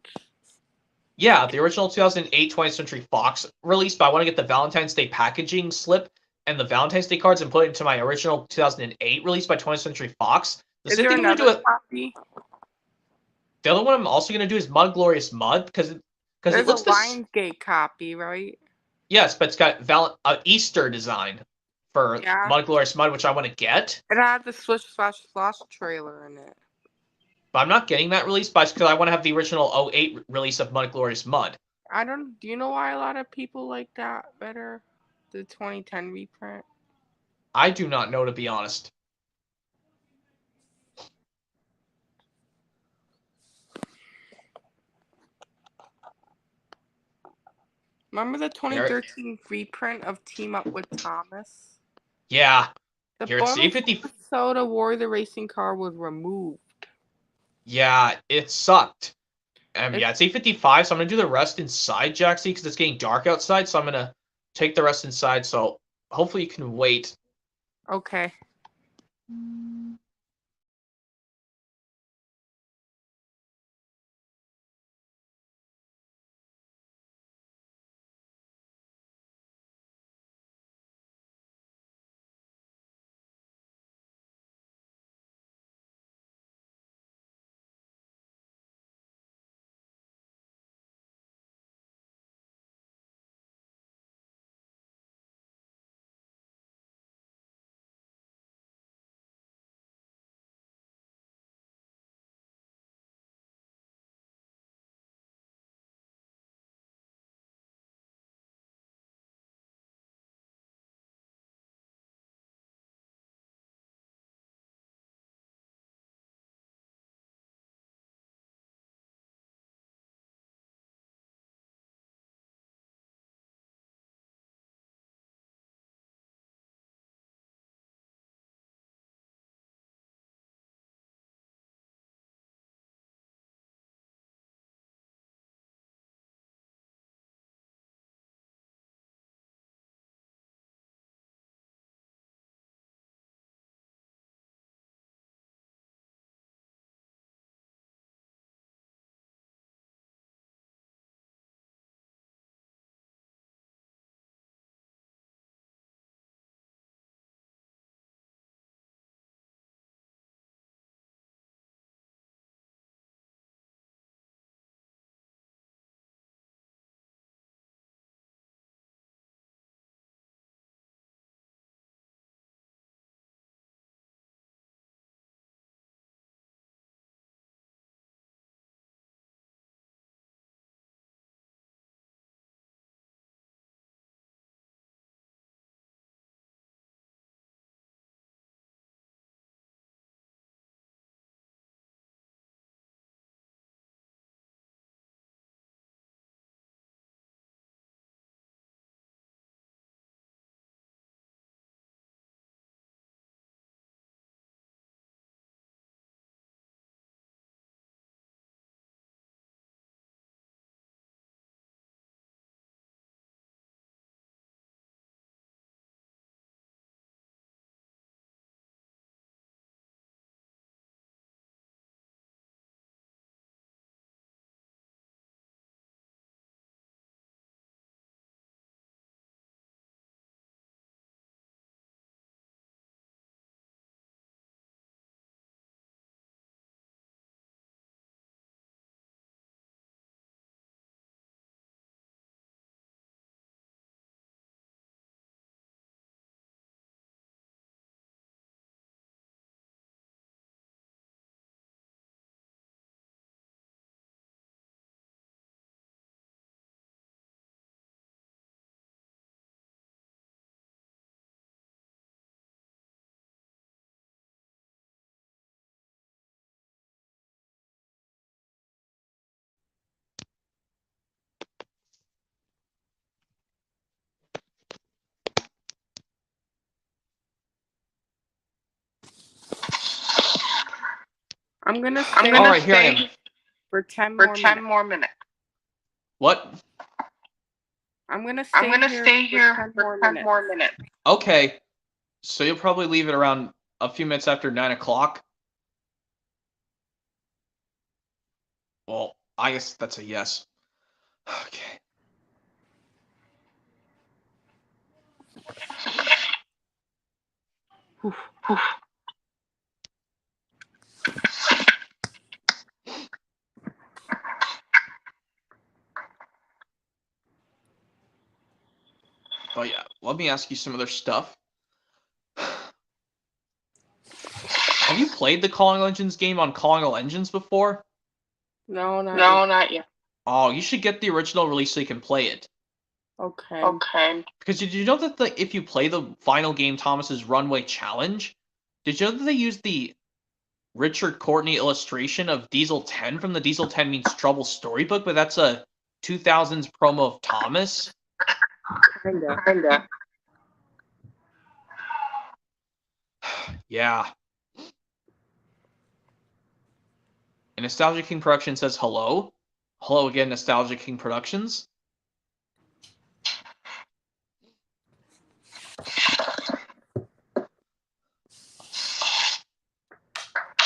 Yeah, the original 2008 20th Century Fox release, but I want to get the Valentine's Day packaging slip and the Valentine's Day cards and put it into my original 2008 release by 20th Century Fox. Is there another copy? The other one I'm also going to do is Mud Glorious Mud because it looks a Lionsgate copy, right? Yes, but it's got Easter design for Mud Glorious Mud, which I want to get. It had the Swish Splash Splash trailer in it. But I'm not getting that release, but it's because I want to have the original 08 release of Mud Glorious Mud. Do you know why a lot of people like that better? The 2010 reprint? I do not know, to be honest. Remember the 2013 reprint of Team Up with Thomas? Yeah. The bonus episode of War the Racing Car was removed. Yeah, it sucked. It's 8:55, so I'm going to do the rest inside, Jaxie, because it's getting dark outside, so I'm going to take the rest inside, so hopefully you can wait. Okay. I'm gonna stay All right, here I am. for 10 for more 10 minutes. more minutes. What? I'm gonna I'm gonna stay stay here here for 10 for 10 more more minutes. Okay. So you'll probably leave it around a few minutes after 9 o'clock? Well, I guess that's a yes. Okay. But yeah, let me ask you some other stuff. Have you played the Calling Legends game on Calling All Engines before? No, not No, yet. not yet. Oh, you should get the original release so you can play it. Okay. Okay. Because did you know that if you play the final game, Thomas's Runway Challenge, did you know that they used the Richard Courtney illustration of Diesel 10 from the Diesel 10 Means Trouble storybook, but that's a 2000s promo of Thomas? Kinda. Kinda. Yeah. And Nostalgia King Productions says hello. Hello again, Nostalgia King Productions.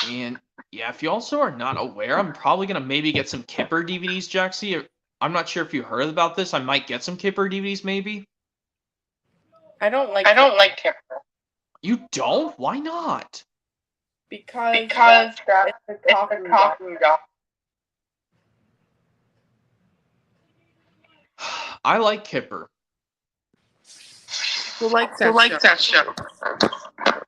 And yeah, if you also are not aware, I'm probably gonna maybe get some Kipper DVDs, Jaxie. I'm not sure if you heard about this. I might get some Kipper DVDs, maybe. I don't like I don't like Kipper. You don't? Why not? because Because it's the it's the coffee coffee dog. I like Kipper. Who likes Who that likes show? that show?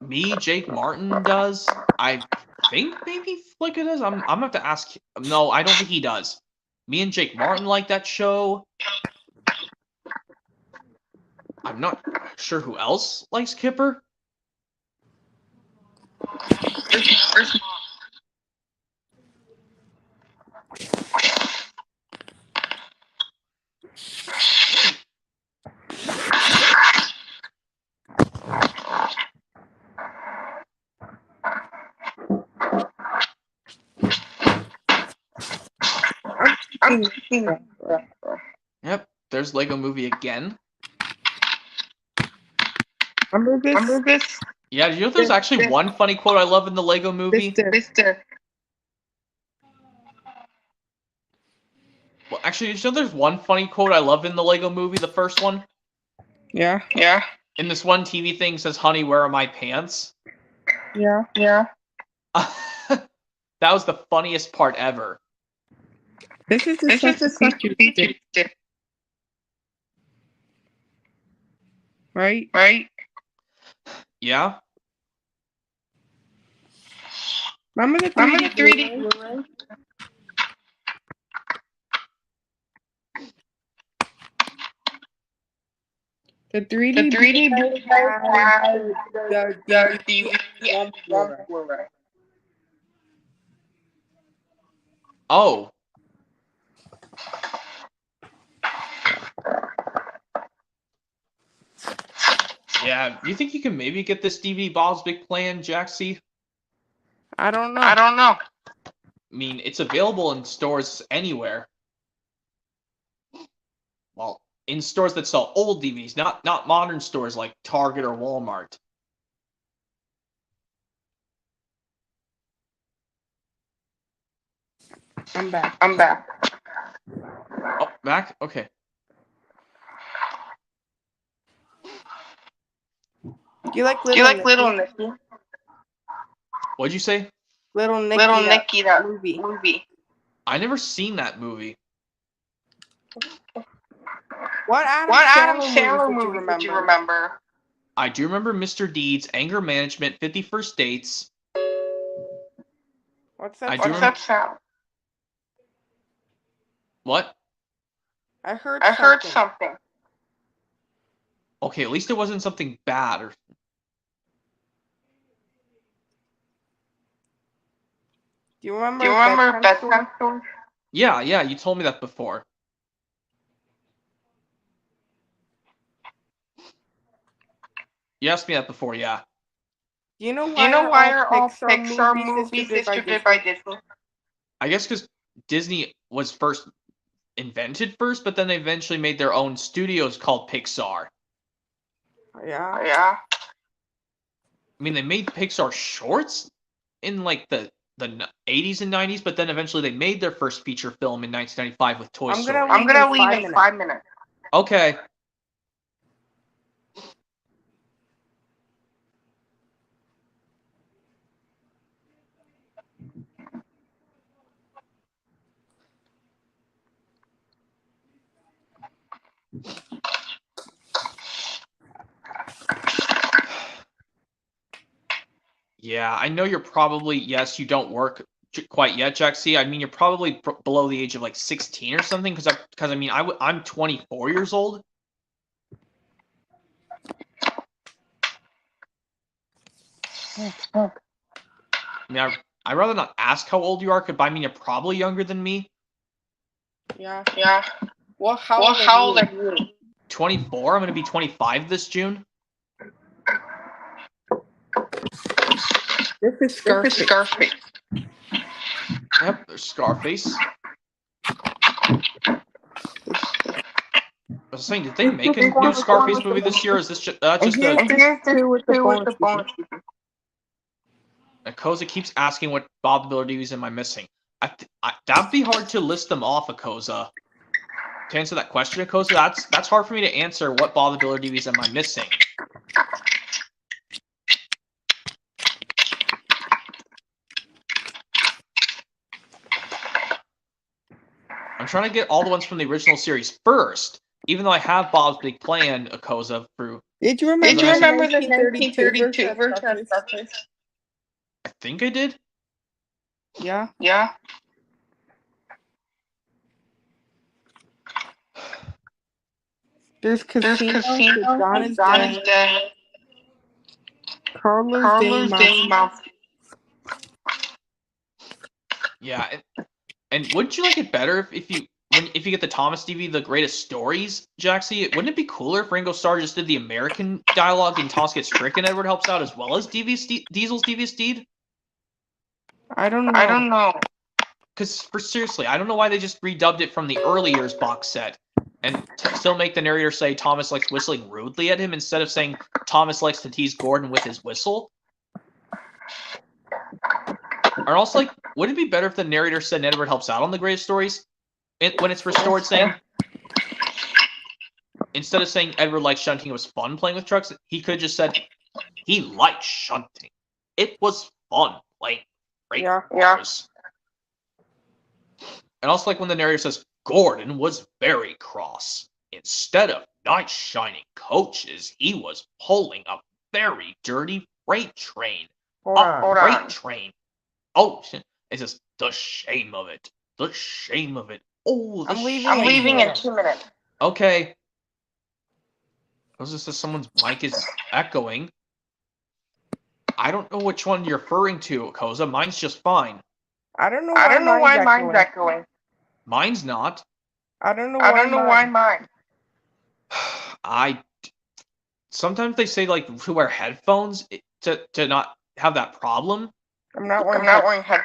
Me, Jake Martin does. I think maybe Flicka does. I'm gonna have to ask. No, I don't think he does. Me and Jake Martin like that show. I'm not sure who else likes Kipper. I'm thinking. Yep, there's Lego Movie again. Remember this? Yeah, did you know there's actually one funny quote I love in the Lego Movie? Mr. Well, actually, did you know there's one funny quote I love in the Lego Movie, the first one? Yeah. Yeah. In this one TV thing says, "Honey, where are my pants?" Yeah. Yeah. That was the funniest part ever. This is the This is the substitute substitute stick, stick, right? right? Yeah? Remember the 3D, Remember the 3D? Blu-ray? The 3D, The 3D Blu-ray has the the DVD DVD on Blu-ray. Blu-ray. Oh. Yeah, do you think you can maybe get this DVD Bob's Big Plan, Jaxie? I don't know. I don't know. I mean, it's available in stores anywhere. Well, in stores that sell old DVDs, not modern stores like Target or Walmart. I'm back. I'm back. Oh, back? Okay. Do you like Do Little you like Nicky? Little Nicky? What'd you say? Little Nicky, Little that Nicky, that movie. I never seen that movie. What Adam What Adam Sandler Sandler movies movies would you remember? I do remember Mr. Deeds, Anger Management, 51st Dates. What's that? I do What's remember. that sound? What? I heard I heard something. Okay, at least it wasn't something bad. Or Do you remember Do you remember Bedtime Bedtime Story? Story? yeah, you told me that before. You asked me that before, yeah. You know You know why why are are all all Pixar Pixar movies movies distributed distributed by by Disney? Disney? I guess because Disney was first invented first, but then they eventually made their own studios called Pixar. Yeah. Yeah. I mean, they made Pixar shorts in like the 80s and 90s, but then eventually they made their first feature film in 1995 with Toy I'm gonna Story. I'm gonna in leave 5 in minutes. 5 minutes. Okay. Yeah, I know you're probably, yes, you don't work quite yet, Jaxie. I mean, you're probably below the age of like 16 or something, because I mean, I'm 24 years old. I mean, I'd rather not ask how old you are, but I mean, you're probably younger than me. Yeah. Yeah. Well, how Well, old are how old you? are you? 24. I'm going to be 25 this June. This is This is Scarface. Scarface. Yep, there's Scarface. I was saying, did they make a new Scarface movie this year? Or is this just And just here's a... this two with the bonus. Akosa keeps asking what Bob the Builder DVDs am I missing. That'd be hard to list them off, Akosa. To answer that question, Akosa, that's hard for me to answer. What Bob the Builder DVDs am I missing? I'm trying to get all the ones from the original series first, even though I have Bob's Big Plan, Akosa, through... Did you remember Did you remember the 1932 1932 version of Scarface? I think I did. Yeah. Yeah. There's There's Casino. Casino. John is John dead. is dead. Carlos Carlos Day Mouth. Yeah, and wouldn't you like it better if you get the Thomas DVD, The Greatest Stories, Jaxie? Wouldn't it be cooler if Ringo Starr just did the American dialogue and Thomas gets stricken, Edward helps out, as well as Diesel's Devious Deed? I don't know. I don't know. Because, seriously, I don't know why they just redubbed it from the early years box set and still make the narrator say Thomas likes whistling rudely at him instead of saying Thomas likes to tease Gordon with his whistle. Or also, like, would it be better if the narrator said Edward helps out on The Greatest Stories when it's restored, saying, instead of saying Edward likes shunting, it was fun playing with trucks, he could have just said, he likes shunting. It was fun playing freight cars. And also, like, when the narrator says, Gordon was very cross. Instead of nice shining coaches, he was pulling a very dirty freight train. Hold on. Train. Oh, it's just the shame of it. The shame of it. Oh, I'm leaving I'm leaving in 2 minutes. Okay. It was just that someone's mic is echoing. I don't know which one you're referring to, Koza. Mine's just fine. I don't know why mine's echoing. Mine's not. I don't know why mine. Sometimes they say, like, to wear headphones to not have that problem. I'm not wearing headphones.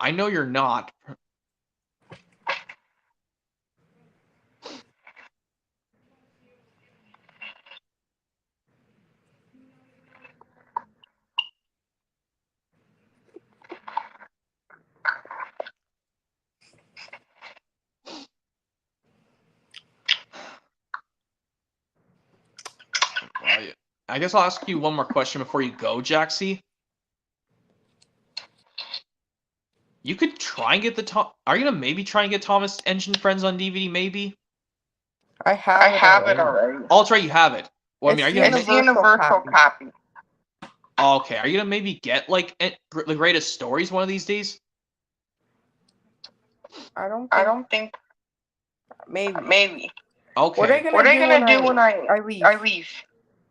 I know you're not. I guess I'll ask you one more question before you go, Jaxie. You could try and get Are you gonna maybe try and get Thomas Engine Friends on DVD? Maybe. I have it already. Oh, that's right, you have it. Well, I mean, are you gonna? It's the universal copy. Oh, okay, are you gonna maybe get like The Greatest Stories one of these days? I don't think. Maybe. Okay. What are they gonna do when I leave?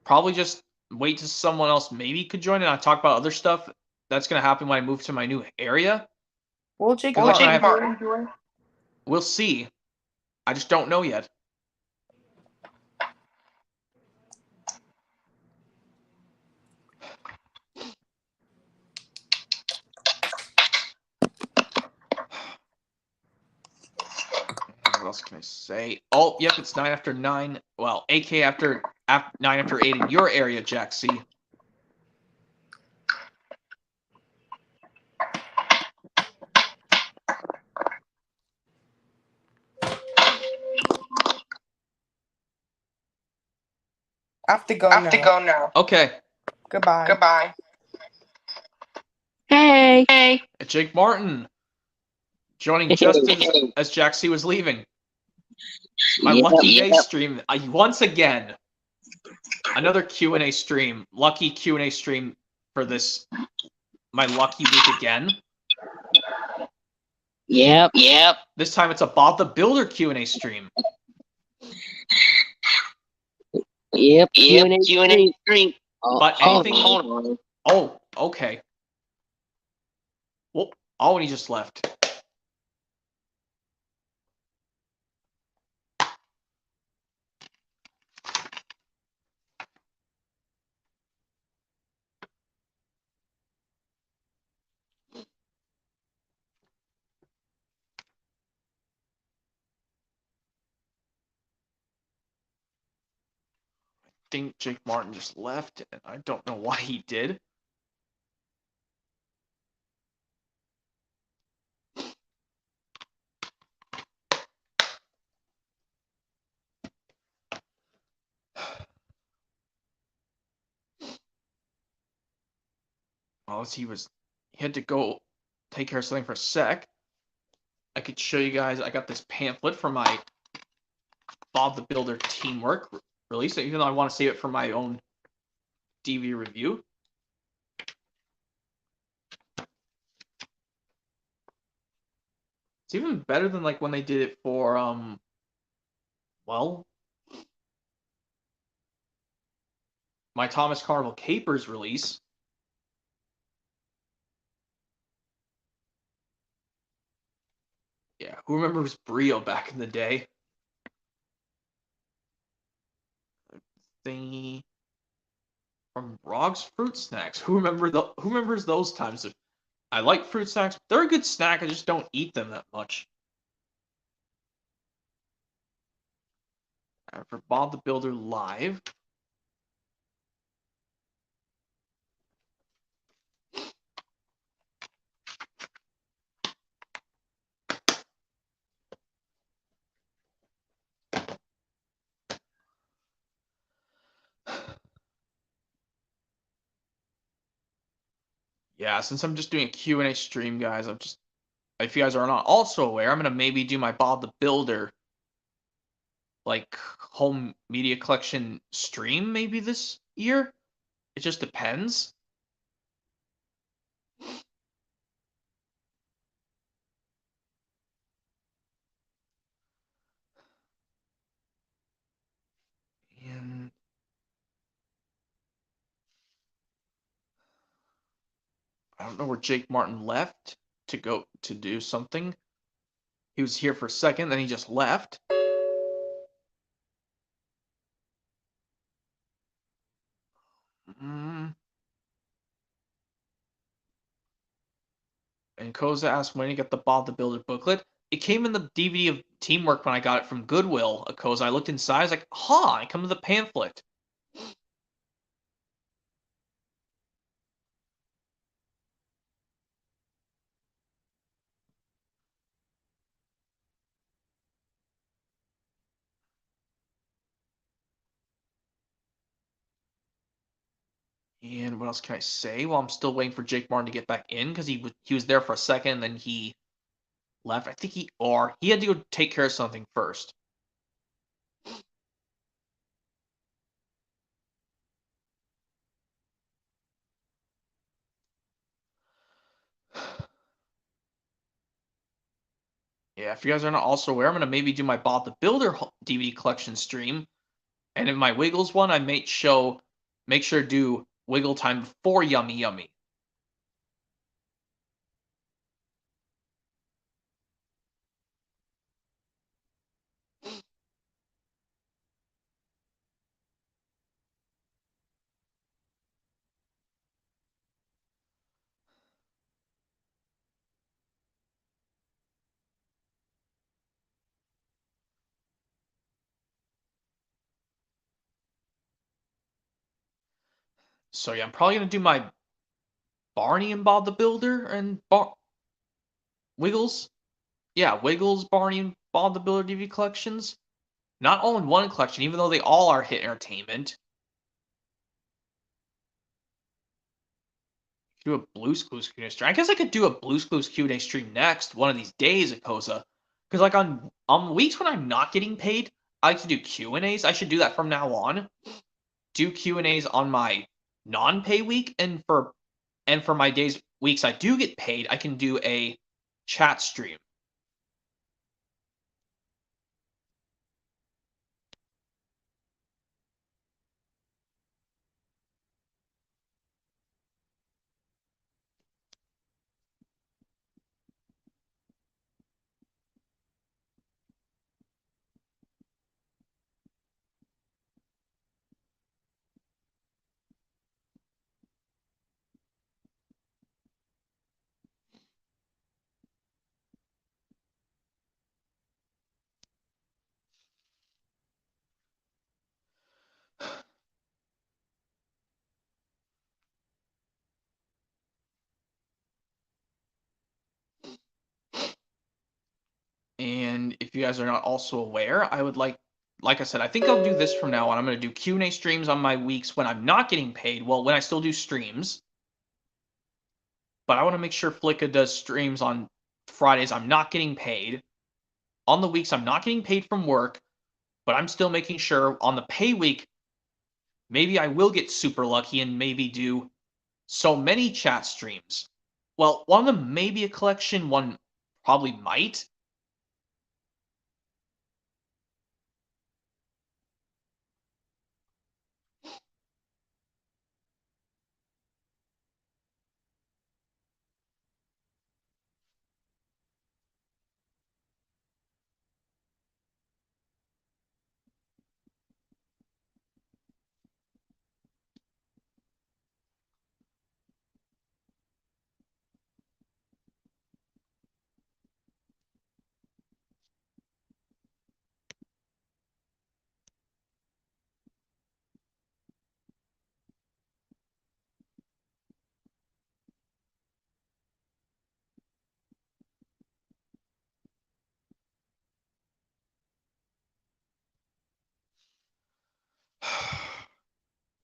Probably just wait till someone else maybe could join and I talk about other stuff that's gonna happen when I move to my new area. Will Jake Martin join? We'll see. I just don't know yet. else can I say? Oh, yep, it's 9 after 9. Well, AK after 9 after 8 in your area, Jack C. I have to go now. Okay. Goodbye. Goodbye. Hey. Hey. Jake Martin joining just as Jack C was leaving. My lucky day stream once again. Another Q&A stream. Lucky Q&A stream for this. My lucky week again. Yep. This time it's a Bob the Builder Q&A stream. Yep. Q&A Q&A. stream. But anything. Hold on. Oh, okay. Well, oh, and he just left. I think Jake Martin just left, and I don't know why he did. Well, he had to go take care of something for a sec. I could show you guys. I got this pamphlet for my Bob the Builder teamwork release, even though I want to save it for my own DVD review. It's even better than like when they did it for well, my Thomas Carnival Capers release. Yeah, who remembers Brio back in the day? Thingy from Rog's Fruit Snacks. Who remembers those times? I like fruit snacks. They're a good snack. I just don't eat them that much. For Bob the Builder Live. Yeah, since I'm just doing a Q&A stream, guys, if you guys are not also aware, I'm going to maybe do my Bob the Builder, like, home media collection stream maybe this year. It just depends. And I don't know where Jake Martin left to go to do something. He was here for a second, then he just left. And Koza asked when you get the Bob the Builder booklet. It came in the DVD of Teamwork when I got it from Goodwill. Koza, I looked inside, I was like, it comes with a pamphlet. And what else can I say? Well, I'm still waiting for Jake Martin to get back in because he was there for a second and then he left. I think he had to go take care of something first. Yeah, if you guys are not also aware, I'm gonna maybe do my Bob the Builder DVD collection stream, and in my Wiggles one, I make sure to do Wiggle time before Yummy Yummy. So yeah, I'm probably gonna do my Barney and Bob the Builder and Wiggles. Yeah, Wiggles, Barney, and Bob the Builder DVD collections. Not all in one collection, even though they all are hit entertainment. Do a Blue's Clues Q&A stream. I guess I could do a Blue's Clues Q&A stream next one of these days, Akosa. Because like on weeks when I'm not getting paid, I like to do Q&As. I should do that from now on. Do Q&As on my non-pay week, and for my weeks I do get paid, I can do a chat stream. And if you guys are not also aware, I would like I said, I think I'll do this from now on. I'm going to do Q&A streams on my weeks when I'm not getting paid. Well, when I still do streams. But I want to make sure Flicka does streams on Fridays I'm not getting paid. On the weeks I'm not getting paid from work, but I'm still making sure on the pay week, maybe I will get super lucky and maybe do so many chat streams. Well, one of them may be a collection, one probably might.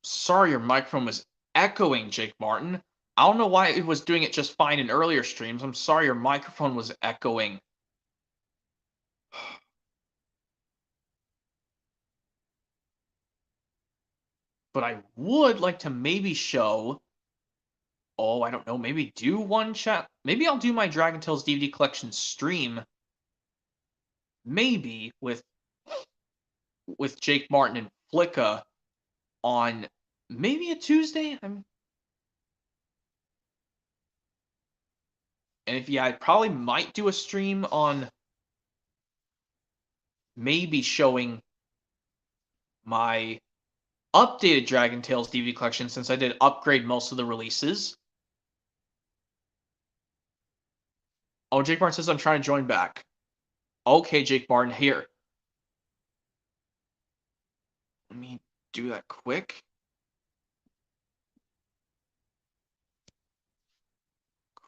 Sorry, your microphone was echoing, Jake Martin. I don't know why it was doing it just fine in earlier streams. I'm sorry your microphone was echoing. But I would like to maybe show. Oh, I don't know. Maybe do one chat. Maybe I'll do my Dragon Tales DVD collection stream. Maybe with Jake Martin and Flicka on maybe a Tuesday. And if yeah, I probably might do a stream on maybe showing my updated Dragon Tales DVD collection since I did upgrade most of the releases. Oh, Jake Martin says I'm trying to join back. Okay, Jake Martin, here. Let me do that quick.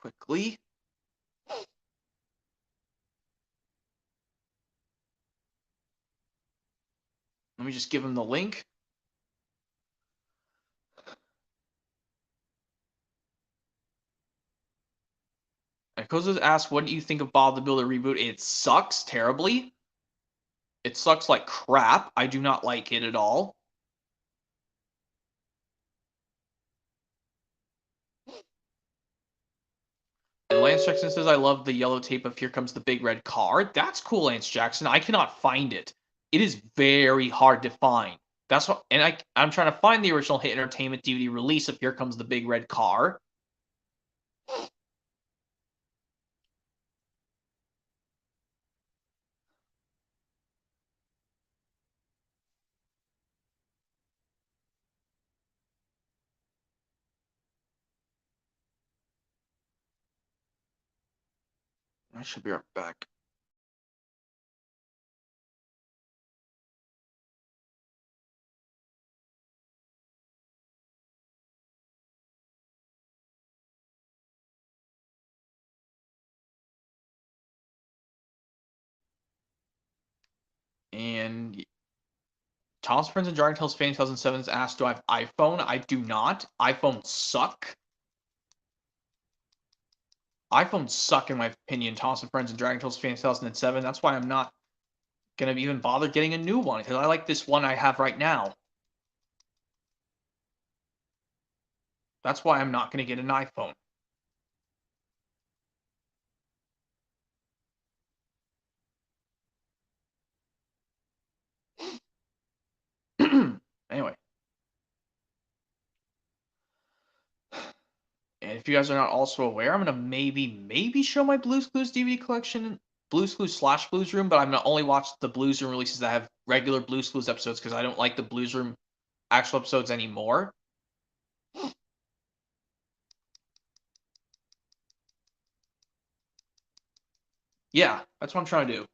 Quickly. Let me just give him the link. And Kozos asked, what do you think of Bob the Builder reboot? It sucks terribly. It sucks like crap. I do not like it at all. And Lance Jackson says, I love the yellow tape of Here Comes the Big Red Car. That's cool, Lance Jackson. I cannot find it. It is very hard to find. That's what, and I'm trying to find the original Hit Entertainment DVD release of Here Comes the Big Red Car. I should be right back. And Thomas Prince and Dragon Tales Fan 2007 is asked, do I have iPhone? I do not. iPhones suck. iPhones suck in my opinion, Thomas and Friends and Dragon Tales Fan 2007. That's why I'm not gonna even bother getting a new one, because I like this one I have right now. That's why I'm not gonna get an iPhone. Anyway. And if you guys are not also aware, I'm gonna maybe show my Blue's Clues DVD collection, Blue's Clues / Blues Room, but I'm gonna only watch the Blues Room releases that have regular Blue's Clues episodes because I don't like the Blues Room actual episodes anymore. Yeah, that's what I'm trying to do.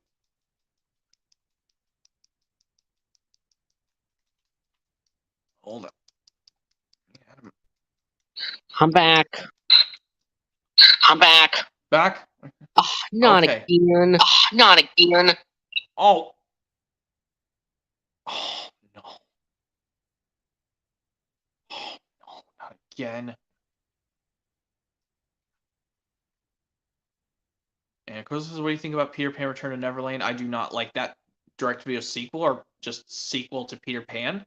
Hold up. I'm back. Back? Oh, not Okay. again. Oh. Oh, no. Oh, no, not again. And of course, this is what do you think about Peter Pan Return to Neverland? I do not like that direct-to-video sequel or just sequel to Peter Pan.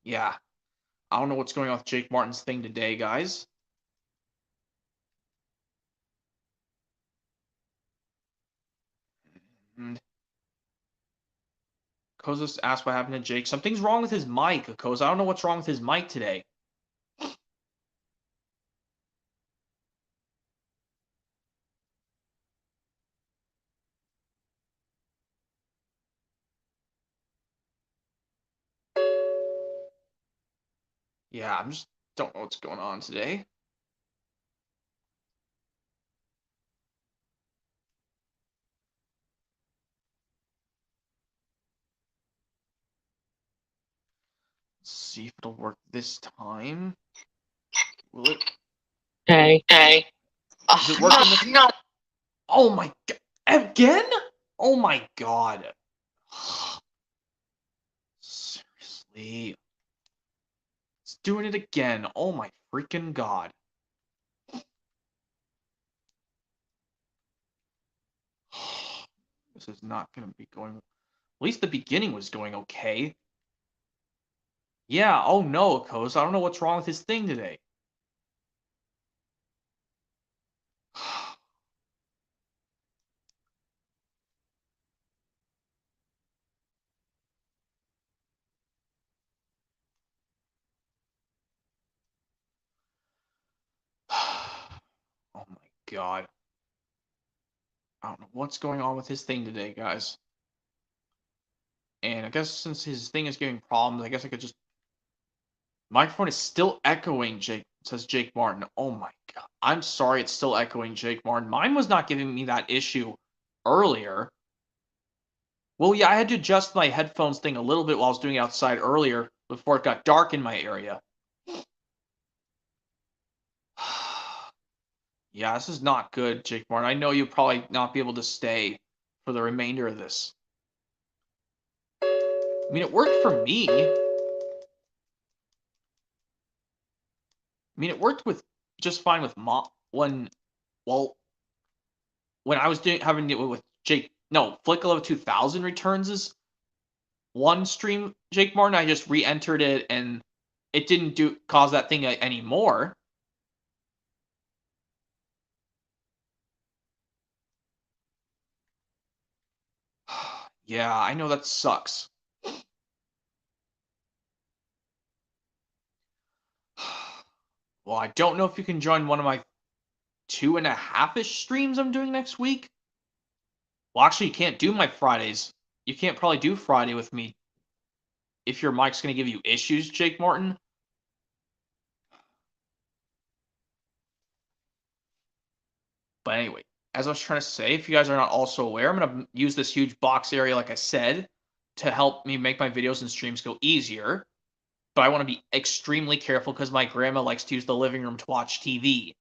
Yeah. I don't know what's going on with Jake Martin's thing today, guys. And Kozos asked what happened to Jake. Something's wrong with his mic, Kozos. I don't know what's wrong with his mic today. Yeah, I just don't know what's going on today. Let's see if it'll work this time. Will it? Hey. Is it working? No. Oh my god. Again? Oh my god. Seriously. It's doing it again. Oh my freaking god. This is not going to be going... At least the beginning was going okay. Yeah, oh no, Kos. I don't know what's wrong with his thing today. Oh my god. I don't know what's going on with his thing today, guys. And I guess since his thing is giving problems, I guess I could just... Microphone is still echoing, Jake, says Jake Martin. Oh my god. I'm sorry it's still echoing, Jake Martin. Mine was not giving me that issue earlier. Well, yeah, I had to adjust my headphones thing a little bit while I was doing it outside earlier before it got dark in my area. Yeah, this is not good, Jake Martin. I know you'll probably not be able to stay for the remainder of this. I mean, it worked for me. I mean, it worked with just fine with when I was having it with Jake. No, Flick 2000 returns is one stream. Jake Martin, I just re-entered it and it didn't cause that thing anymore. Yeah, I know that sucks. Well, I don't know if you can join one of my 2.5-ish streams I'm doing next week. Well, actually, you can't do my Fridays. You can't probably do Friday with me if your mic's going to give you issues, Jake Martin. But anyway, as I was trying to say, if you guys are not also aware, I'm going to use this huge box area, like I said, to help me make my videos and streams go easier. But I want to be extremely careful because my grandma likes to use the living room to watch TV.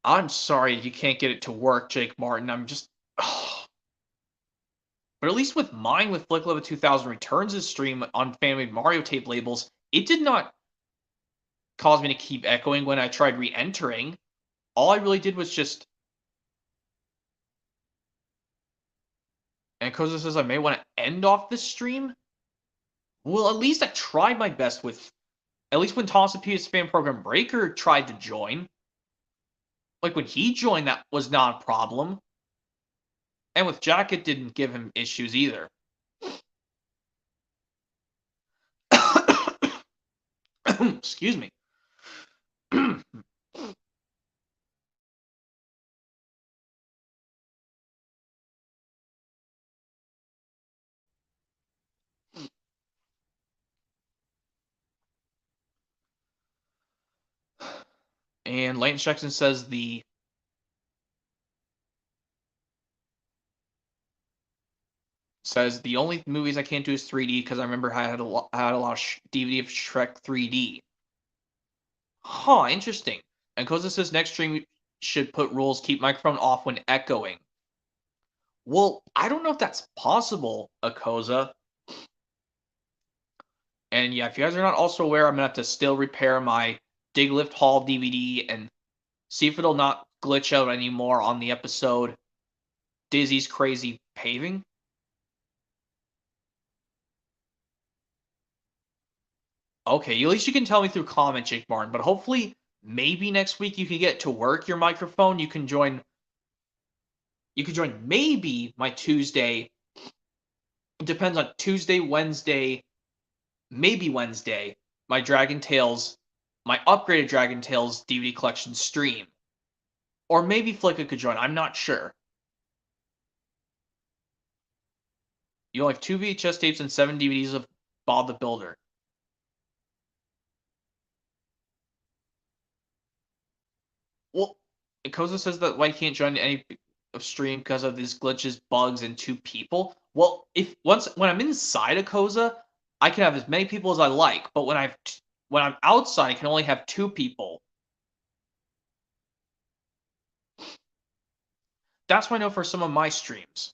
I'm sorry you can't get it to work, Jake Martin. I'm just. But at least with mine, with Flick Love 2000 Returns' stream on Family Mario tape labels, it did not cause me to keep echoing when I tried re-entering. All I really did was just. And Koza says I may want to end off this stream. Well, at least I tried my best with. At least when Thomas PS Fan Program Breaker tried to join. Like when he joined, that was not a problem. And with Jack, it didn't give him issues either. Excuse me. And Leighton Jackson says the only movies I can't do is 3D because I remember I had a lot of DVD of Shrek 3D. Huh, interesting. And Koza says next stream should put rules keep microphone off when echoing. Well, I don't know if that's possible, Akoza. And yeah, if you guys are not also aware, I'm gonna have to still repair my Dig Lift Hall DVD and see if it'll not glitch out anymore on the episode Dizzy's Crazy Paving. Okay, at least you can tell me through comment, Jake Martin, but hopefully maybe next week you can get to work your microphone. You can join maybe my Tuesday. It depends on Tuesday, Wednesday, maybe Wednesday, my upgraded Dragon Tales DVD collection stream. Or maybe Flicka could join, I'm not sure. You only have 2 VHS tapes and 7 DVDs of Bob the Builder. Well, Koza says that why can't join any stream because of these glitches, bugs, and 2 people. Well, when I'm inside a Koza, I can have as many people as I like, but when I'm outside, I can only have 2 people. That's what I know for some of my streams.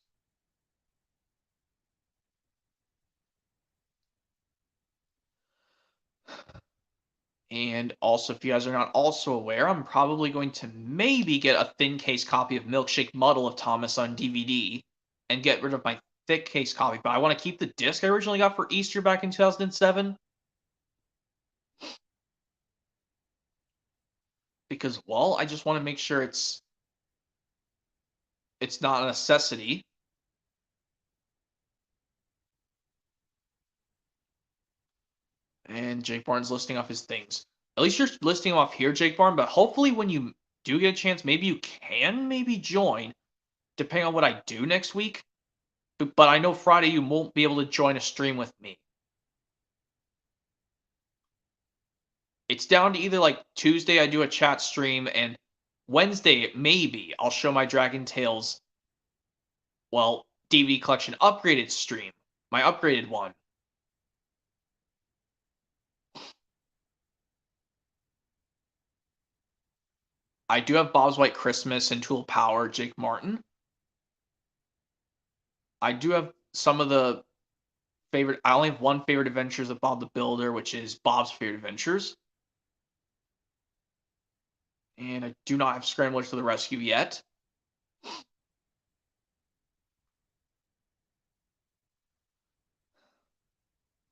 And also, if you guys are not also aware, I'm probably going to maybe get a thin case copy of Milkshake Muddle of Thomas on DVD and get rid of my thick case copy. But I want to keep the disc I originally got for Easter back in 2007. Because, well, I just want to make sure it's not a necessity. And Jake Barnes listing off his things. At least you're listing them off here, Jake Barnes, but hopefully when you do get a chance, maybe you can join, depending on what I do next week. But I know Friday you won't be able to join a stream with me. It's down to either like Tuesday I do a chat stream and Wednesday maybe I'll show my Dragon Tales, well, DVD collection upgraded stream, my upgraded one. I do have Bob's White Christmas and Tool Power, Jake Martin. I do have some of the favorite. I only have one favorite adventures of Bob the Builder, which is Bob's Favorite Adventures. And I do not have Scramblers to the Rescue yet.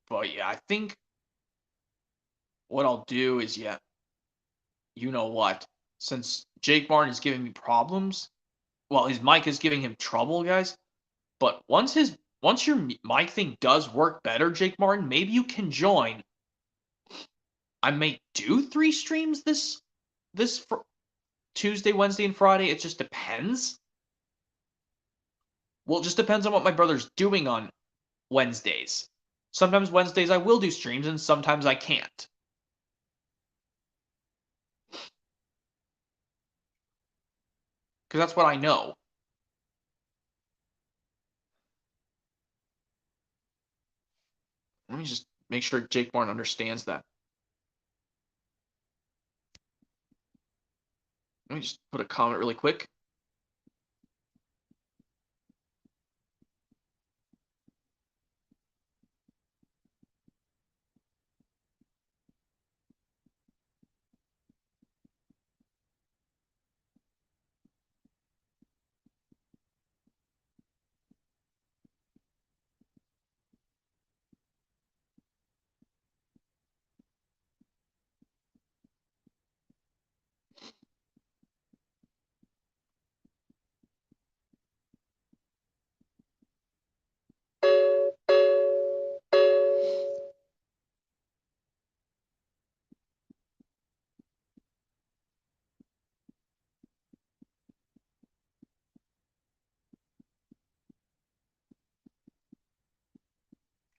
But yeah, I think what I'll do is, yeah, you know what? Since Jake Martin is giving me problems, well, his mic is giving him trouble, guys. But once your mic thing does work better, Jake Martin, maybe you can join. I may do 3 streams this Tuesday, Wednesday, and Friday. It just depends. Well, it just depends on what my brother's doing on Wednesdays. Sometimes Wednesdays I will do streams, and sometimes I can't. Because that's what I know. Let me just make sure Jake Martin understands that. Let me just put a comment really quick.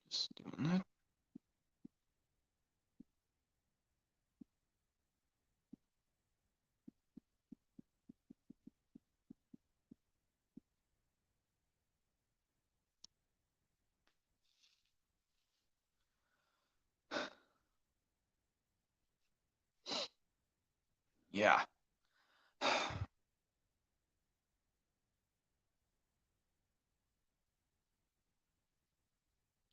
Just doing that. Yeah.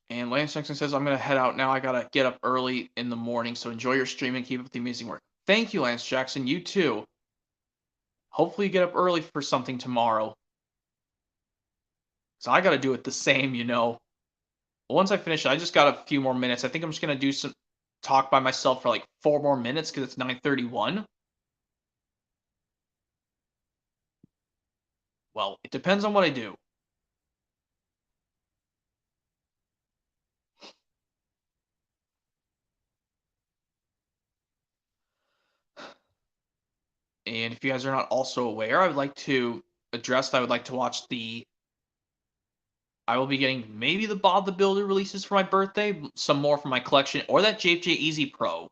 And Lance Jackson says, I'm going to head out now. I got to get up early in the morning, so enjoy your stream and keep up the amazing work. Thank you, Lance Jackson. You too. Hopefully you get up early for something tomorrow. So I got to do it the same, you know. Once I finish it, I just got a few more minutes. I think I'm just going to do some talk by myself for like 4 more minutes because it's 9:31. Well, it depends on what I do. And if you guys are not also aware, I would like to address that I would like to watch I will be getting maybe the Bob the Builder releases for my birthday, some more from my collection, or that JFJ Easy Pro.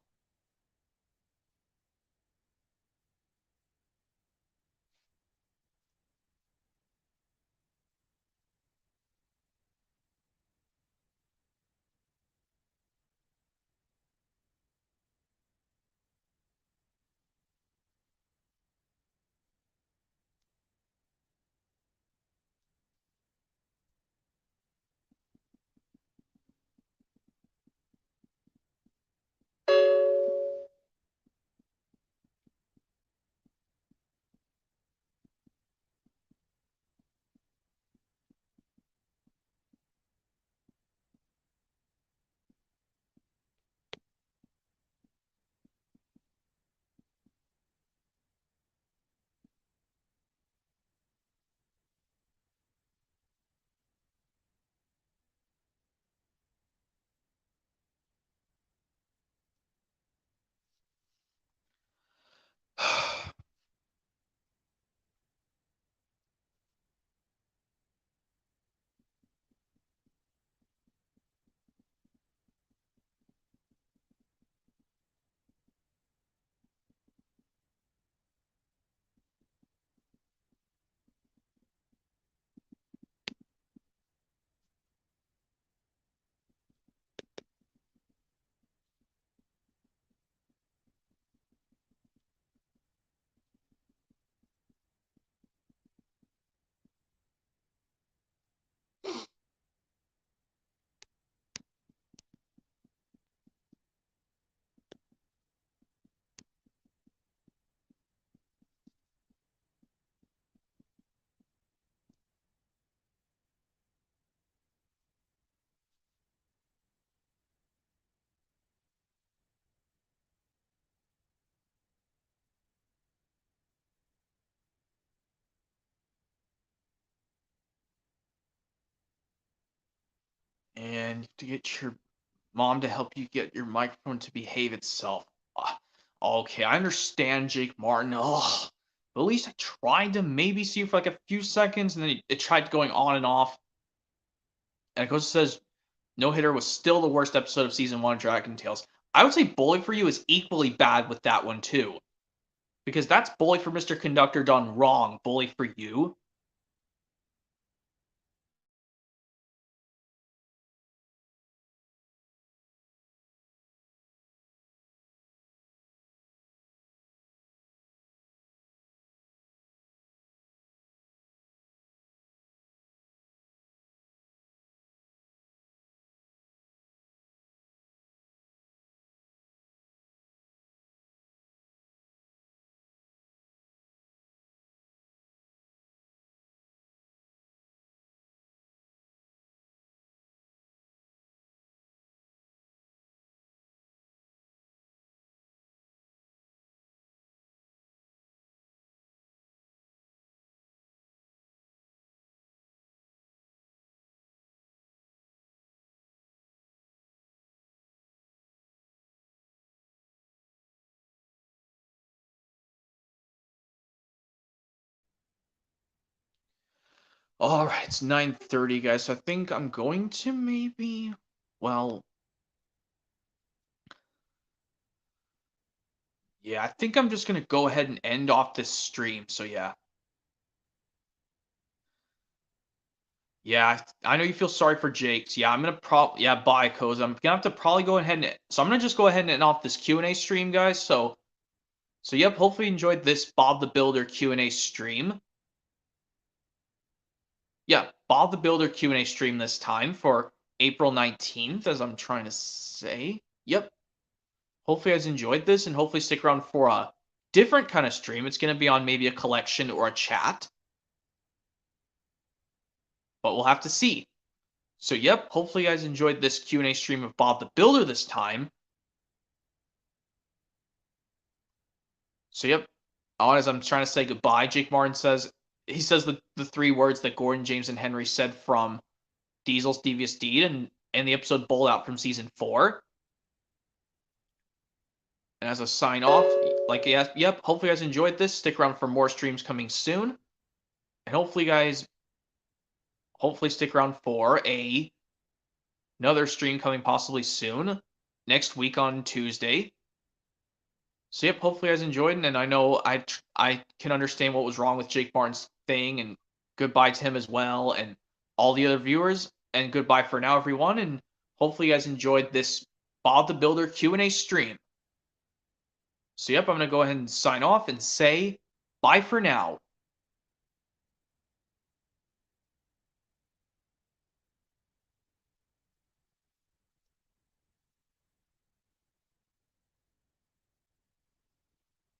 And to get your mom to help you get your microphone to behave itself. Okay, I understand, Jake Martin. Ugh. But at least I tried to maybe see you for like a few seconds, and then it tried going on and off. And it goes says No Hitter was still the worst episode of season 1 of Dragon Tales. I would say Bully for You is equally bad with that one too. Because that's Bully for Mr. Conductor done wrong. Bully for You. All right, it's 9:30, guys. So I think I'm going to maybe, well, yeah, I think I'm just gonna go ahead and end off this stream. So yeah. Yeah, I know you feel sorry for Jake's. Yeah, I'm gonna yeah, bye, Coz. I'm gonna have to probably go ahead and so I'm gonna just go ahead and end off this Q&A stream, guys. So yep, hopefully you enjoyed this Bob the Builder Q&A stream. Yeah, Bob the Builder Q&A stream this time for April 19th, as I'm trying to say. Yep. Hopefully you guys enjoyed this, and hopefully stick around for a different kind of stream. It's gonna be on maybe a collection or a chat. But we'll have to see. So yep, hopefully you guys enjoyed this Q&A stream of Bob the Builder this time. So yep, as I'm trying to say goodbye, Jake Martin says the three words that Gordon, James, and Henry said from Diesel's Devious Deed and the episode Bowl Out from season 4. And as a sign off, like yep, hopefully you guys enjoyed this. Stick around for more streams coming soon. And hopefully stick around for another stream coming possibly soon. Next week on Tuesday. So yep, hopefully you guys enjoyed, and I know I can understand what was wrong with Jake Martin's thing, and goodbye to him as well, and all the other viewers, and goodbye for now, everyone, and hopefully you guys enjoyed this Bob the Builder Q&A stream. So yep, I'm gonna go ahead and sign off and say bye for now.